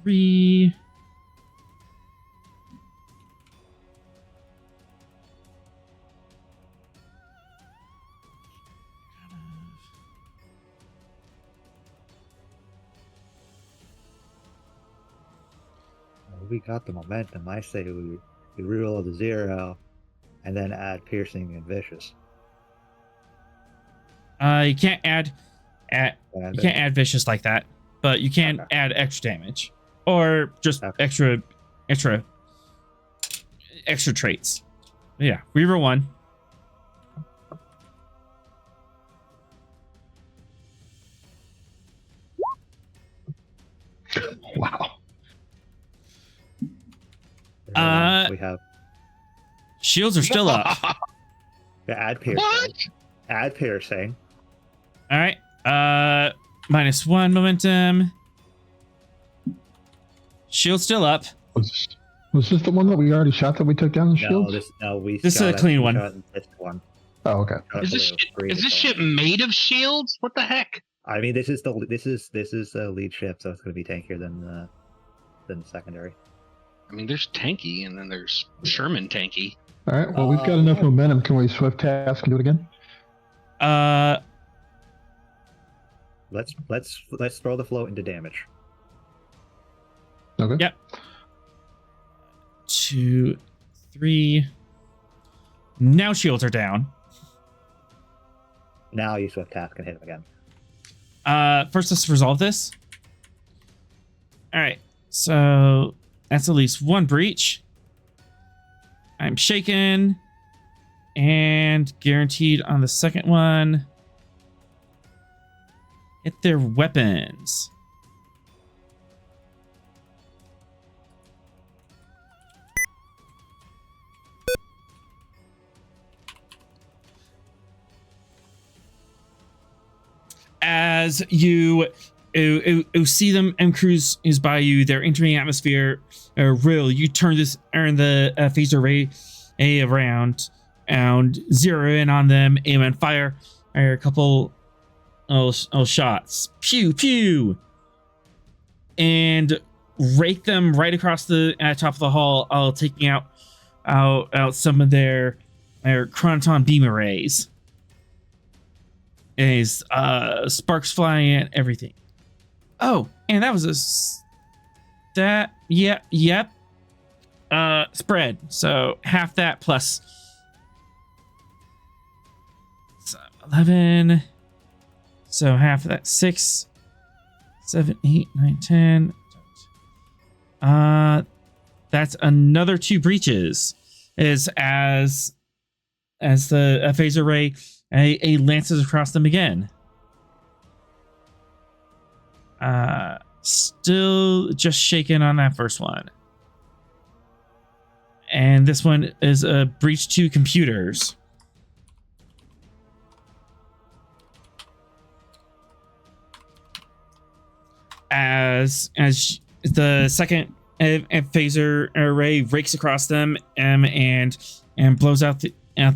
3. we got the momentum. I say we reroll the 0 and then add piercing and vicious. You can't add you can't add vicious like that, but you can Okay. add extra damage or just Okay. extra traits. Yeah, reroll 1. Wow. We have Shields are still up. add piercing. What? Add piercing. All right. -1 momentum. Shield still up. Was this the one that we already shot that we took down the shields? This is a clean one. This one. Oh, okay. Is this ship made of shields? What the heck? I mean, this is the lead ship, so it's going to be tankier than the secondary. I mean, there's tanky, and then there's Sherman tanky. All right. Well, we've got enough momentum. Can we swift task and do it again? Let's throw the float into damage. Okay. Yep. 2, 3. Now shields are down. Now you swift task and hit him again. First, let's resolve this. All right. So that's at least 1 breach. I'm shaken. And guaranteed on the second one. Hit their weapons. As you see them and cruise is by you, they're entering the atmosphere. Rill, you turn the phaser ray around and zero in on them, aim and fire a couple shots. Pew pew, and rake them right across the top of the hull, taking out some of their chronoton beam arrays. Is sparks flying and everything. Oh, and that was yep. Spread. So half that plus 11. So half of that 6, 7, 8, 9, 10. That's another 2 breaches. As the phaser ray a lances across them again. Still just shaken on that first one. And this one is a breach to computers. As the second phaser array rakes across them and blows out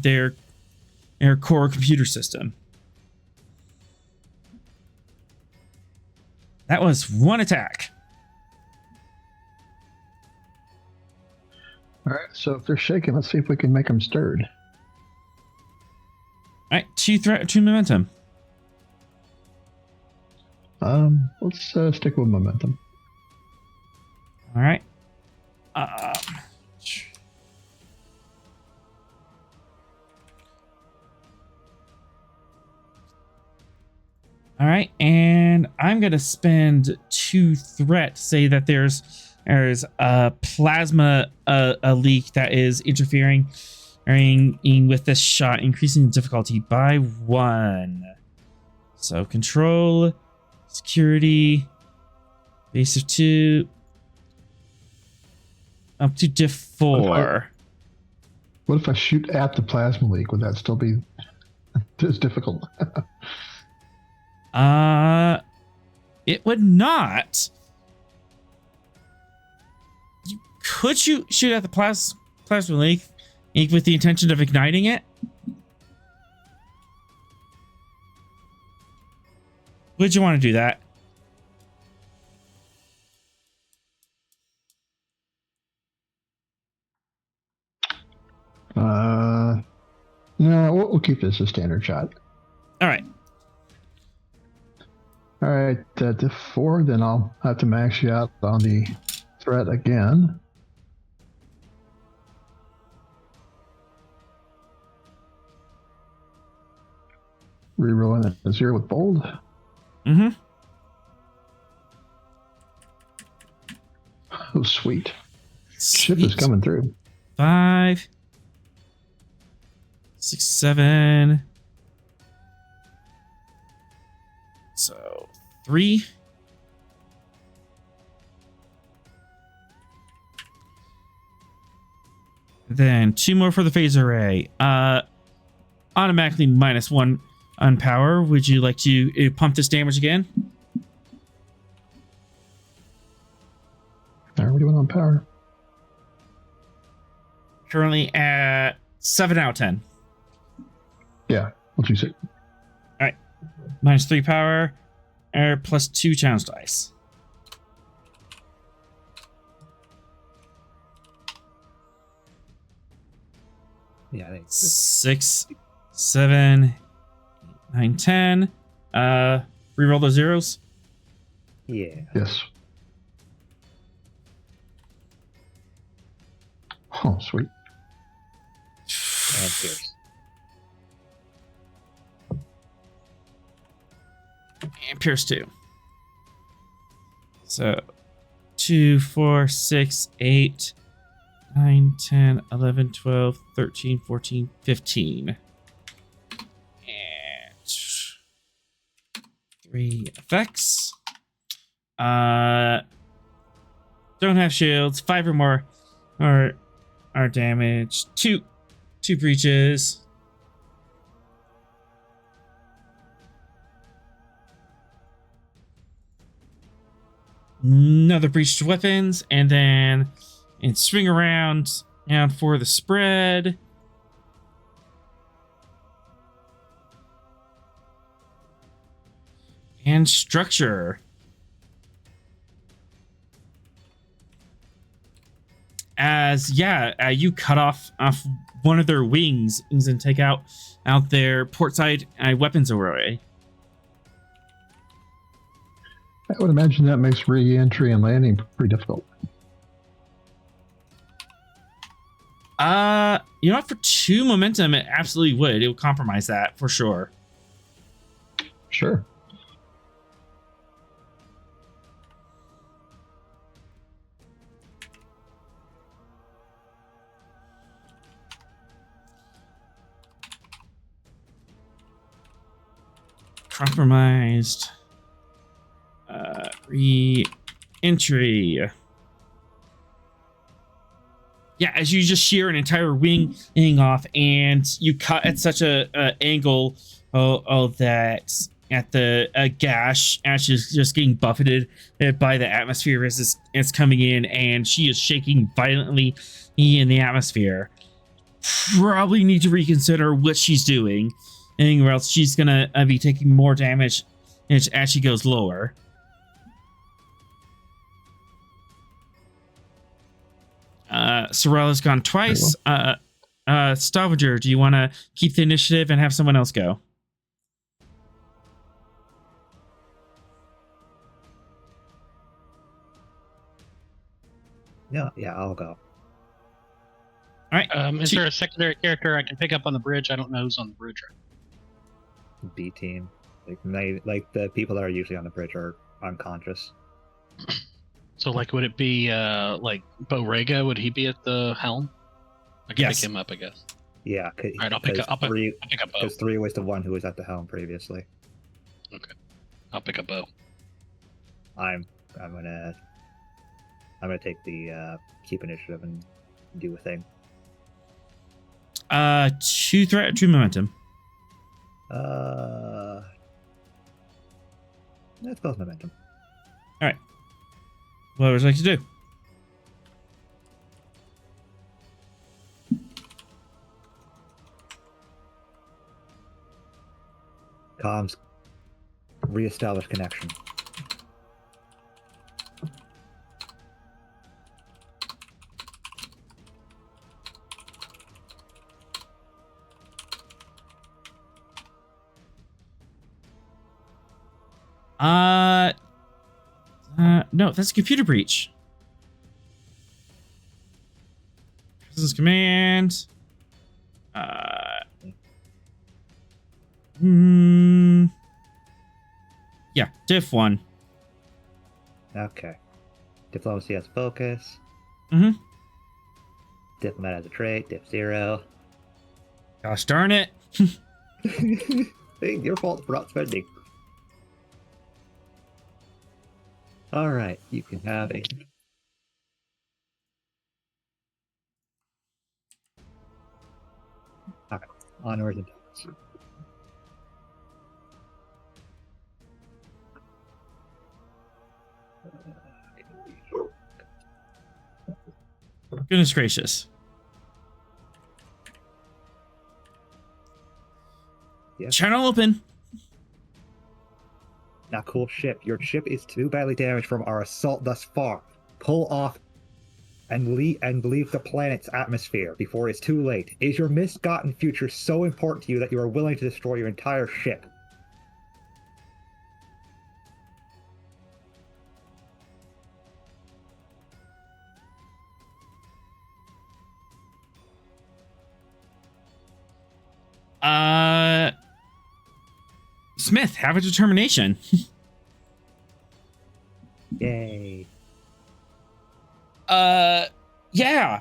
their core computer system. That was 1 attack. All right. So if they're shaking, let's see if we can make them stirred. All right, 2 momentum. Let's stick with momentum. All right. All right, and I'm gonna spend 2 threat. Say that there's a plasma a leak that is interfering with this shot, increasing the difficulty by 1. So control, security, base of 2, up to diff 4. What if I shoot at the plasma leak? Would that still be as difficult? It would not. You could shoot at the plasma leak with the intention of igniting it. Would you want to do that? No, we'll keep this a standard shot. All right. All right, diff 4, then I'll have to max you out on the threat again. Rerolling a 0 with bold. Mm-hmm. Oh, sweet. Ship is coming through. 5, 6, 7. So 3. Then 2 more for the phaser array. Automatically -1 on power. Would you like to pump this damage again? How are we doing on power? Currently at 7 out of 10. Yeah, we'll choose it. -3 power, plus 2 challenge dice. Yeah, I think 6, 7, 9, 10. Reroll those zeros. yeah. Yes. Oh, sweet. And Pierce. And Pierce 2. So 2, 4, 6, 8, 9, 10, 11, 12, 13, 14, 15. And 3 effects. Don't have shields. 5 or more are damaged. 2 breaches. Another breach to weapons, and then swing around and for the spread. And structure. As you cut off one of their wings and take out their portside weapons array. I would imagine that makes re-entry and landing pretty difficult. You know what? For 2 momentum, it absolutely would. It would compromise that for sure. Sure. Compromised. Re-entry. Yeah, as you just shear an entire wing off, and you cut at such a angle that at the gash, Ash is just getting buffeted by the atmosphere as it's coming in, and she is shaking violently in the atmosphere. Probably need to reconsider what she's doing, or else she's gonna be taking more damage as she goes lower. Sorella's gone twice. Stavanger, do you want to keep the initiative and have someone else go? No, yeah, I'll go. All right. Is there a secondary character I can pick up on the bridge? I don't know who's on the bridge right B team. Like the people that are usually on the bridge are unconscious. now. So, like, would it be like Bo Rega? Would he be at the helm? I can Yes. pick him up, I guess. Yeah, All right, I'll pick up Bo. because 3 was the one who was at the helm previously. I'll pick up Bo. I'm gonna take the keep initiative and do a thing. 2 threat, 2 momentum. Let's go with momentum. All right. What would you like to do? Comms. Reestablish connection. No, that's a computer breach. useless command. Yeah, diff 1. Okay. Diplomacy has focus. Mm-hmm. Diplomat has a trait. Dip 0. Gosh darn it. Hey, your fault for not spending. Alright, you can have a... Alright, onwards and downwards. Goodness gracious. Yeah. Channel open. Now, cool ship. Your ship is too badly damaged from our assault thus far. Pull off and leave the planet's atmosphere before it's too late. Is your misgotten future so important to you that you are willing to destroy your entire ship? Smith, have a determination. Yay. Yeah.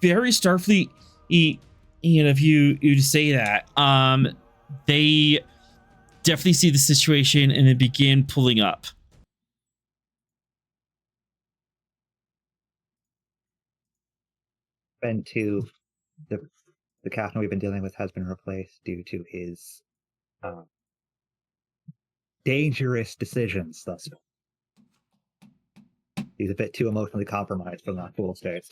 Very Starfleet of you to say that. They definitely see the situation and then begin pulling up. And two, the captain we've been dealing with has been replaced due to his dangerous decisions thus far. He's a bit too emotionally compromised from that cool state.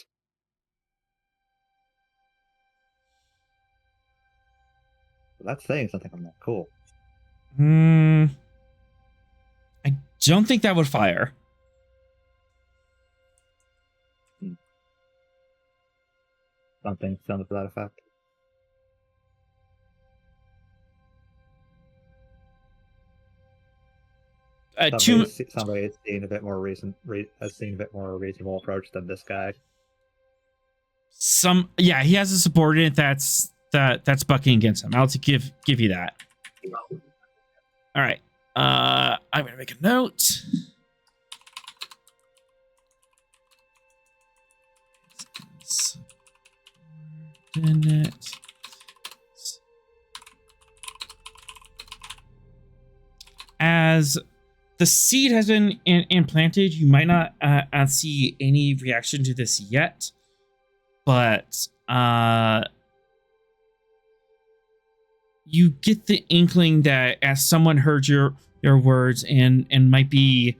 That's saying something on that. Cool. I don't think that would fire. Something to that effect. Somebody has seen a bit more reasonable approach than this guy. He has a subordinate that's bucking against him. I'll give you that. All right. I'm gonna make a note. As the seed has been implanted, you might not see any reaction to this yet, but you get the inkling that as someone heard your words and might be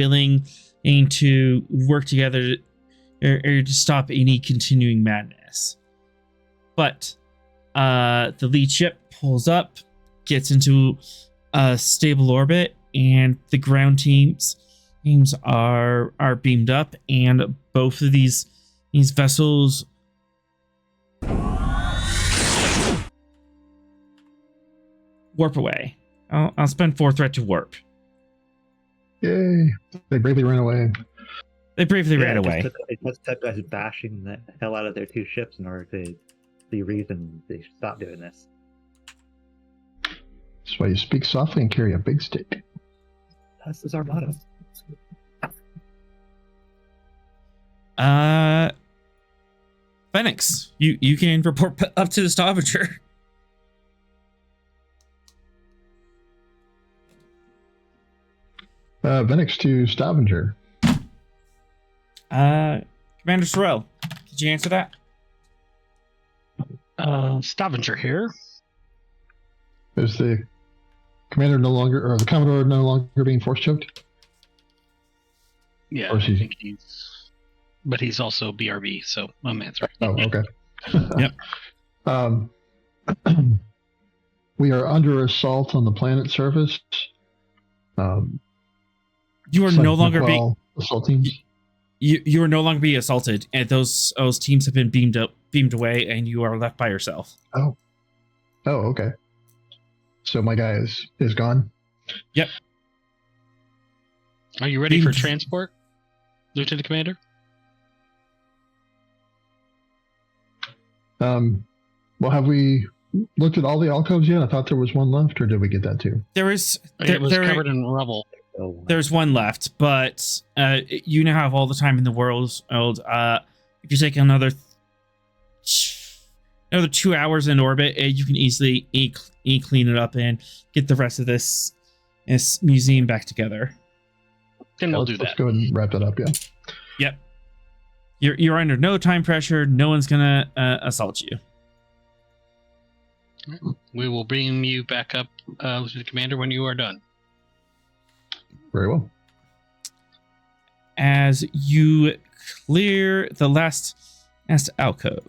willing to work together or to stop any continuing madness. But the lead ship pulls up, gets into a stable orbit, and the ground teams are beamed up, and both of these vessels warp away. I'll spend 4 threat to warp. Yay! They bravely ran away. They bravely ran away. It just took us bashing the hell out of their 2 ships in order to see reason they should stop doing this. That's why you speak softly and carry a big stick. This is our motto. Phoenix, you can report up to the Stavanger. Venix to Stavanger. Commander Sorrell, did you answer that? Stavanger here. Is the commander no longer, or the Commodore no longer being force choked? Yeah, Or I think but he's also BRB, so I'm answering. Oh, okay. Yep. We are under assault on the planet surface. You are no longer being assault teams. You are no longer being assaulted, and those teams have been beamed away, and you are left by yourself. Oh, okay. So my guy is gone. Yep. Are you ready for transport? Lieutenant Commander? Well, have we looked at all the alcoves yet? I thought there was one left, or did we get that too? There is. It was covered in rubble. There's one left, but you now have all the time in the world. If you take another 2 hours in orbit, you can easily clean it up and get the rest of this museum back together. Then we'll do that. Let's go ahead and wrap that up. Yeah. Yep. You're under no time pressure. No one's gonna assault you. We will beam you back up, Lieutenant Commander, when you are done. Very well. As you clear the last alcove.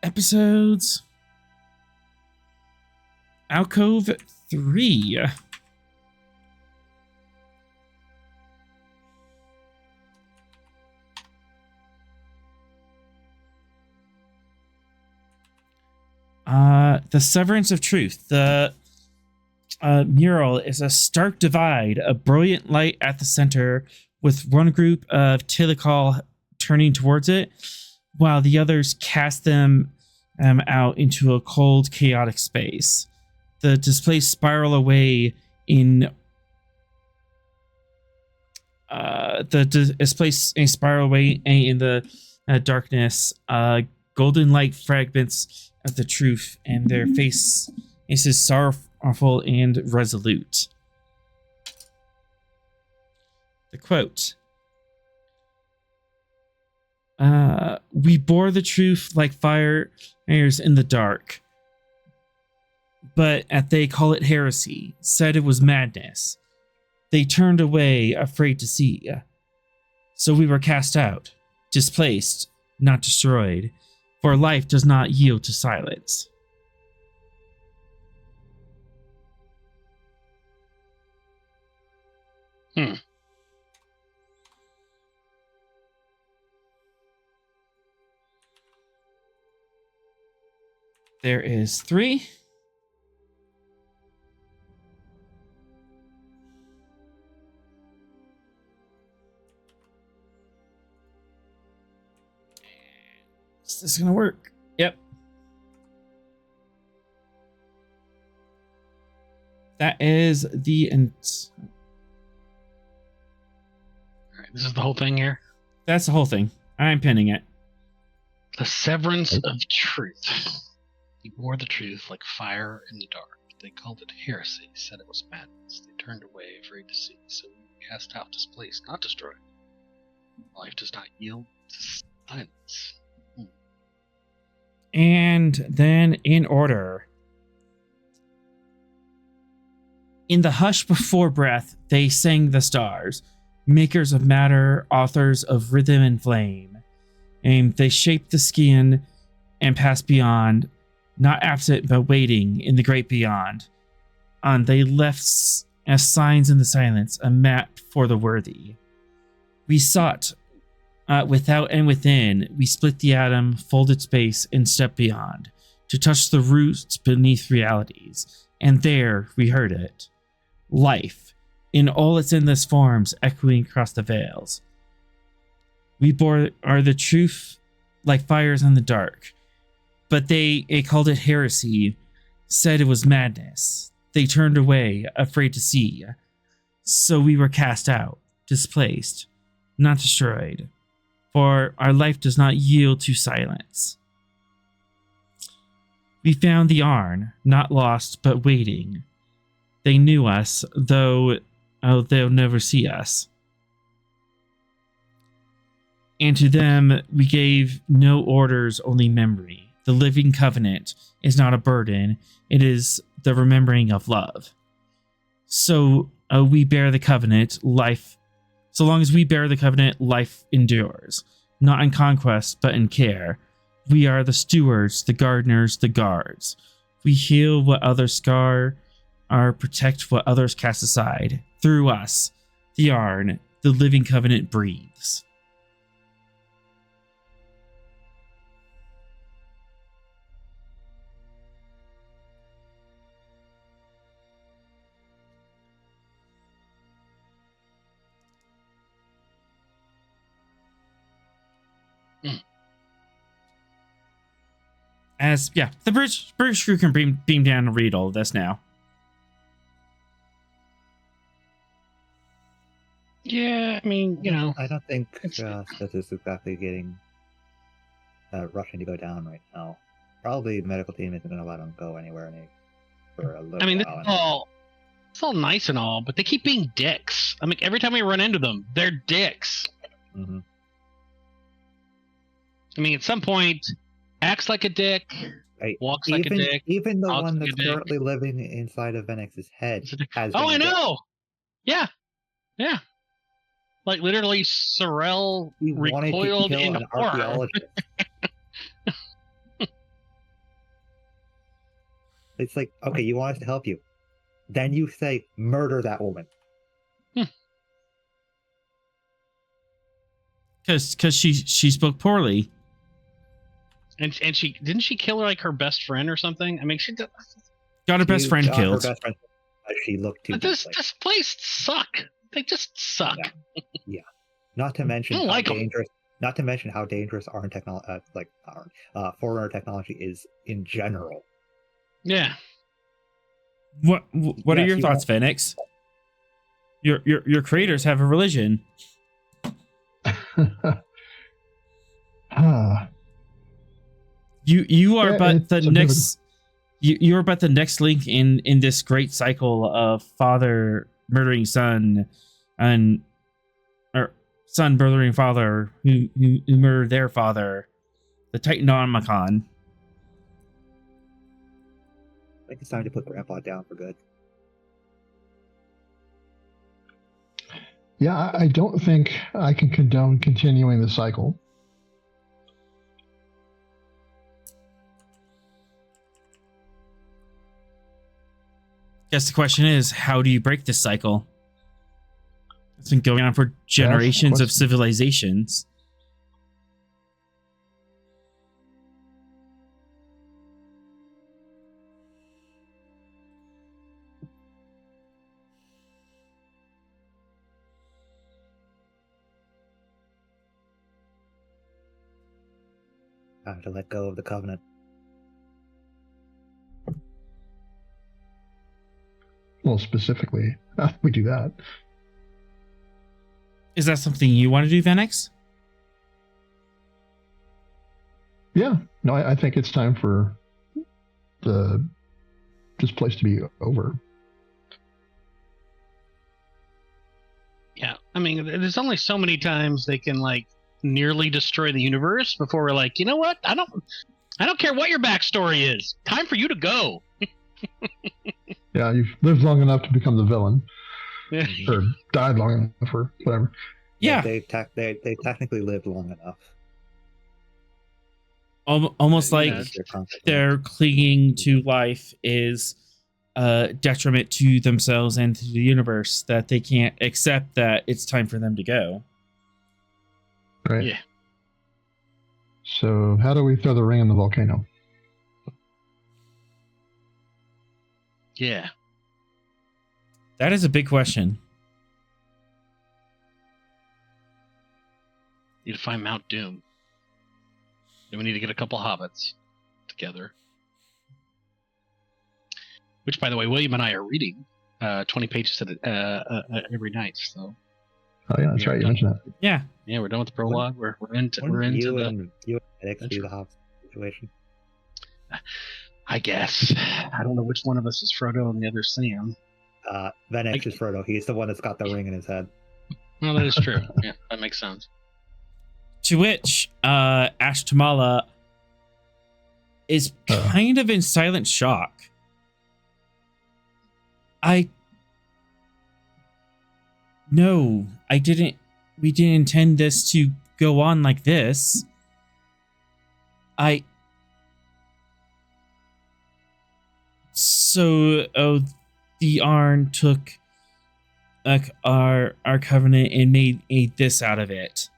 Episodes. Alcove 3. The Severance of Truth. The mural is a stark divide, a brilliant light at the center, with one group of Tillikal turning towards it, while the others cast them out into a cold, chaotic space. The displaced spiral away in the darkness. Golden light fragments of the truth, and their faces sorrowful and resolute. The quote: "We bore the truth like fires in the dark, but they call it heresy, said it was madness. They turned away, afraid to see. So we were cast out, displaced, not destroyed, for life does not yield to silence." There is 3. Is this gonna work? Yep. That is the Alright, this is the whole thing here. That's the whole thing. I'm pinning it. The Severance of Truth. He bore the truth like fire in the dark. They called it heresy, said it was madness. They turned away, afraid to see. So we were cast out, displaced, not destroyed. Life does not yield to silence. And then in order. In the hush before breath, they sang the stars, makers of matter, authors of rhythm and flame. And they shaped the skin and passed beyond, not absent but waiting in the great beyond. And they left as signs in the silence, a map for the worthy. We sought without and within, we split the atom, folded space, and stepped beyond, to touch the roots beneath realities. And there we heard it. Life, in all its endless forms, echoing across the veils. We are the truth like fires in the dark. But they called it heresy, said it was madness. They turned away, afraid to see. So we were cast out, displaced, not destroyed. For our life does not yield to silence. We found the Arn, not lost, but waiting. They knew us, though they'll never see us. And to them we gave no orders, only memory. The living covenant is not a burden, it is the remembering of love. So we bear the covenant, life. So long as we bear the covenant, life endures. Not in conquest, but in care. We are the stewards, the gardeners, the guards. We heal what others scar, or protect what others cast aside. Through us, the Arn, the living covenant breathes. the British crew can beam down and read all of this now. Yeah, I mean, I don't think that is exactly getting rushing to go down right now. Probably the medical team isn't going to let them go anywhere for a little I mean, while. it's all nice and all, but they keep being dicks. I mean, every time we run into them, they're dicks. Mm-hmm. I mean, at some point, acts like a dick, walks like a dick. Even the one like that's currently living inside of Venex's head has. Oh, I know. Yeah. Like literally, Sorrel recoiled in horror. It's like, okay, you want us to help you, then you say murder that woman. Because she spoke poorly. And she didn't she kill like her best friend or something? I mean, got her best friend killed. Her best friend, she looked too. This place suck. They just suck. Yeah. Not to mention how dangerous. Not to mention how dangerous Forerunner technology is in general. Yeah. What are your thoughts, Phoenix? Your creators have a religion. You are but the next. You are but the next link in this great cycle of father murdering son, or son murdering father who murdered their father, the Titanomicon. I think it's time to put Grandpa down for good. Yeah, I don't think I can condone continuing the cycle. Guess the question is, how do you break this cycle? It's been going on for generations of civilizations. Time to let go of the Covenant. Well, specifically, how do we do that? Is that something you want to do, Venix? Yeah. No, I think it's time for this place to be over. Yeah, I mean, there's only so many times they can like nearly destroy the universe before we're like, you know what? I don't care what your backstory is. Time for you to go. Yeah, you've lived long enough to become the villain, Yeah. or died long enough, or whatever. Yeah, they technically lived long enough. almost like Yeah, their clinging to life is a detriment to themselves and to the universe, that they can't accept that it's time for them to go. Right. Yeah. So how do we throw the ring in the volcano? Yeah. That is a big question. Need to find Mount Doom. Then we need to get a couple hobbits together. Which, by the way, William and I are reading 20 pages every night. So. Oh yeah, that's right. You mentioned that. Yeah. Yeah, we're done with the prologue. We're into you the. And Venix do the Hobbit situation. I guess I don't know which one of us is Frodo and the other Sam. Venix is Frodo. He's the one that's got the ring in his head. Well, that is true. Yeah, that makes sense. To which Ashtamala is kind of in silent shock. No, I didn't. We didn't intend this to go on like this. So, the Arn took our covenant and made this out of it.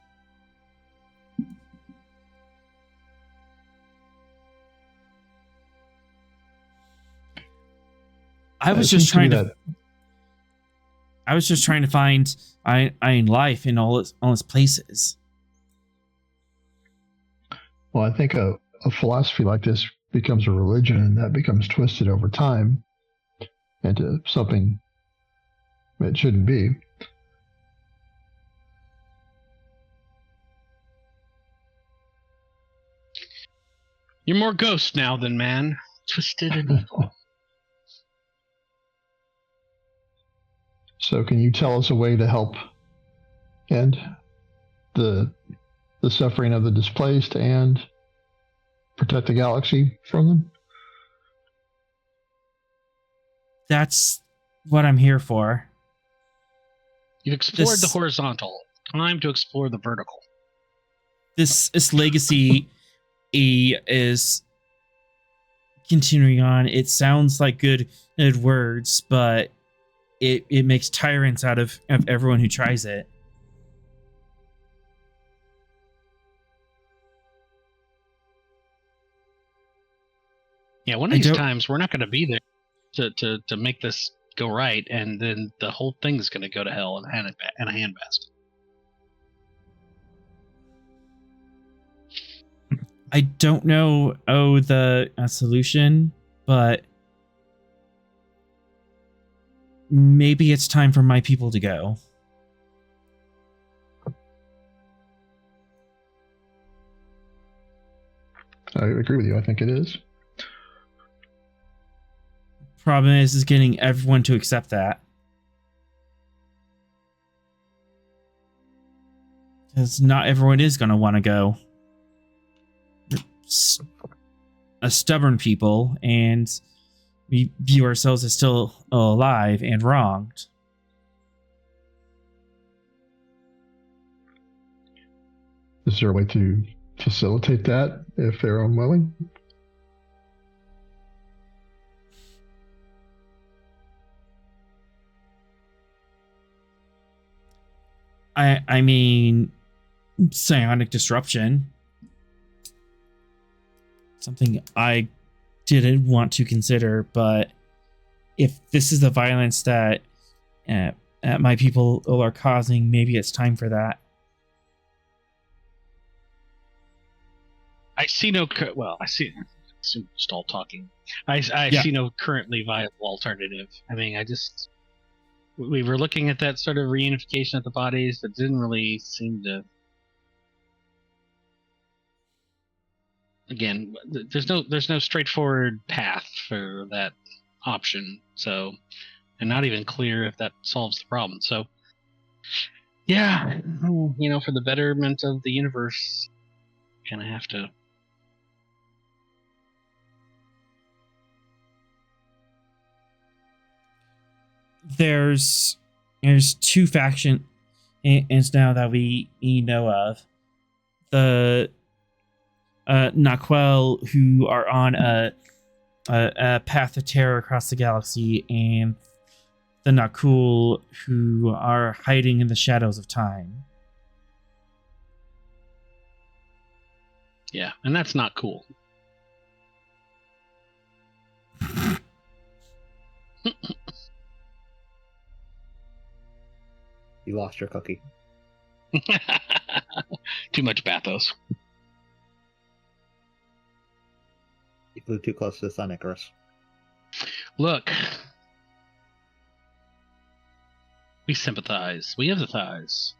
I was just trying to find Iron life in all its places. Well, I think a philosophy like this becomes a religion, and that becomes twisted over time into something it shouldn't be. You're more ghost now than man, twisted and evil. So can you tell us a way to help end the suffering of the displaced and protect the galaxy from them? That's what I'm here for. You've explored the horizontal. Time to explore the vertical. This legacy is continuing on. It sounds like good words, but it makes tyrants out of everyone who tries it. Yeah, one of these times we're not going to be there to make this go right, and then the whole thing's going to go to hell in a handbasket. I don't know the solution, but maybe it's time for my people to go. I agree with you. I think it is. Problem is getting everyone to accept that. Because not everyone is going to want to go. A stubborn people, and we view ourselves as still alive and wronged. Is there a way to facilitate that if they're unwilling? I mean, psionic disruption. Something I didn't want to consider, but if this is the violence that my people are causing, maybe it's time for that. I see no. I see. I'm just all talking. I see no currently viable alternative. I mean, we were looking at that sort of reunification of the bodies, but didn't really seem to. Again, there's no straightforward path for that option. So, and not even clear if that solves the problem. So, yeah, for the betterment of the universe, kind of have to. There's two factions now that we know of. The Naquel, who are on a path of terror across the galaxy, and the Nakul, who are hiding in the shadows of time. Yeah, and that's not cool. You lost your cookie. Too much bathos. You flew too close to the sun, Icarus. Look. We sympathize. We empathize.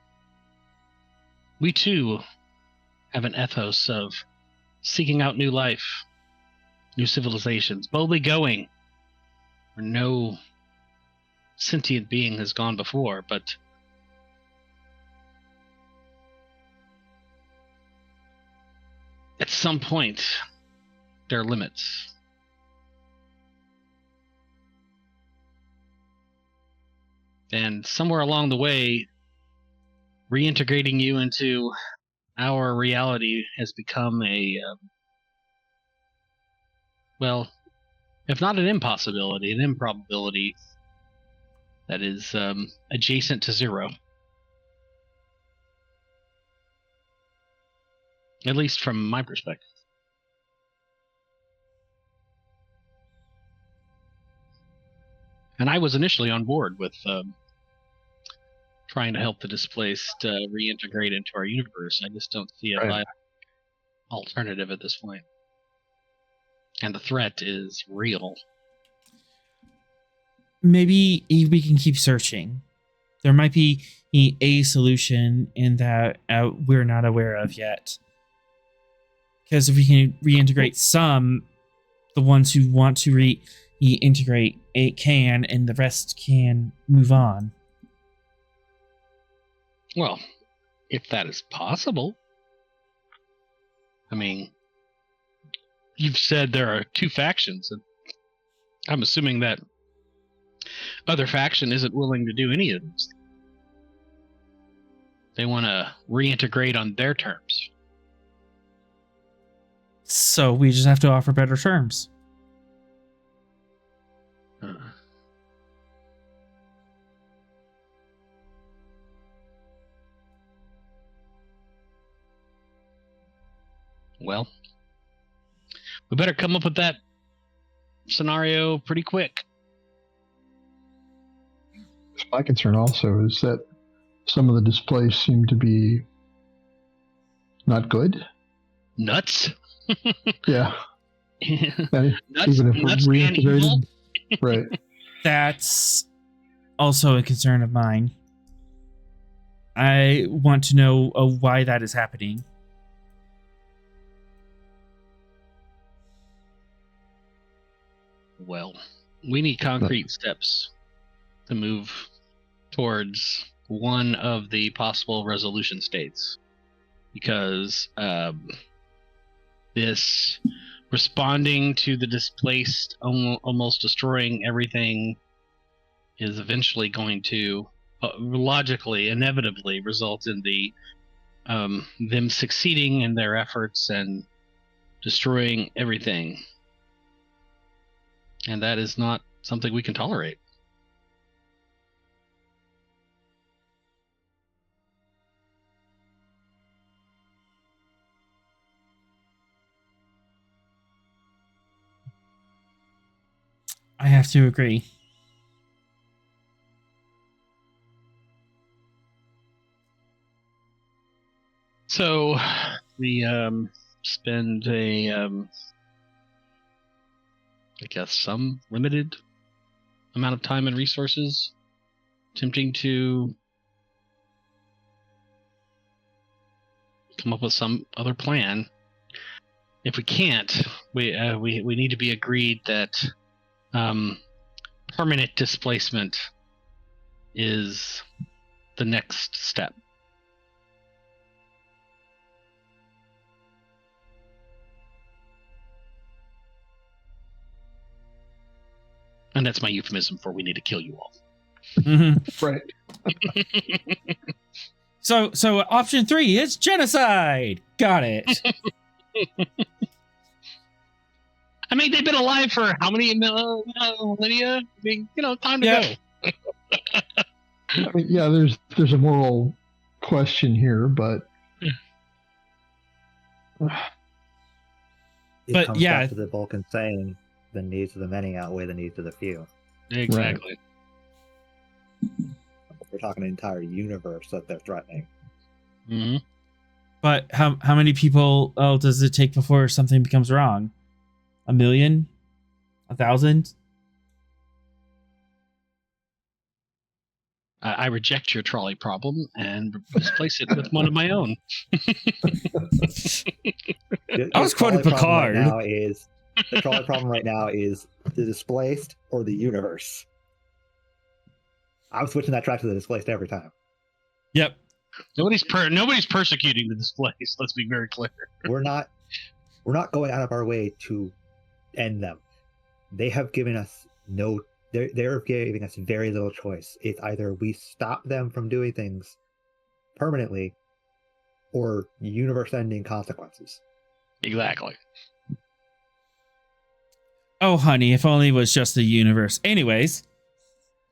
We, too, have an ethos of seeking out new life, new civilizations, boldly going where no sentient being has gone before, but at some point, there are limits. And somewhere along the way, reintegrating you into our reality has become if not an impossibility, an improbability that is adjacent to zero. At least from my perspective. And I was initially on board with trying to help the displaced reintegrate into our universe. I just don't see a viable alternative at this point. And the threat is real. Maybe we can keep searching. There might be a solution in that we're not aware of yet. Because if we can reintegrate some, the ones who want to reintegrate it can, and the rest can move on. Well, if that is possible. I mean, you've said there are 2 factions, and I'm assuming that other faction isn't willing to do any of this. They want to reintegrate on their terms. So we just have to offer better terms. Well, we better come up with that scenario pretty quick. My concern also is that some of the displays seem to be not good. Nuts? Yeah. Nuts, Even if nuts we're and evil? reintegrated. Right. That's also a concern of mine. I want to know why that is happening. Well, we need concrete steps to move towards one of the possible resolution states. Because this responding to the displaced, almost destroying everything, is eventually going to logically, inevitably result in them succeeding in their efforts and destroying everything. And that is not something we can tolerate. I have to agree. So we spend I guess some limited amount of time and resources attempting to come up with some other plan. If we can't, we need to be agreed that permanent displacement is the next step. And that's my euphemism for we need to kill you all. Mm-hmm. Right. So option 3 is genocide. Got it. I mean, they've been alive for how many millennia? I mean, time to go. I mean, yeah, there's a moral question here, but It comes back to the Vulcan saying, the needs of the many outweigh the needs of the few. Exactly. Right. We're talking an entire universe that they're threatening. Mm-hmm. But how many people does it take before something becomes wrong? 1 million? 1,000? I reject your trolley problem and replace it with one of my own. I was quoting Picard. The trolley problem right now is the displaced or the universe. I'm switching that track to the displaced every time. Yep. Nobody's persecuting the displaced. Let's be very clear. We're not going out of our way to end them. They have given us they're giving us very little choice. It's either we stop them from doing things permanently or universe-ending consequences. Exactly. Oh, honey, if only it was just the universe. Anyways.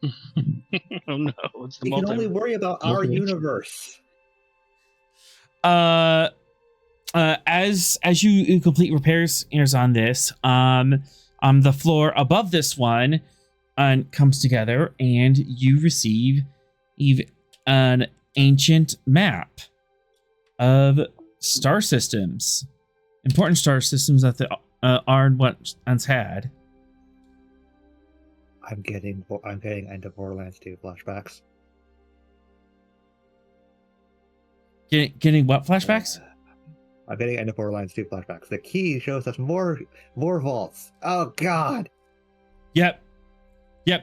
Oh, no. It's the we can only worry about our universe. As you complete repairs on this, the floor above this one comes together, and you receive an ancient map of star systems, important star systems that the Arn once had. I'm getting End of Borderlands 2 flashbacks. Getting what flashbacks? I'm getting End of Borderlands 2 flashbacks. The key shows us more vaults. Oh God! Yep.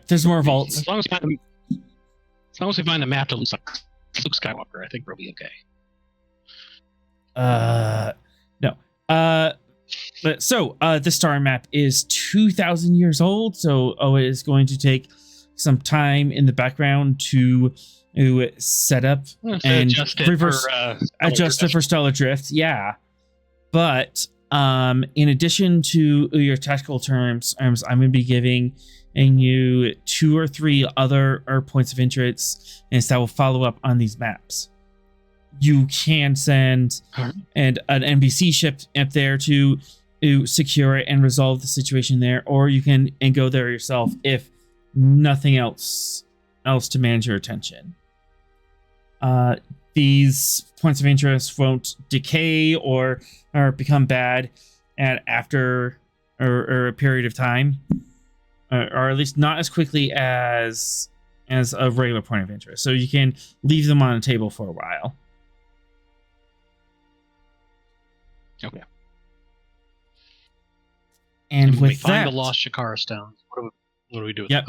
There's more vaults. As long as we find the map to Luke Skywalker, I think we'll be okay. No. But so the star map is 2,000 years old, so it is going to take some time in the background to set up and adjust it for stellar drift. Yeah, but in addition to your tactical terms, I'm going to be giving you 2 or 3 other points of interest, and that will follow up on these maps. You can send an NPC ship up there to secure it and resolve the situation there, or you can go there yourself if nothing else to manage your attention. These points of interest won't decay or become bad after a period of time, or at least not as quickly as a regular point of interest. So you can leave them on a table for a while. Okay. And when with we find that, the lost Shakara stones, what do we do with Yep.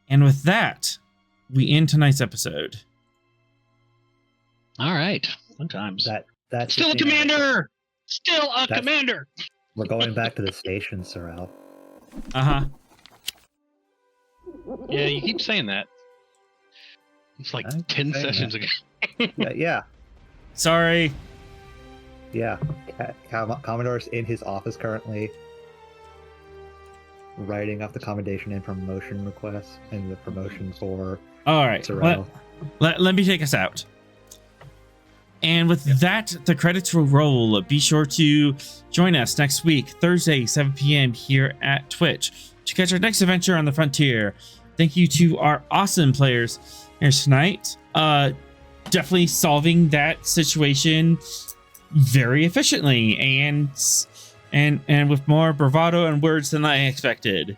And with that, we end tonight's episode. All right. Fun times. That's Still a commander! Still a commander! We're going back to the station, Sorrel. Uh-huh. Yeah, you keep saying that. It's like 10 sessions ago. Yeah. Sorry. Yeah. Commodore's in his office currently, writing up the commendation and promotion requests and the promotion for All right. Sorrel. Let me take us out. And with that, the credits will roll. Be sure to join us next week, Thursday, 7 p.m. here at Twitch to catch our next adventure on the frontier. Thank you to our awesome players here tonight. Definitely solving that situation very efficiently and with more bravado and words than I expected.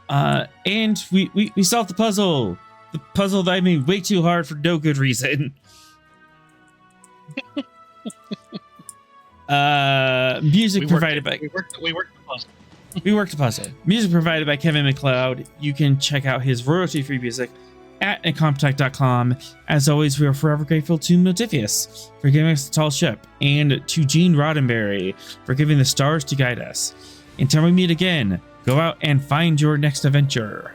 And we solved the puzzle. The puzzle that I made way too hard for no good reason. Music provided by we worked the puzzle. We worked the puzzle. Music provided by Kevin Macload. You can check out his royalty-free music at incompetech.com. As always, we are forever grateful to Modifius for giving us the tall ship, and to Gene Roddenberry for giving the stars to guide us. Until we meet again, go out and find your next adventure.